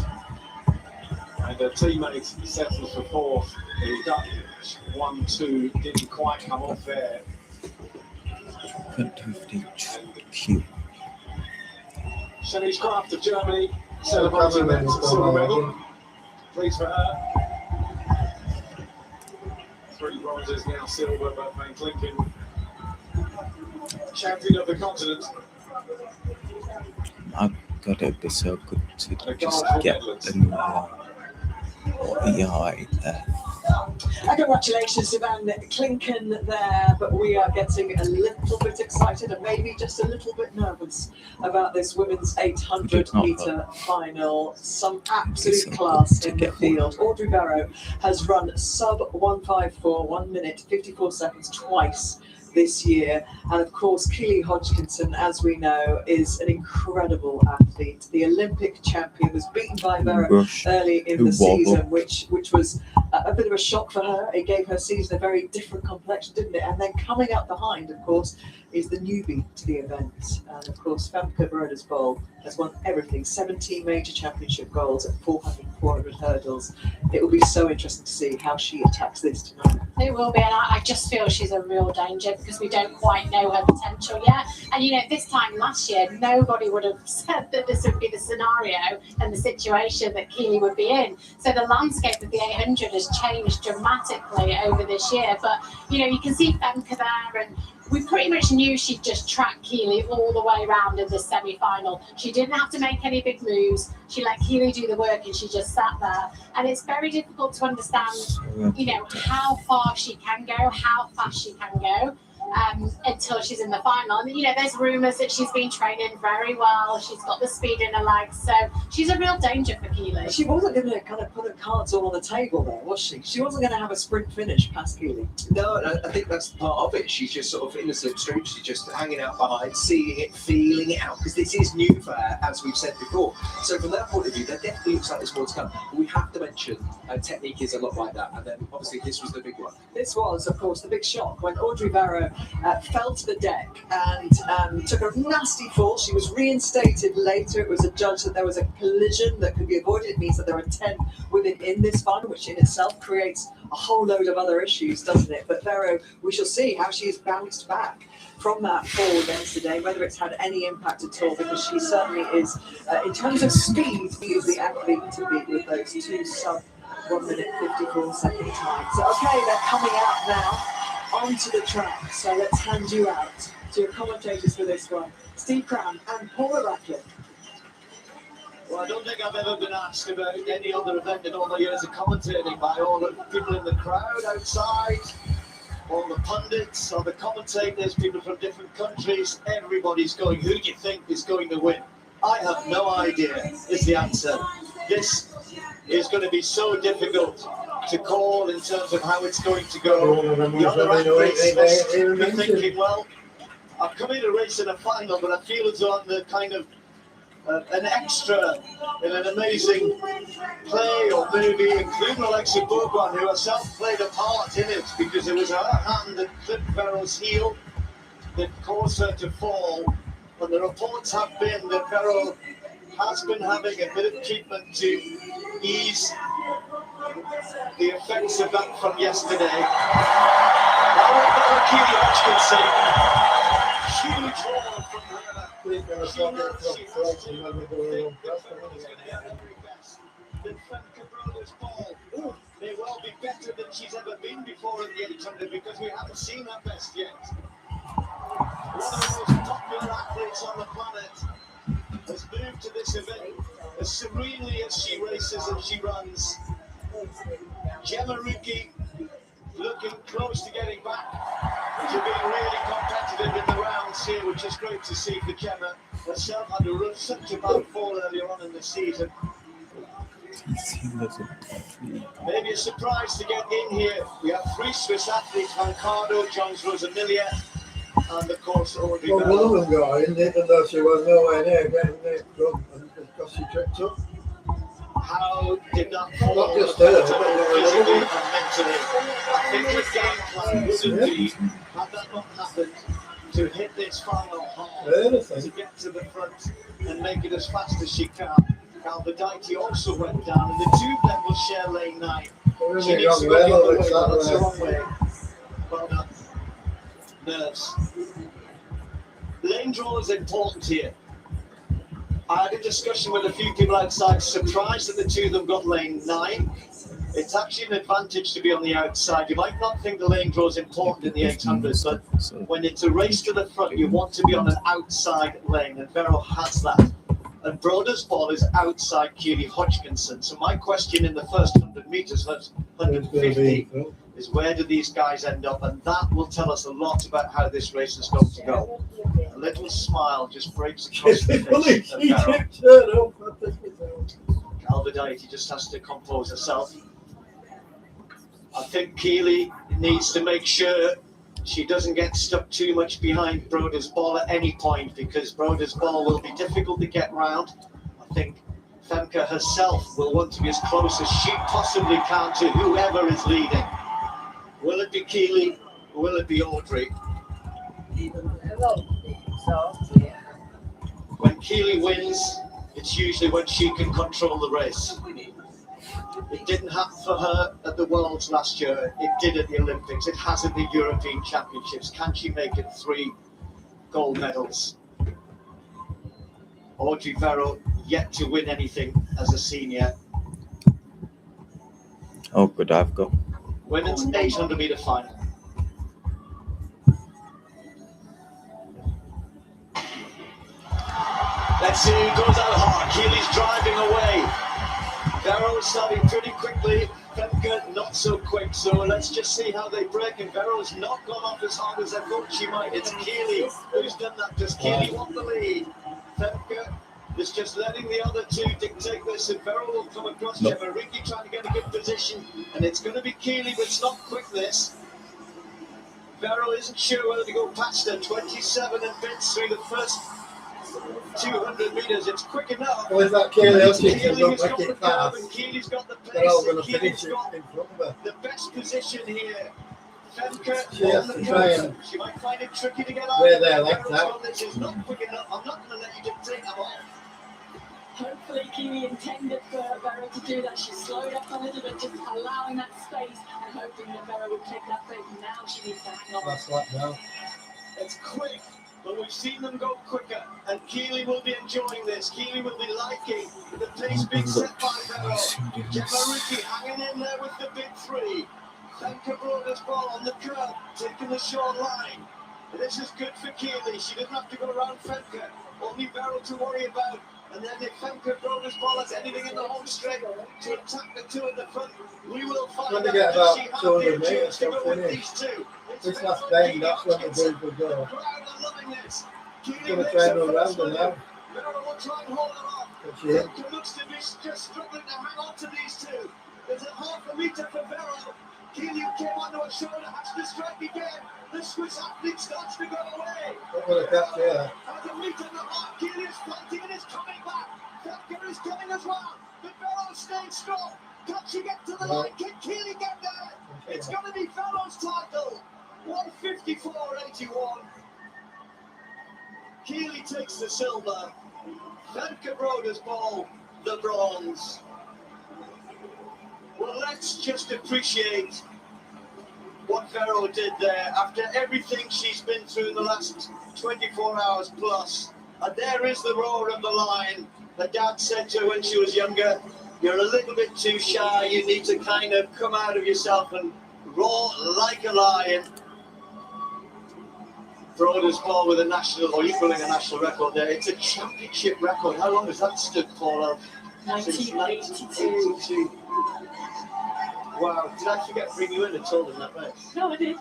And her teammate settled for fourth. The Dutch 1-2 didn't quite come off there. cute. Shanice Kraft of Germany celebrating that silver medal. Pleased for her. 3 bronzes, now silver, but Van Klinken, champion of the continent. My God, it'd be so good to just get them EIF. Congratulations to Van Klinken there, but we are getting a little bit excited and maybe just a little bit nervous about this women's 800 metre final. Some absolute class in the field. Audrey Barrow has run sub 154, 1 minute 54 seconds twice this year, and of course Keely Hodgkinson, as we know, is an incredible athlete. The Olympic champion was beaten by Barrow early in the season, which was a bit of a shock for her. It gave her season a very different complexion, didn't it? And then coming up behind, of course, is the newbie to the event, and of course Femke Broders-Bol has won everything, 17 major championship goals at 400 and 400 hurdles. It will be so interesting to see how she attacks this tonight. It will be, and I just feel she's a real danger because we don't quite know her potential yet. And you know, this time last year, nobody would have said that this would be the scenario and the situation that Keely would be in. So the landscape of the 800 has changed dramatically over this year. But you know, you can see Femke there, and we pretty much knew she'd just track Keely all the way around in this semi-final. She didn't have to make any big moves. She let Keely do the work and she just sat there. And it's very difficult to understand, you know, how far she can go, how fast she can go. Until she's in the final. And you know, there's rumours that she's been training very well. She's got the speed in her legs, so she's a real danger for Keely. She wasn't going to kind of put her cards all on the table there, was she? She wasn't going to have a sprint finish past Keely. No, I think that's part of it. She's just sort of in the slipstream. She's just hanging out behind, seeing it, feeling it out, because this is new for her, as we've said before. So from that point of view, there definitely looks like there's more to come. But we have to mention technique is a lot like that. And then obviously this was the big one. This was, of course, the big shock when Audrey Barrow fell to the deck and took a nasty fall. She was reinstated later. It was adjudged that there was a collision that could be avoided. It means that there are 10 women in this final, which in itself creates a whole load of other issues, doesn't it? But Barrow, we shall see how she has bounced back from that fall yesterday, whether it's had any impact at all, because she certainly is, in terms of speed, she is the athlete to beat with those 2 sub 1 minute 54 second times. So, okay, they're coming out now onto the track. So let's hand you out to your commentators for this one, Steve Cram and Paula Ratcliffe. Well, I don't think I've ever been asked about any other event in all my years of commentating by all the people in the crowd outside, all the pundits, all the commentators, people from different countries. Everybody's going, who do you think is going to win? I have no idea is the answer. This is going to be so difficult to call in terms of how it's going to go. The other athletes must be thinking, well, I've come in a race in a final, but I feel as though I'm the kind of an extra in an amazing play or movie, including Alexa Bourgoin, who herself played a part in it, because it was her hand that clipped Barrow's heel that caused her to fall. And the reports have been that Barrow has been having a bit of treatment to ease the effects of that from yesterday. Now Keely Hodgkinson, huge haul from her. She knows she has to think that is going to get every best. Then Femke Broders-Bol may well be better than she's ever been before in the 800, because we haven't seen her best yet. One of the most popular athletes on the planet has moved to this event as serenely as she races and she runs. Gemma Ruki looking close to getting back to being really competitive in the rounds here, which is great to see for Gemma. Herself had such a bad fall earlier on in the season. Maybe a surprise to get in here. We have 3 Swiss athletes, Van Cardo, Jones Rosa-Milliet, and of course Audrey Barrow. Well, one of them got in, even though she was nowhere near getting it from, because she tripped up. How did that fall? Not just her, physically and mentally. I think the game plan would be, had that not happened, to hit this final hole, to get to the front and make it as fast as she can. Calvadite also went down, and the 2 of them will share lane 9. She needs to go the other way, that's the wrong way. Well done. Nerves. Lane draw is important here. I had a discussion with a few people outside, surprised that the two of them got lane 9. It's actually an advantage to be on the outside. You might not think the lane draw is important in the 800, but when it's a race to the front, you want to be on an outside lane, and Vero has that. And Broder's ball is outside Keely Hodgkinson. So my question in the first 100 metres, 150, is where do these guys end up? And that will tell us a lot about how this race is going to go. A little smile just breaks across the face of Vero. Alvedite just has to compose herself. I think Keely needs to make sure she doesn't get stuck too much behind Broder's ball at any point, because Broder's ball will be difficult to get round. I think Femke herself will want to be as close as she possibly can to whoever is leading. Will it be Keely? Will it be Audrey? When Keely wins, it's usually when she can control the race. It didn't happen for her at the Worlds last year. It did at the Olympics. It has at the European Championships. Can she make it 3 gold medals? Audrey Vero yet to win anything as a senior. Oh, good, I've got. Women's 800 metre final. Let's see who goes out hard. Keely's driving away. Vero starting pretty quickly. Femke not so quick. So let's just see how they break. And Vero's not gone off as hard as I thought she might. It's Keely who's done that. Does Keely want the lead? Femke is just letting the other two dictate this, and Vero will come across. No. Chemariki trying to get a good position, and it's going to be Keely, but it's not quick this. Vero isn't sure whether to go past her. 27 and bits through the first 200 metres. It's quick enough. Well, is that Keely? Keely's got the curve, and Keely's got the pace. They're all going And to finish Keely's it got in front of her. the best position here. Femke She has on the to try curve. and She might find it tricky to get out. wear their legs Vero's out. got this. It's not quick enough. I'm not going to let you dictate them off. Hopefully Keely intended for Vero to do that. She slowed up a little bit, just allowing that space and hoping that Vero would take that break. Now she needs to hang on. That's like now. It's quick, but we've seen them go quicker, and Keely will be enjoying this. Keely will be liking the pace being set by Vero. Chemariki hanging in there with the big 3. Femke Broder's ball on the curve, taking the short line. This is good for Keely. She didn't have to go around Femke. Only Vero to worry about. And then if Femke Broder's ball has anything in the home straight to attack the two at the front, we will find When out they get if about she has 200 the endurance metres, to go they'll with finish. these two. This last bend, that's when the boys will go. The crowd are loving this. Keely Going to makes try her and first run around her one. now. Vero will try and hold her off. But she is. Femke looks to be just struggling to hang on to these two. There's a half a metre for Vero. Keely came onto her shoulder, has to strike again. The Swiss athlete starts to go away. What will I catch here? Has a metre and a half. Keely is fighting and is coming back. Femke is coming as well. But Vero's staying strong. Can she get to the line? Can Keely get there? It's going to be Vero's title. 154.81. Keely takes the silver. Femke Broder's ball, the bronze. Well, let's just appreciate what Vero did there after everything she's been through in the last 24 hours plus. And there is the roar of the lion. Her dad said to her when she was younger, you're a little bit too shy, you need to kind of come out of yourself and roar like a lion. Broder's ball with a national, or equaling a national record there. It's a championship record. How long has that stood, Paula? 1982. Wow, did I forget to bring you in and told them that race? No, I did,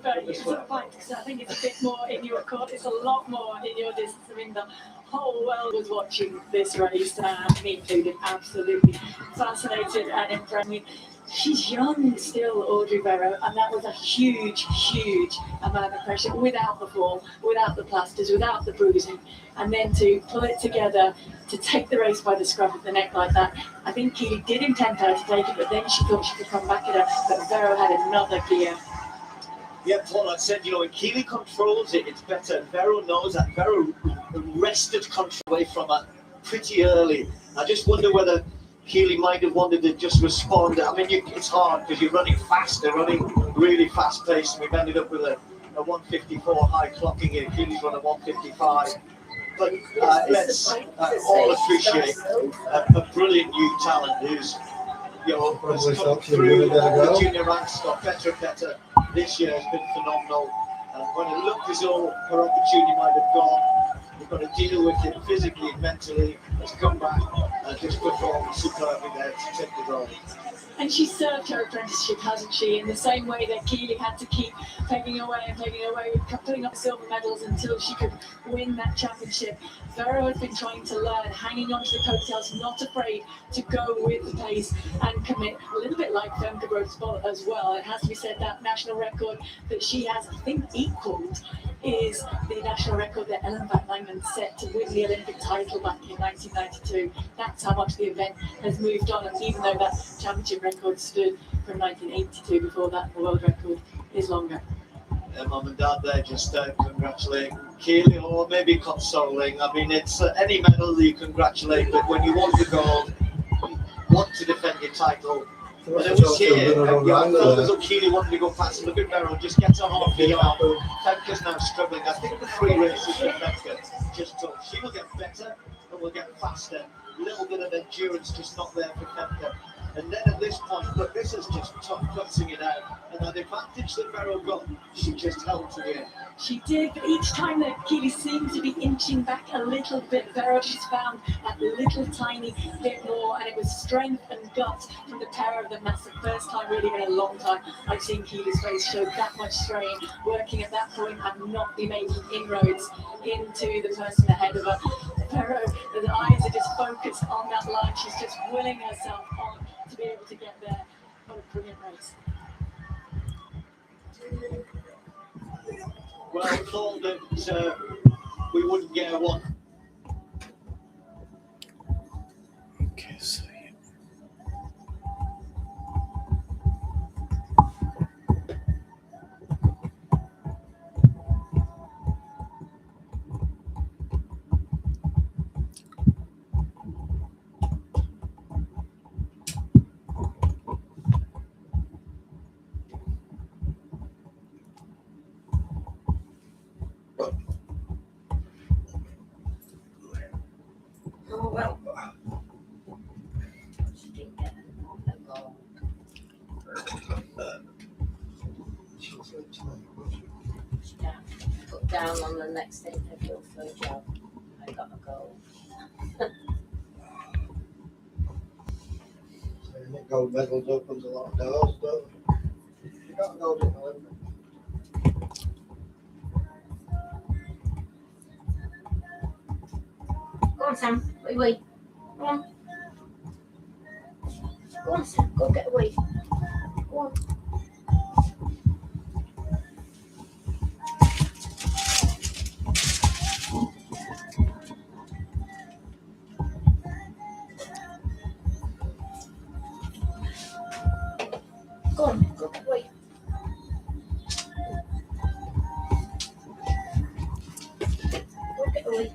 but it's not fine because I think it's a bit more in your court. It's a lot more in your distance. I mean, the whole world was watching this race, me included, absolutely fascinated and impressed. I mean, she's young still, Audrey Vero, and that was a huge, huge amount of pressure without the fall, without the plasters, without the bruising, and then to pull it together, to take the race by the scruff of the neck like that. I think Keely did intend her to take it, but then she thought she could come back at her, but Vero had another gear. Yeah, Paul, I said, when Keely controls it, it's better. Vero knows that. Vero wrested control away from her pretty early. I just wonder whether Keely might have wanted to just respond. I mean, it's hard because you're running fast. They're running really fast paced, and we've ended up with a a 154 high clocking it. Keely's run a 155. But let's all appreciate a brilliant new talent who's has come through the junior ranks, got better and better. This year has been phenomenal. And when it looked as though her opportunity might have gone, we've got to deal with it physically and mentally. Has come back and just performed superbly there to take the gold. And she served her apprenticeship, hasn't she? In the same way that Keely had to keep pegging away, putting up silver medals until she could win that championship. Vero has been trying to learn, hanging on to the coattails, not afraid to go with the pace and commit. A little bit like Femke Grote as well. It has to be said that national record that she has, I think, equalled is the national record that Ellen van Langen set to win the Olympic title back in 1992. That's how much the event has moved on, and even though that championship record stood from 1982, before that the world record is longer. Mum and Dad there just congratulating Keely, or maybe consoling. I mean, it's any medal that you congratulate, but when you want the gold, you want to defend your title. And it was here, I felt as though Keely wanted to go past. Look at Vero, just gets on half the yard. Femke's now struggling. I think the 3 races for Femke just took. She will get better and will get faster. A little bit of endurance just not there for Femke. And then at this point, look, this is just tough cutting it out. And that advantage that Vero got, she just held to the end. She did, but each time that Keely seemed to be inching back a little bit, Vero just found that little tiny bit more, and it was strength and guts from the pair of them. That's the first time really in a long time I've seen Keely's face show that much strain, working at that point and not be making inroads into the person ahead of her. Vero, the eyes are just focused on that line. She's just willing herself on to be able to get there. What a brilliant race. Well, I thought that we wouldn't get a one. Okay, so Oh, well. She didn't get a goal. Yeah, put down on the next thing to go for a job. I got a goal. Gold medals opens a lot of doors, but you got gold in the Olympics. Go on, Sam. Wait. Go on. Go on, Sam. Go get away. Go on. Go on. Go get away. Go get away.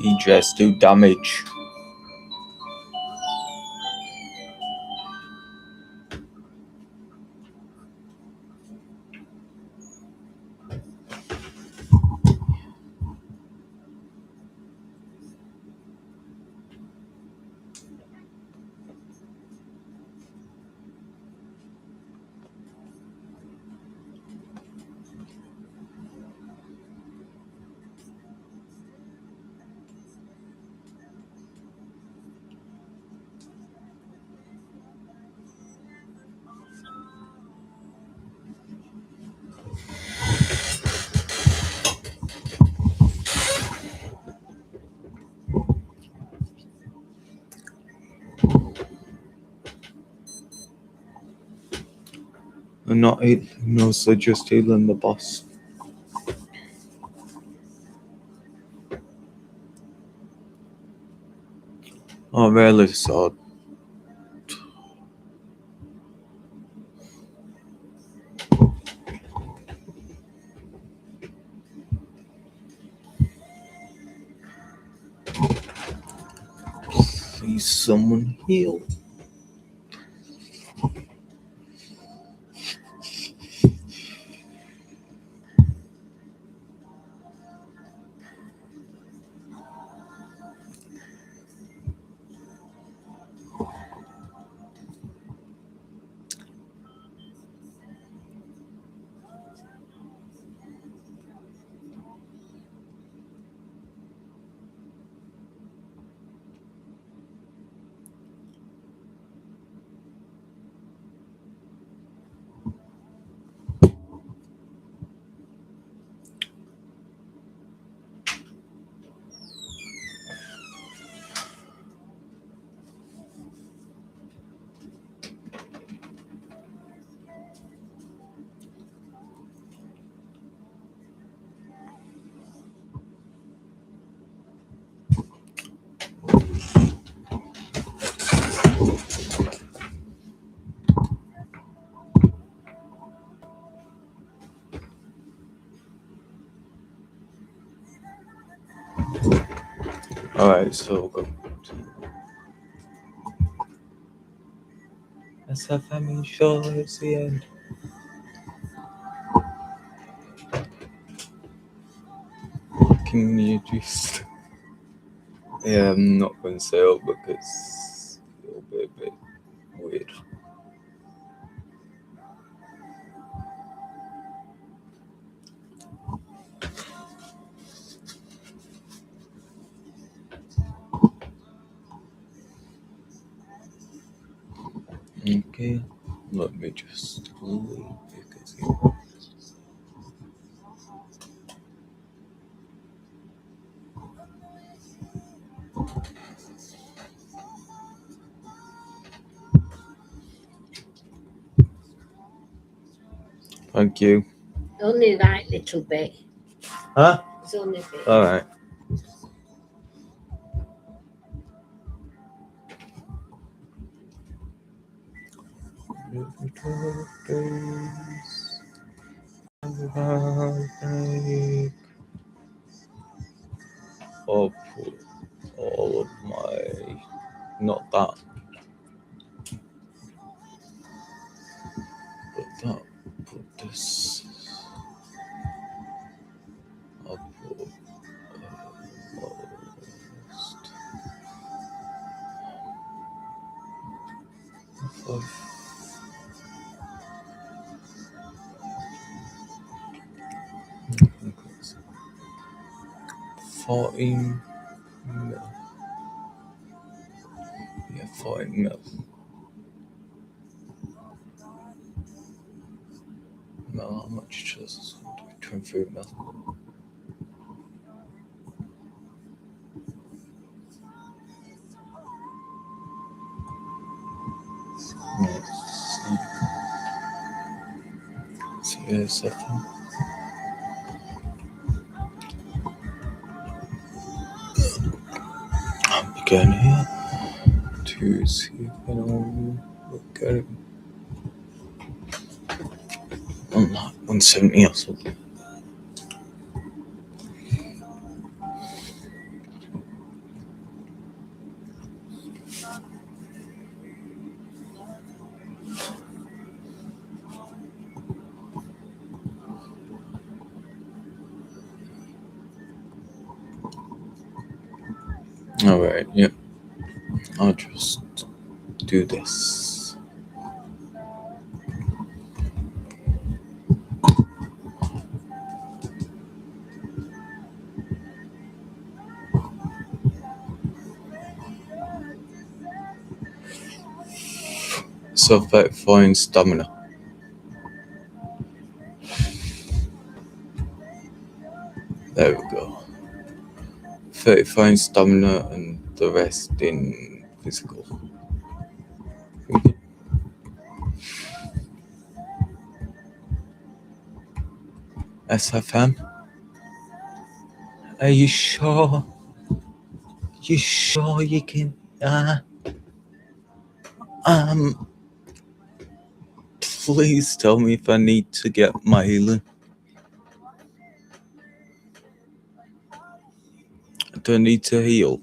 He just do damage. I'm not healing, mostly just healing the boss. Oh, really sad. Please, someone heal. Alright, so go. SFM sure it's the end. Can you just... Yeah, I'm not going to say it because it'll be a bit weird. Okay, let me just leave because Thank you. Only that little bit. Huh? It's only a bit. Alright. I'll put all of my, not that, but that, put this, I'll put almost 14 mil. Yeah, 14 mil. No, how much does this one do? 23 mil. So here's something. I'm beginning here to see if I can look at it. On that 170 or something. Alright, yep. I'll just do this. So 34 in stamina. There we go. 35 in stamina and the rest in physical. SFM? Are you sure? You sure you can? Please tell me if I need to get my healing. Do I need to heal?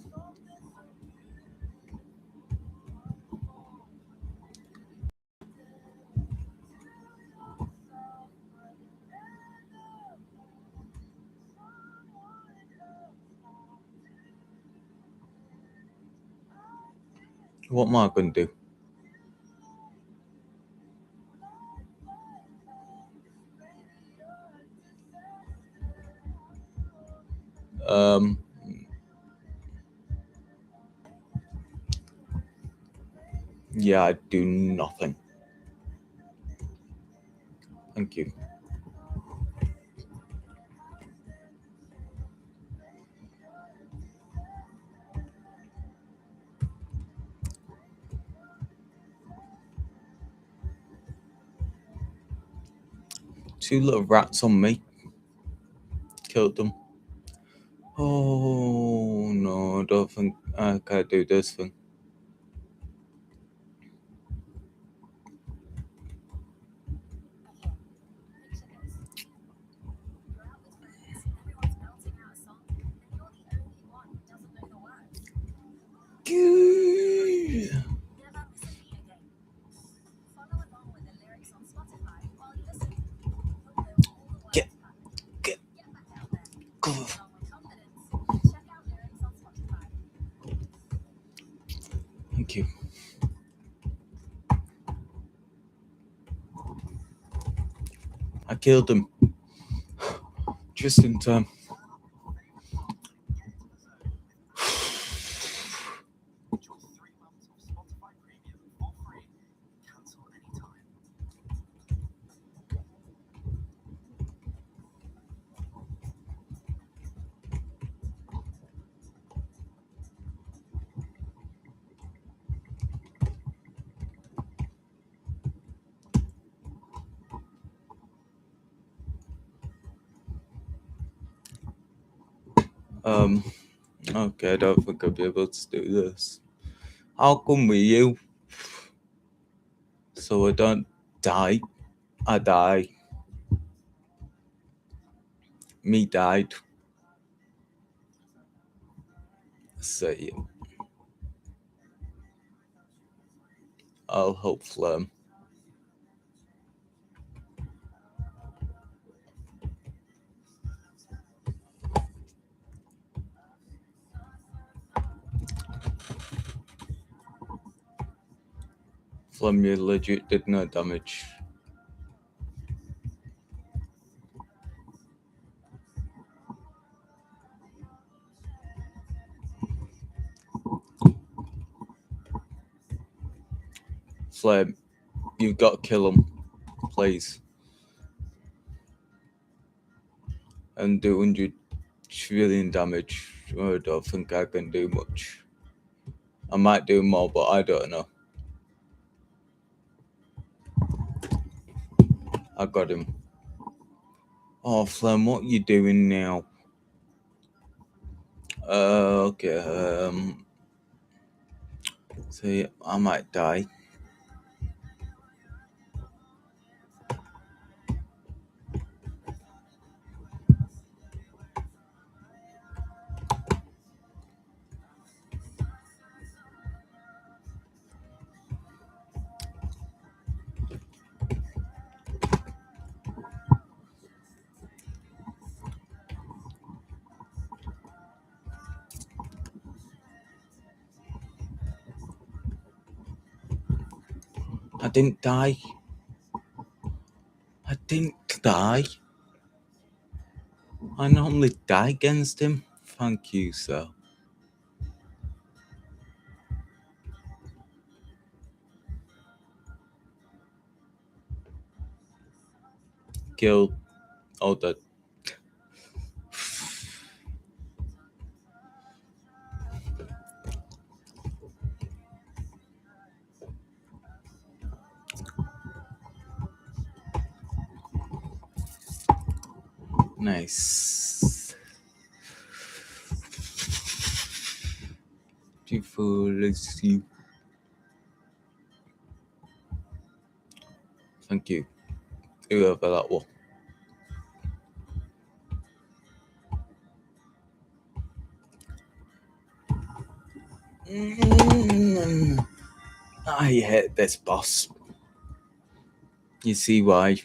What am I going to do? Yeah, I do nothing. Thank you. Two little rats on me. Killed them. Oh no, I don't think I can do this thing. Thank you. I killed him. Just in time. Okay, I don't think I'll be able to do this. How come with you? So I don't die. I die. Me died. See. I'll help Flem. Flem, you legit did no damage. Flame, you've got to kill him, please. And do 100 trillion damage. I don't think I can do much. I might do more, but I don't know. I got him. Oh, Flem, what are you doing now? Okay. See, I might die. I didn't die. I didn't die. I normally die against him. Thank you, sir. Killed. Oh, that. Nice. Beautiful. Let's see. Thank you. Whoever that was. I hate this boss. You see why?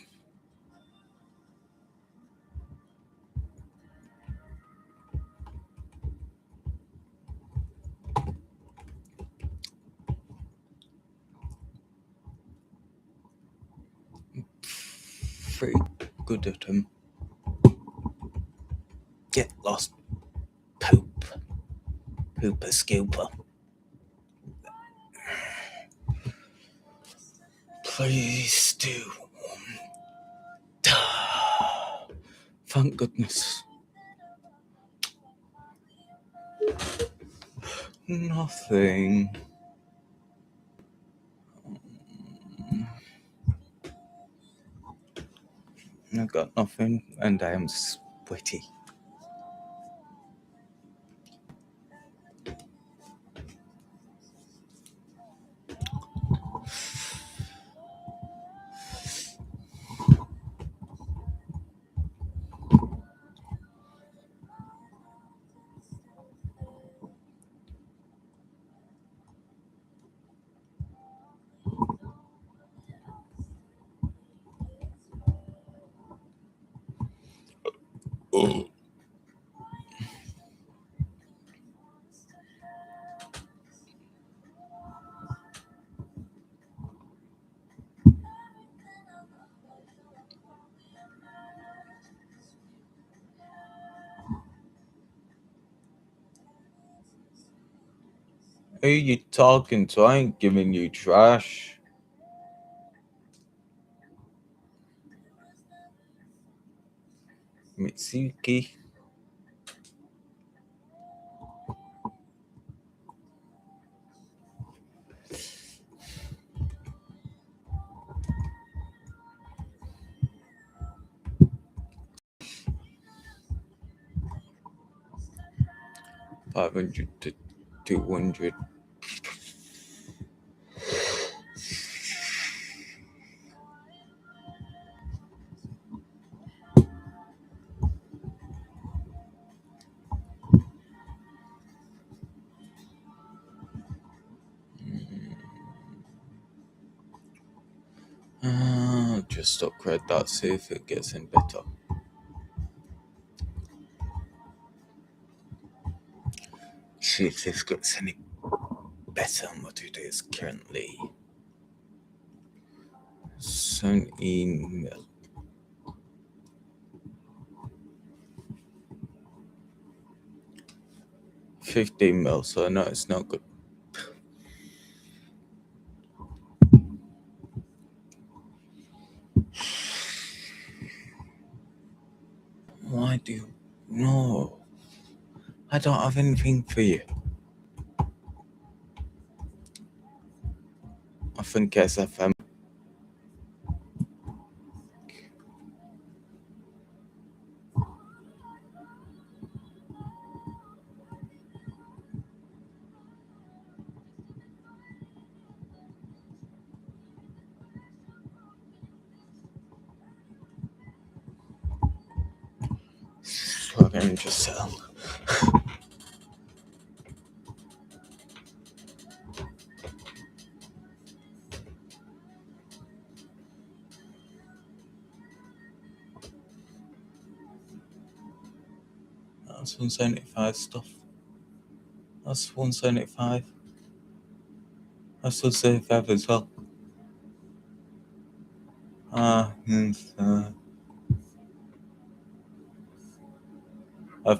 Pretty good at him. Get lost. Poop. Pooper scooper. Please do. Thank goodness. Nothing. I got nothing, and I am sweaty. Oh. Who you talking to? I ain't giving you trash. Mitsuki. $500 to $200. Just upgrade that, see if it gets any better. See if this gets any better than what it is currently. 17 mil. 15 mil, so no, it's not good. Why do you? No. I don't have anything for you. I think SFM. Plug in just sell. That's 175 stuff. That's 175. That's 175 as well. I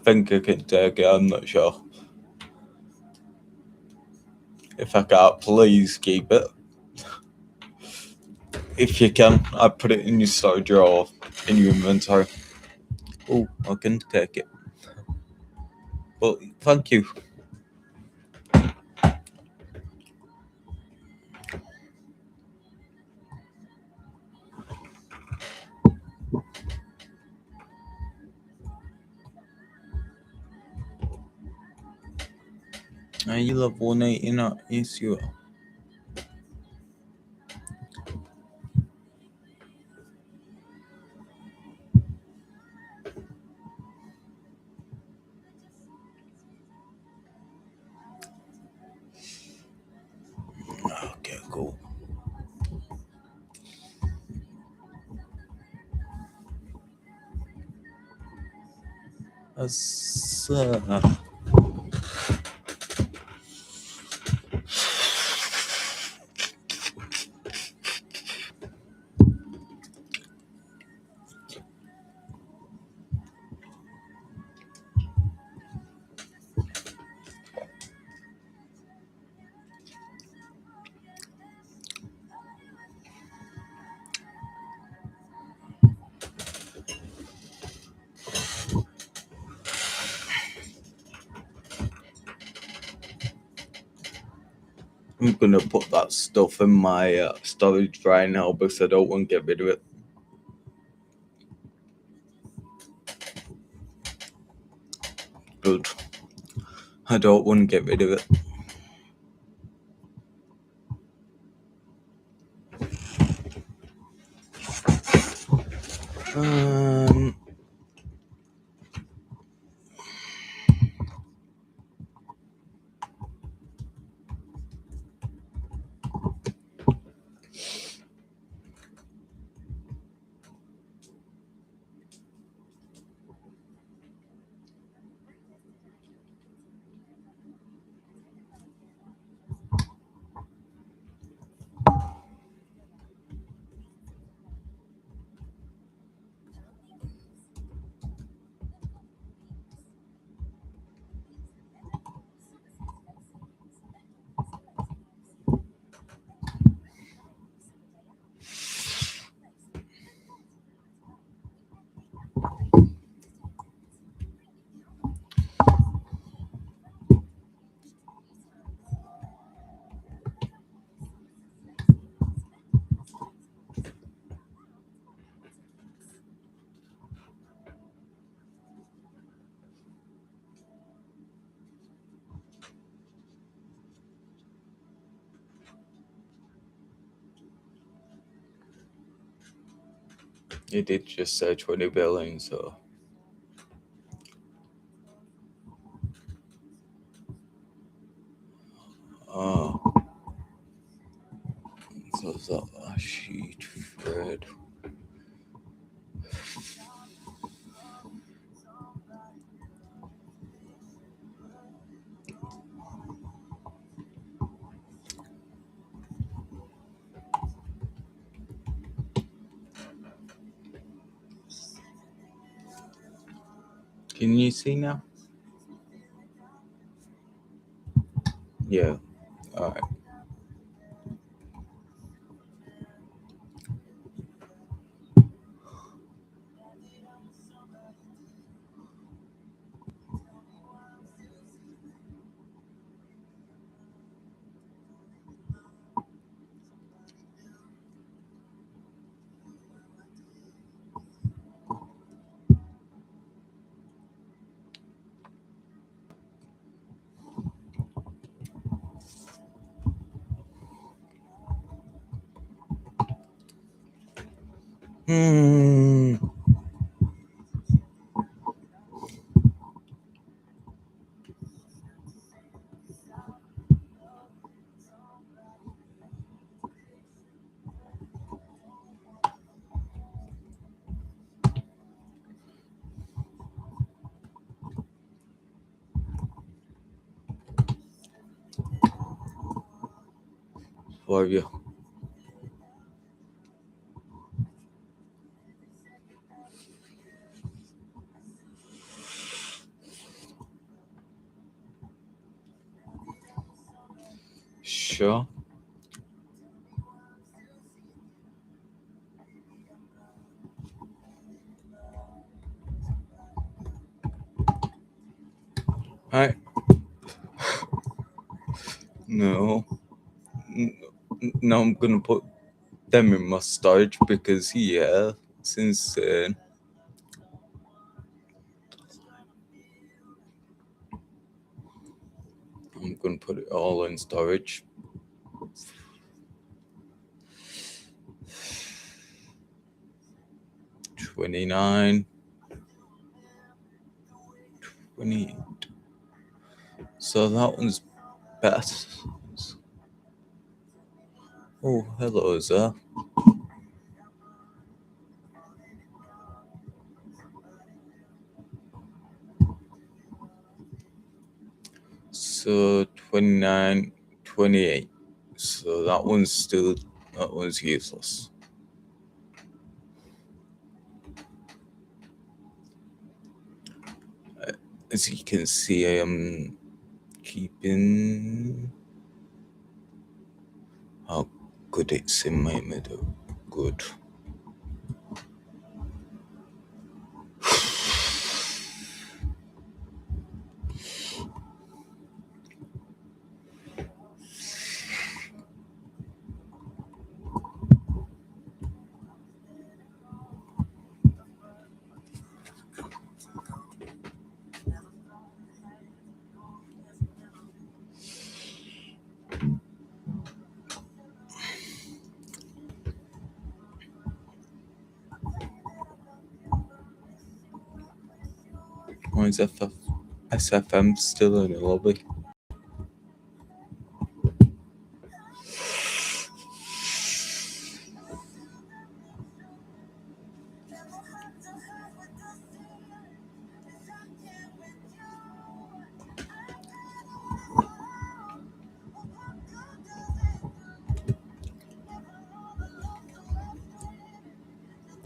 think I can take it, I'm not sure. If I can't, please keep it. If you can, I put it in your storage or in your inventory. Oh, I can take it. Well, thank you. You love 180, not yes, you are. Okay, cool. I'm gonna put that stuff in my storage right now because I don't want to get rid of it. Good. I don't want to get rid of it. You did just say 20 billion, so. Oh. So is that a sheet thread? Can you see now? Yeah. All right. For you. sure. Right. No. Now I'm gonna put them in my storage because it's insane. I'm gonna put it all in storage. $29, $28. So that one's best. Oh, hello, sir. So 29, 28. So that one's useless. As you can see, I am keeping how good it's in my middle. Good. Why is SFM still in the lobby?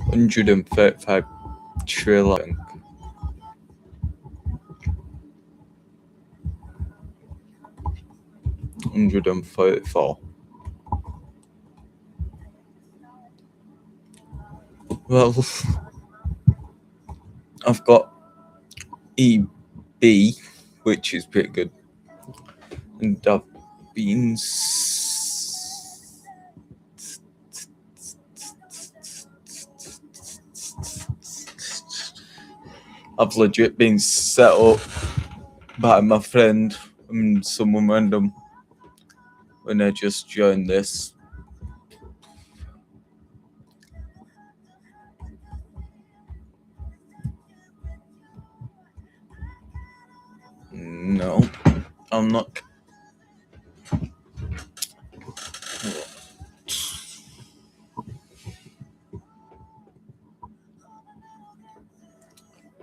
$135 trillion. $134. Well, I've got EB, which is pretty good, and I've been. I've legit been set up by my friend and someone random when I just joined this. No, I'm not.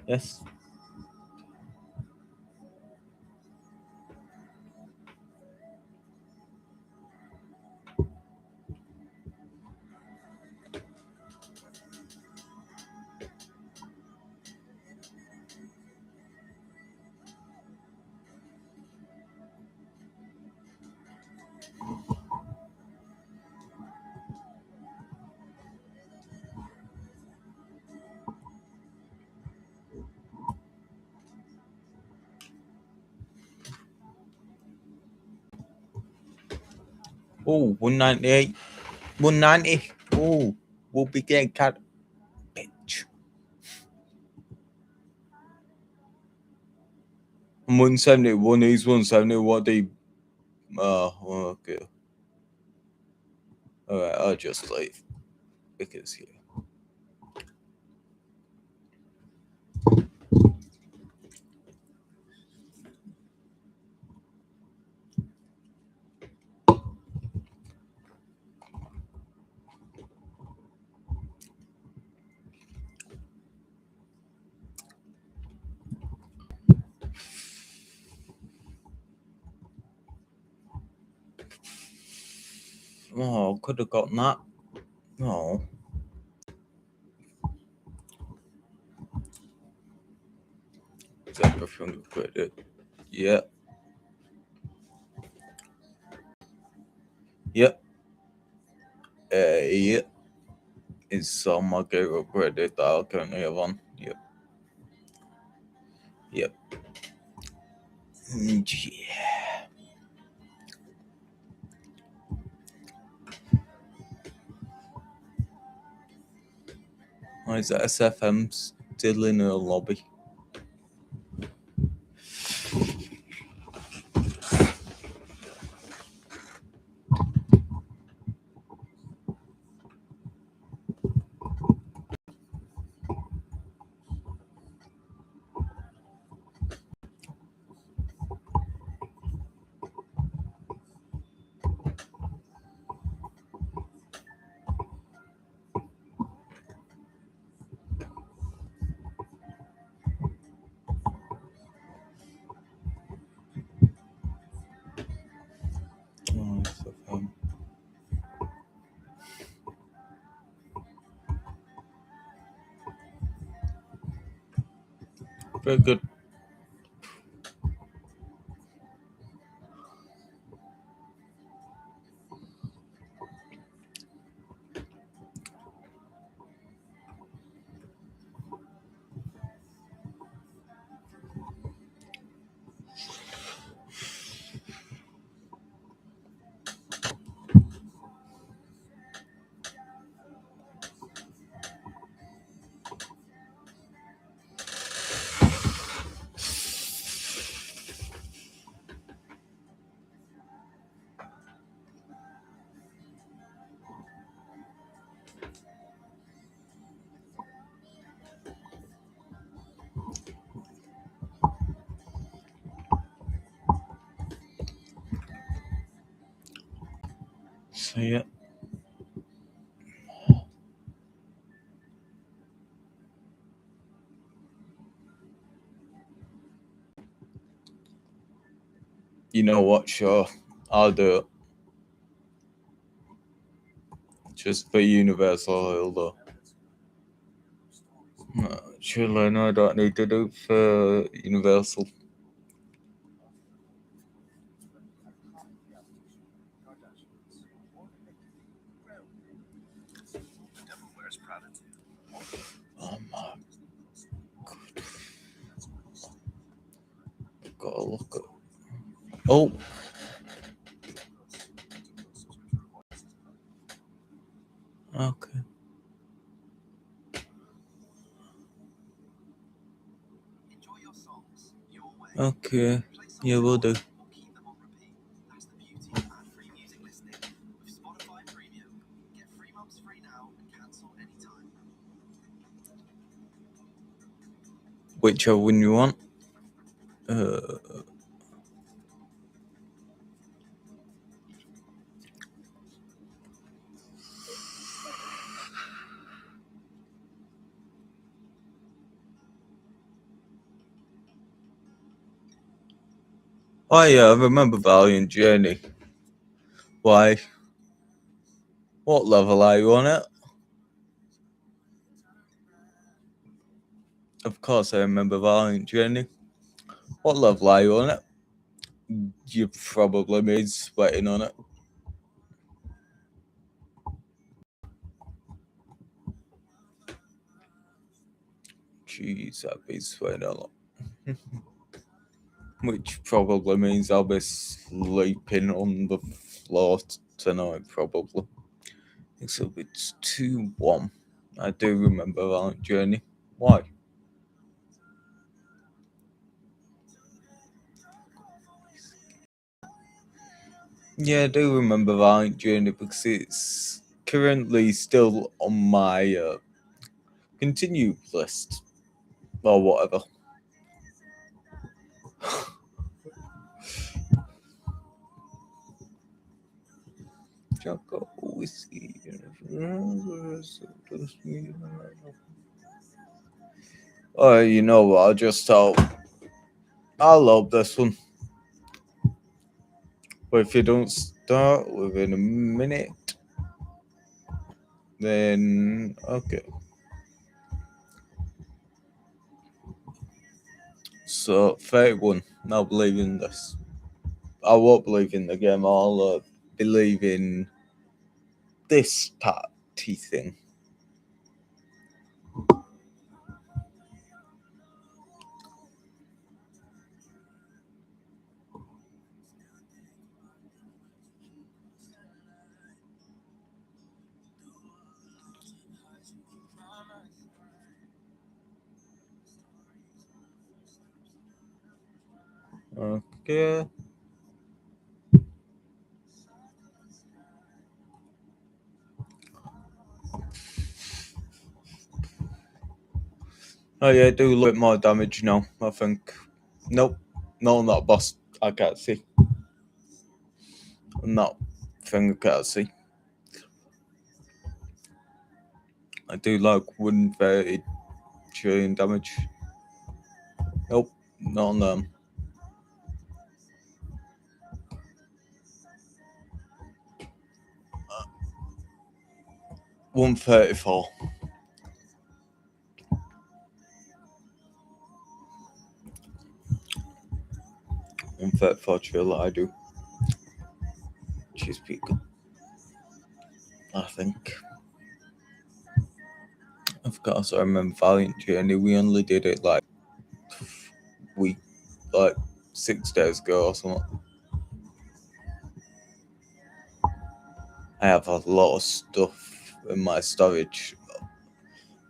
Yes. Oh, 198. 190. Oh, we'll be getting cut. Bitch. 171 is 170. What they. Okay. Alright, I'll just leave. Because, yeah. Oh, could have gotten that. No. Is everything good? Yeah. Yep. Yeah. It's on my Google credit that I currently have on. Yep. Yep. Yeah. Why is that SFM still in her lobby? Oh, SFM. Very good. So yeah. You know what? Sure, I'll do it. Just for Universal Oil, though. Surely, no, I don't need to do it for Universal. Oh my god. Gotta look at. Oh. Okay. Okay. Yeah, we'll do. Whichever one you want. Oh yeah, I remember Valiant Journey. Why? What level are you on it? Of course I remember Valiant Journey. What level are you on it? You probably made sweating on it. Jeez, I've been sweating a lot. Which probably means I'll be sleeping on the floor tonight, probably. Except it's 2-1. I do remember Valiant Journey. Why? Yeah, I do remember Valiant Journey because it's currently still on my continue list or whatever. Choco whiskey. Oh, you know what? I'll love this one. But if you don't start within a minute, then okay. So 31. Now believe in this. I won't believe in the game. I'll believe in this party thing. Okay. Oh yeah, do a little bit more damage now, I think. Nope. No, not boss. I can't see. No, thing I can't see. I do like 130 trillion damage. Nope, not on them. 134. 134 trillion I do. She's pretty good, I think. Of course, I remember Valiant Journey. We only did it like 6 days ago or something. I have a lot of stuff in my storage.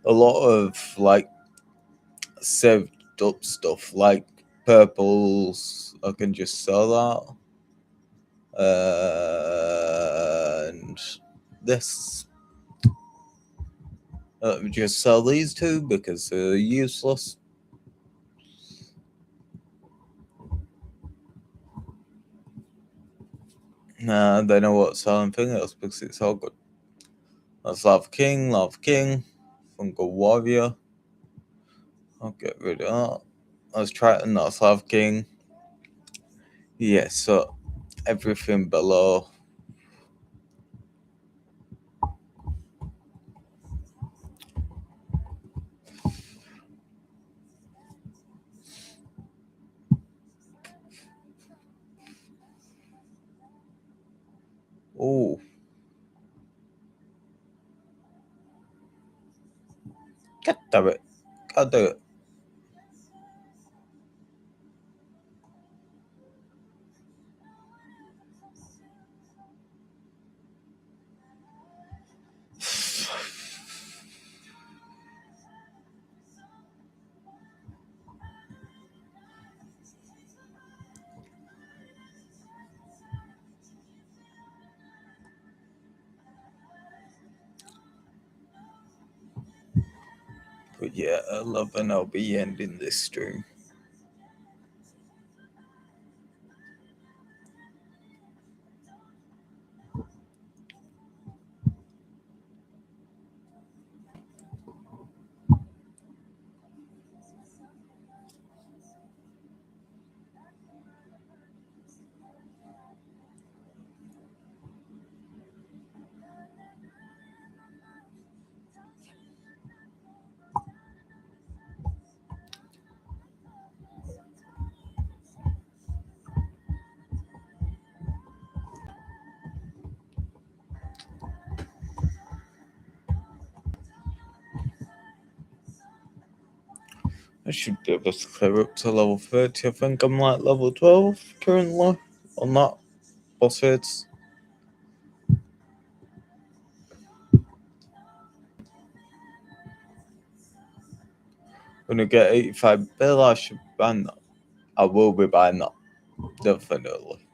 A lot of like saved up stuff, like purples. I can just sell that. And this. Just sell these two because they're useless. Nah, they know what selling thing else because it's all good. That's Lava King, Fungal Warrior. I'll get rid of that. Let's try it, and that's Lava King. Yeah, so everything below. Oh. God damn it. Can't do it. But yeah, 11, I'll be ending this stream. I should be able to clear up to level 30. I think I'm like level 12 currently on that boss fights. When I get 85 bill, I should ban that. I will be buying that. Definitely.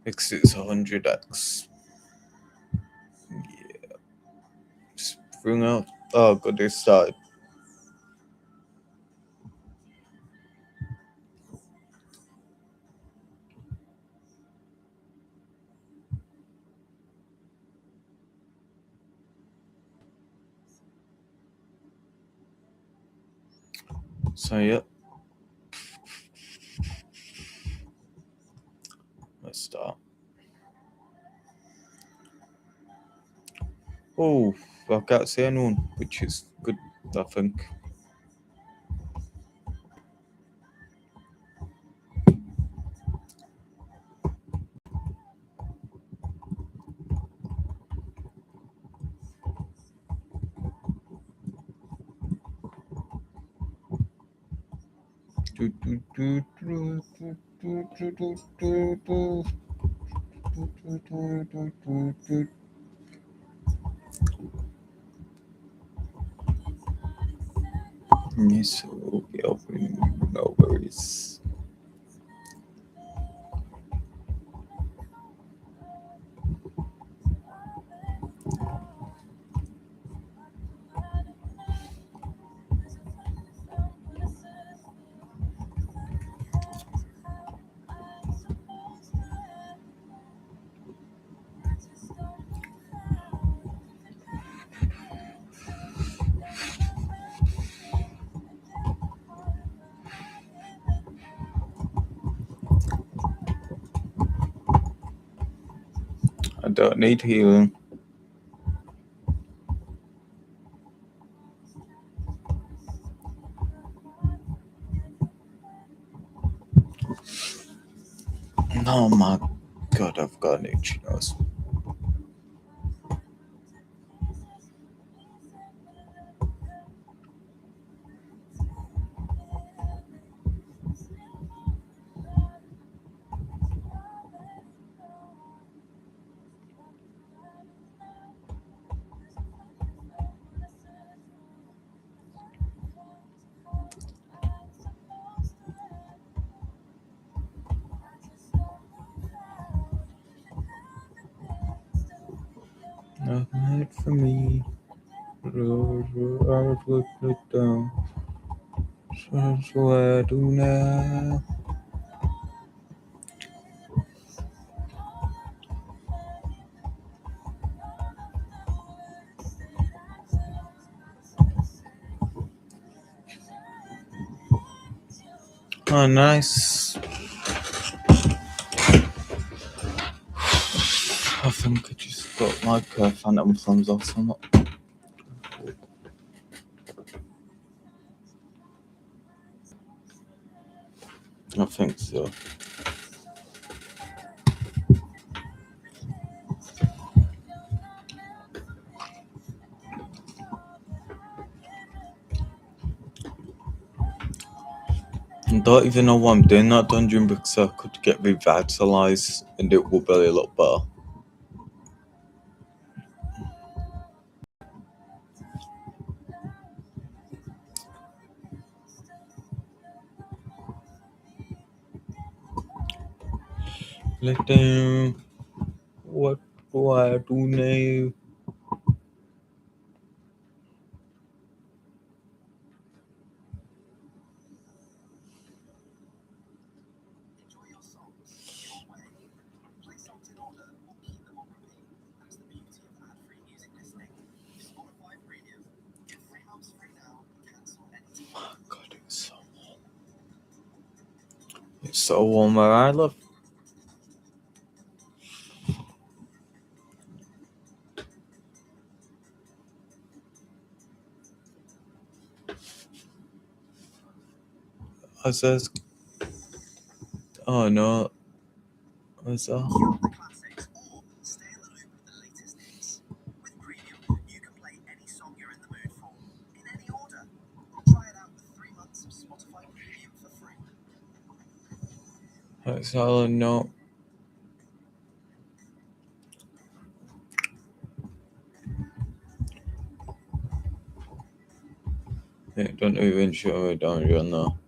Because it's 100x. Yeah. Spring out. Oh, good, it started. So, yeah. Let's start. Oh, I can't see anyone, which is good, I think. Yes, okay, no worries. I don't need healing. Oh my god, I've got an itchy nose. Not meant for me. I would put it down. So that's what I do now. Oh, nice. I think I just got like phantom thumbs or something. I think so. I don't even know why I'm doing that dungeon because I could get revitalized and it would be a lot better. Let them. What do I do now? God, it's so warm. It's so warm where I live. I says, oh no, what's that? That's all I know. Yeah, don't even show me down here now.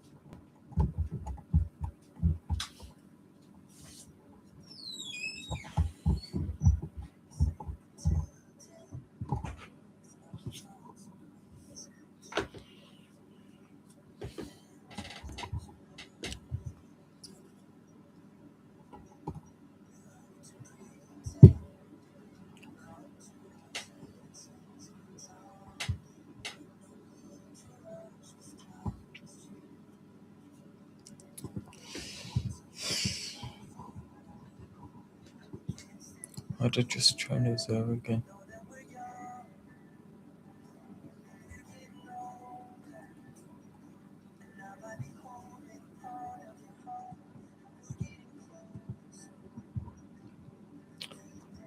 I did just try this out again.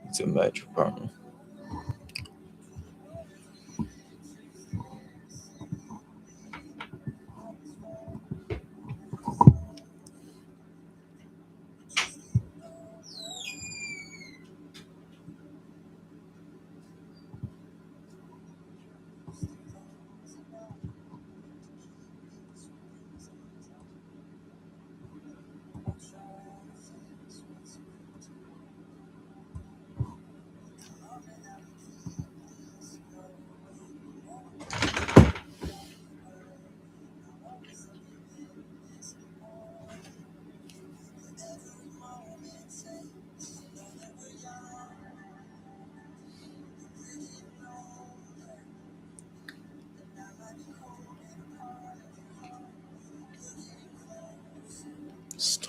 It's a major problem.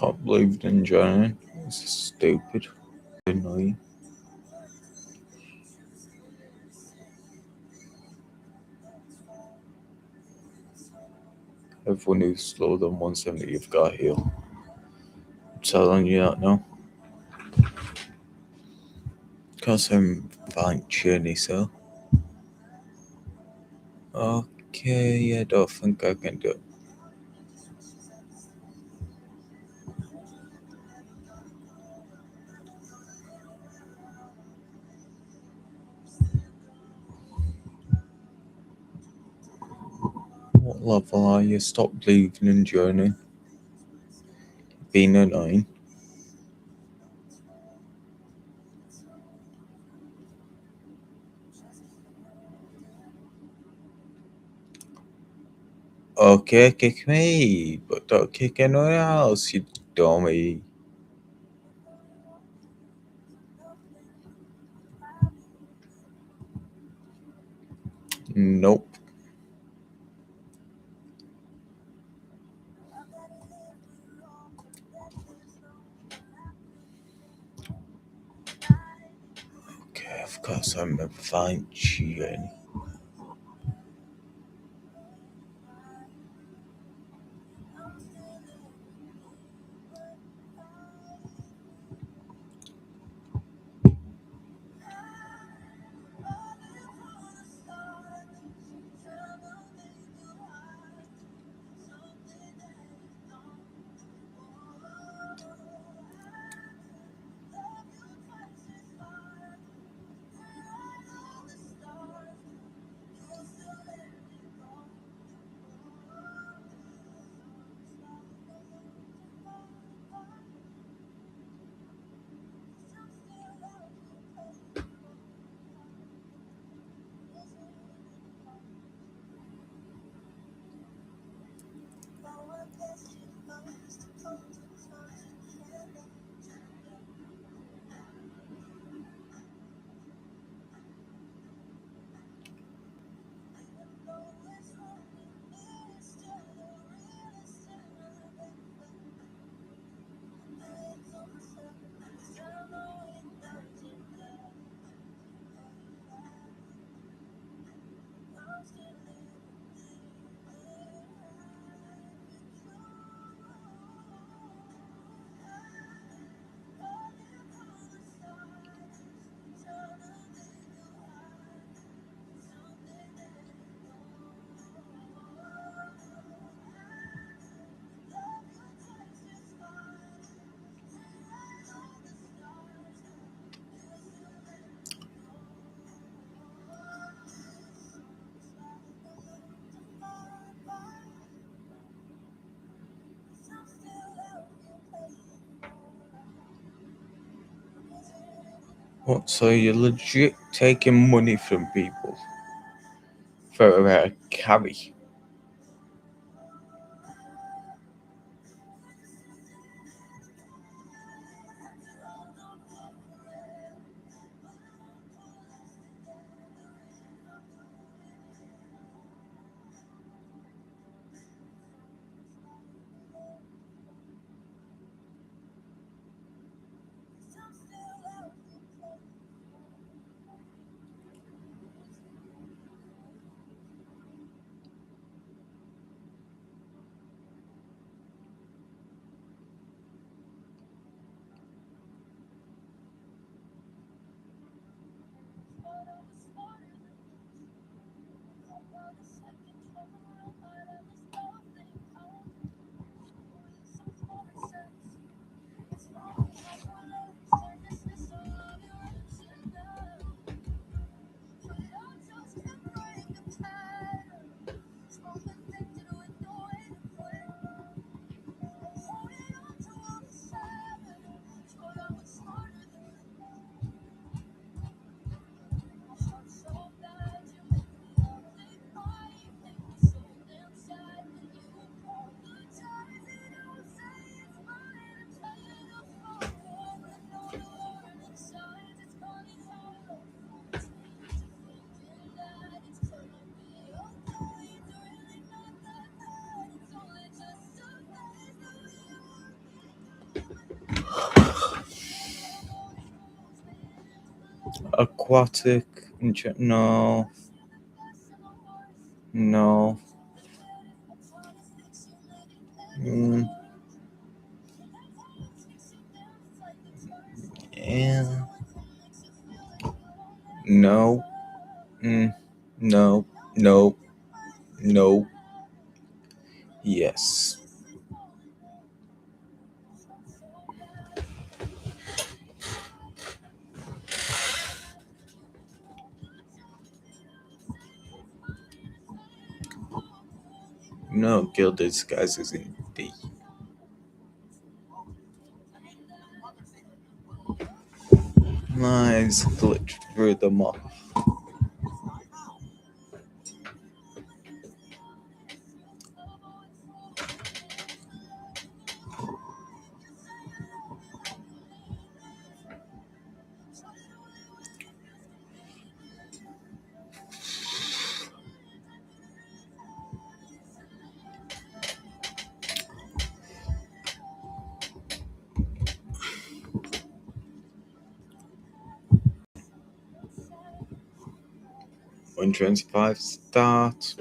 Stop believing in joining. It's stupid. Annoying. Everyone who's slower than 170, you've got to heal. I'm telling you that now. Because I'm fine journey, so. Okay, I don't think I can do it. What level are you? Stop believing in journey. Being annoying. Okay, kick me, but don't kick anyone else, you dummy. Nope. Okay, of course I'm a fine journey. What, so you're legit taking money from people for a carry? aquatic, no. No. Yeah. No. No. No. No. Yes. No, Gilded Skies is in D. Nice, glitched through them off. When 25 starts.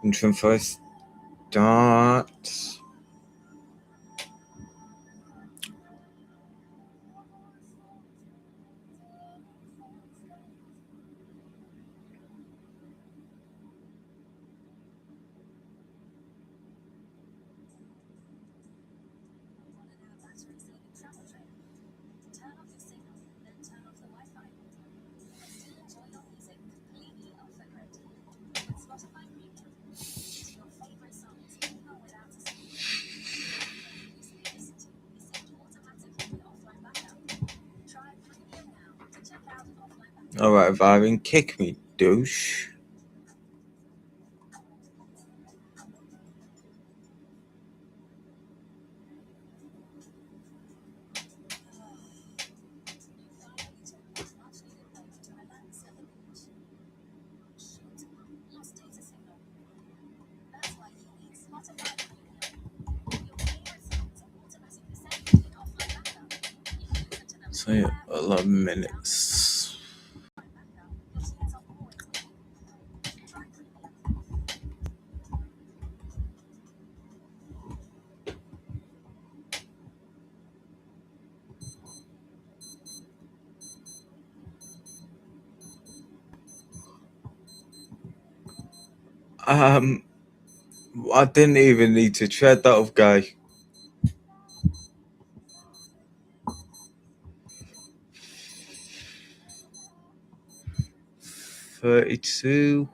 When 25 starts. Alright, Varen, kick me, douche. So yeah, 11 minutes. I didn't even need to tread that off, guy. $32,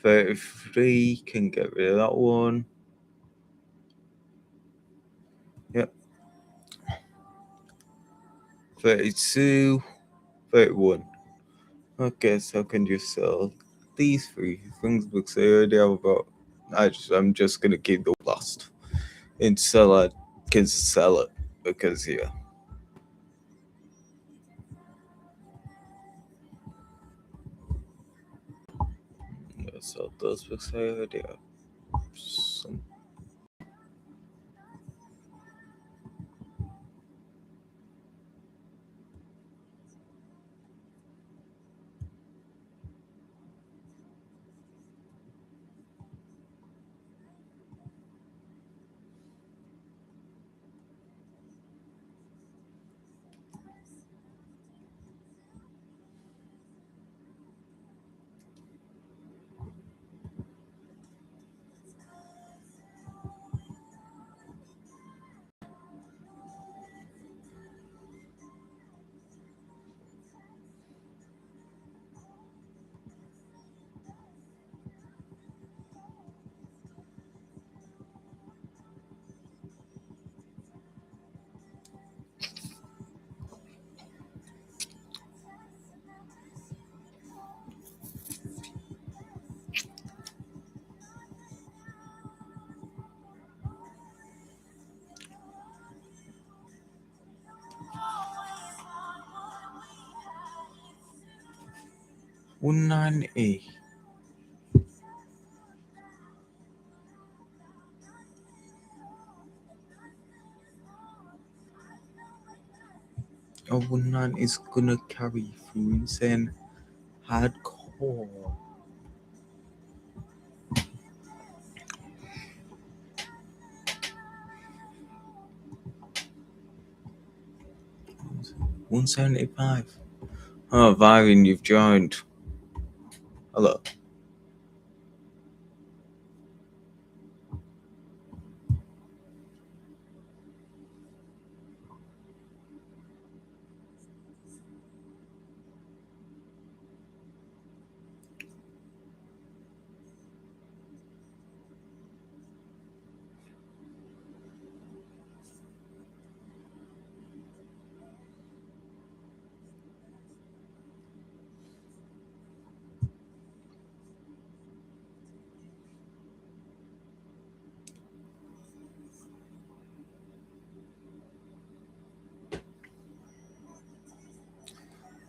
$33, can get rid of that one. Yep. $32, $31. Okay, so I can just sell these three things because I already have about. I'm just gonna keep the last and sell it. Can sell it because yeah. So those books I already have some. 190. Oh, 190 is gonna carry through insane hardcore. $175. Oh, Viren, you've joined. Hello.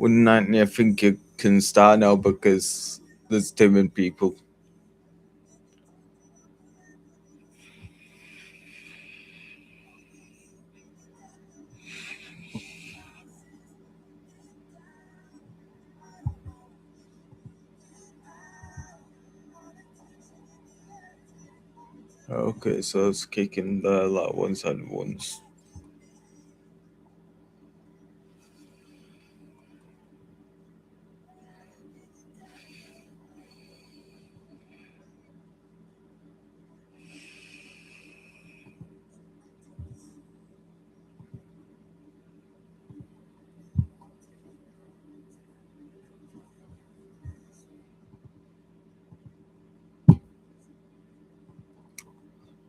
$190, I think you can start now because there's too many people. Okay, so it's kicking the like ones and ones.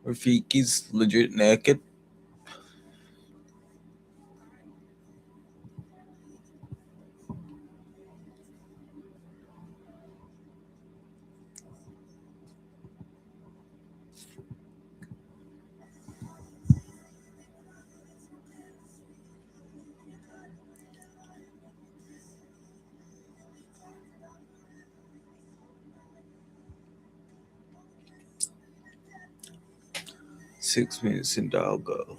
Rafiki's legit naked. Six minutes in dial go.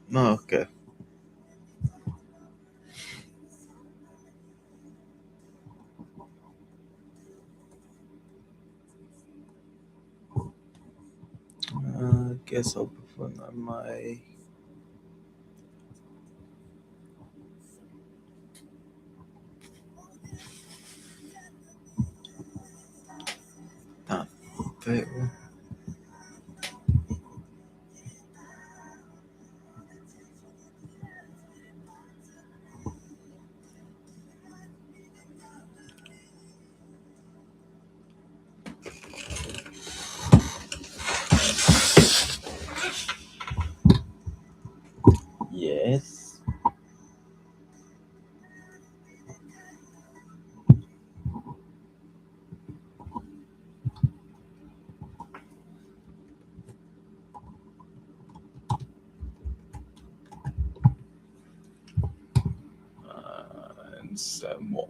No, okay. I guess I'll put on my. Ah, very well. Yes. And some more.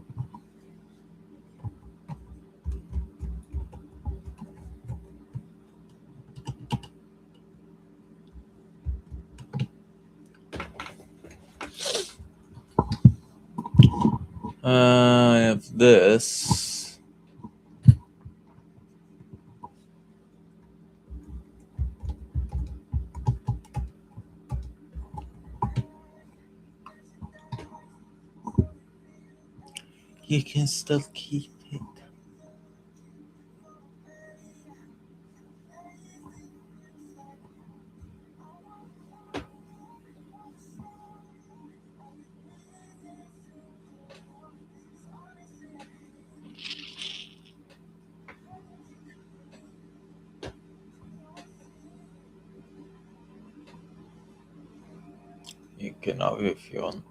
I have this. You can still keep it. can have it if you want.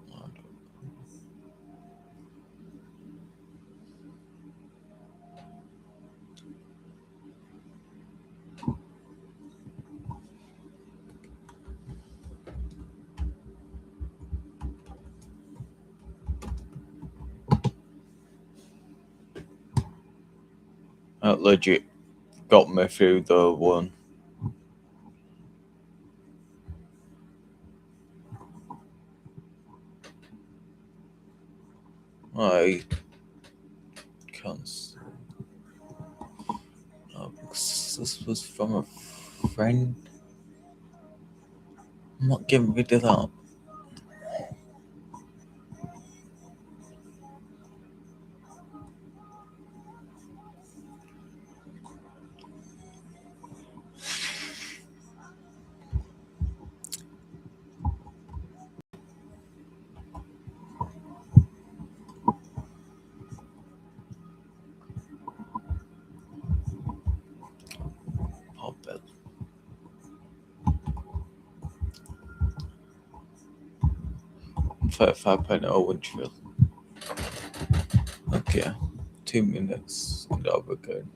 That legit got me through the one. I can't. Because this was from a friend. I'm not getting rid of that. Pop it. £5.01 trill. Okay, 2 minutes and I'll be good.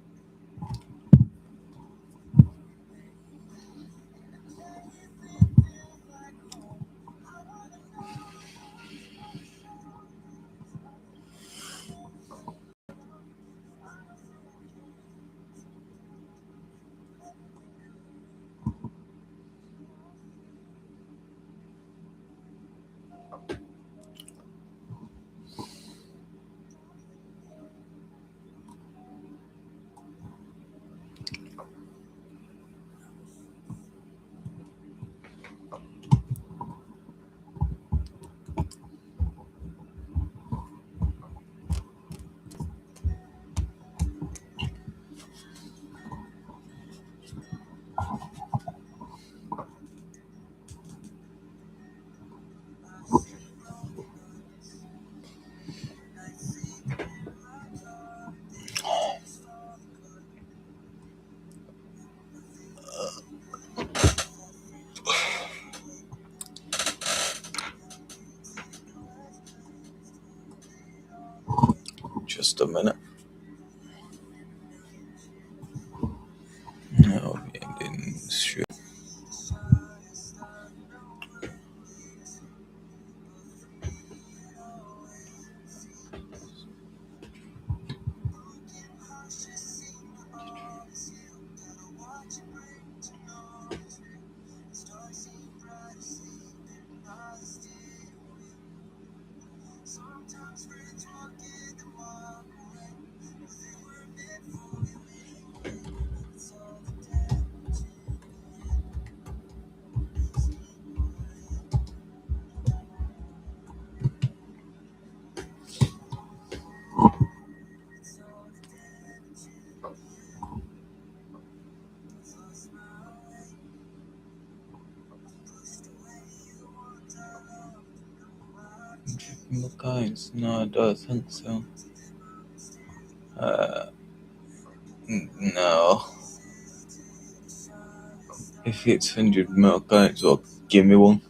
Just a minute. No, it didn't shoot. More coins? No, I don't think so. No. If it's 100 more coins, well, give me one.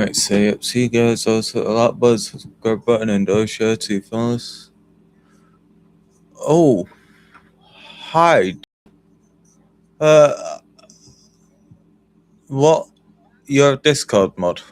Right, so yep, see you guys also a lot buzz, subscribe button and don't share to fellas. Oh, hi. What? Your Discord mod?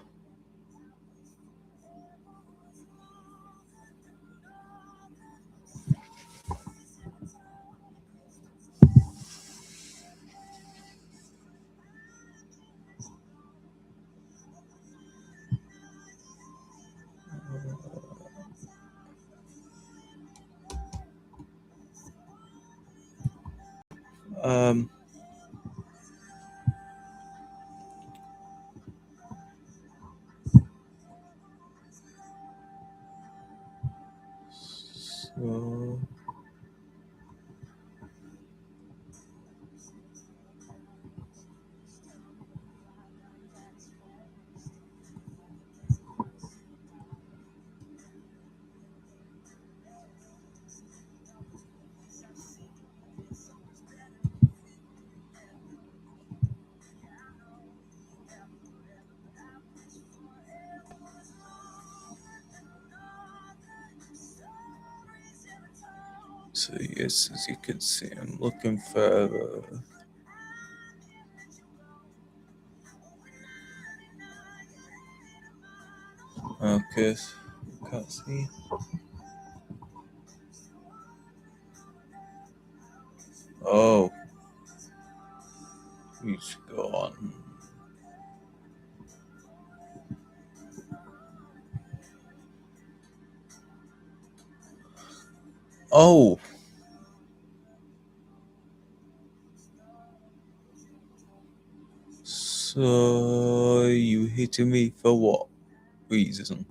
Um. So. So yes, as you can see, I'm looking for. Okay, can't see. Oh, he's gone. Oh. So you hitting me for what reason?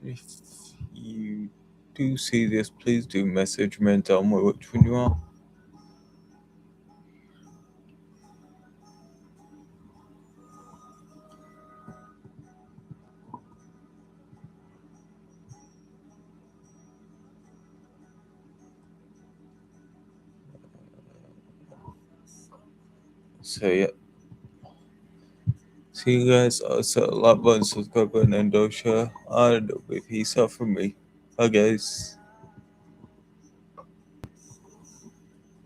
If you do see this, please do message me and tell me which one you are. So yeah. See you guys. Also, like button, subscribe button, and don't share. And peace out from me. Bye guys.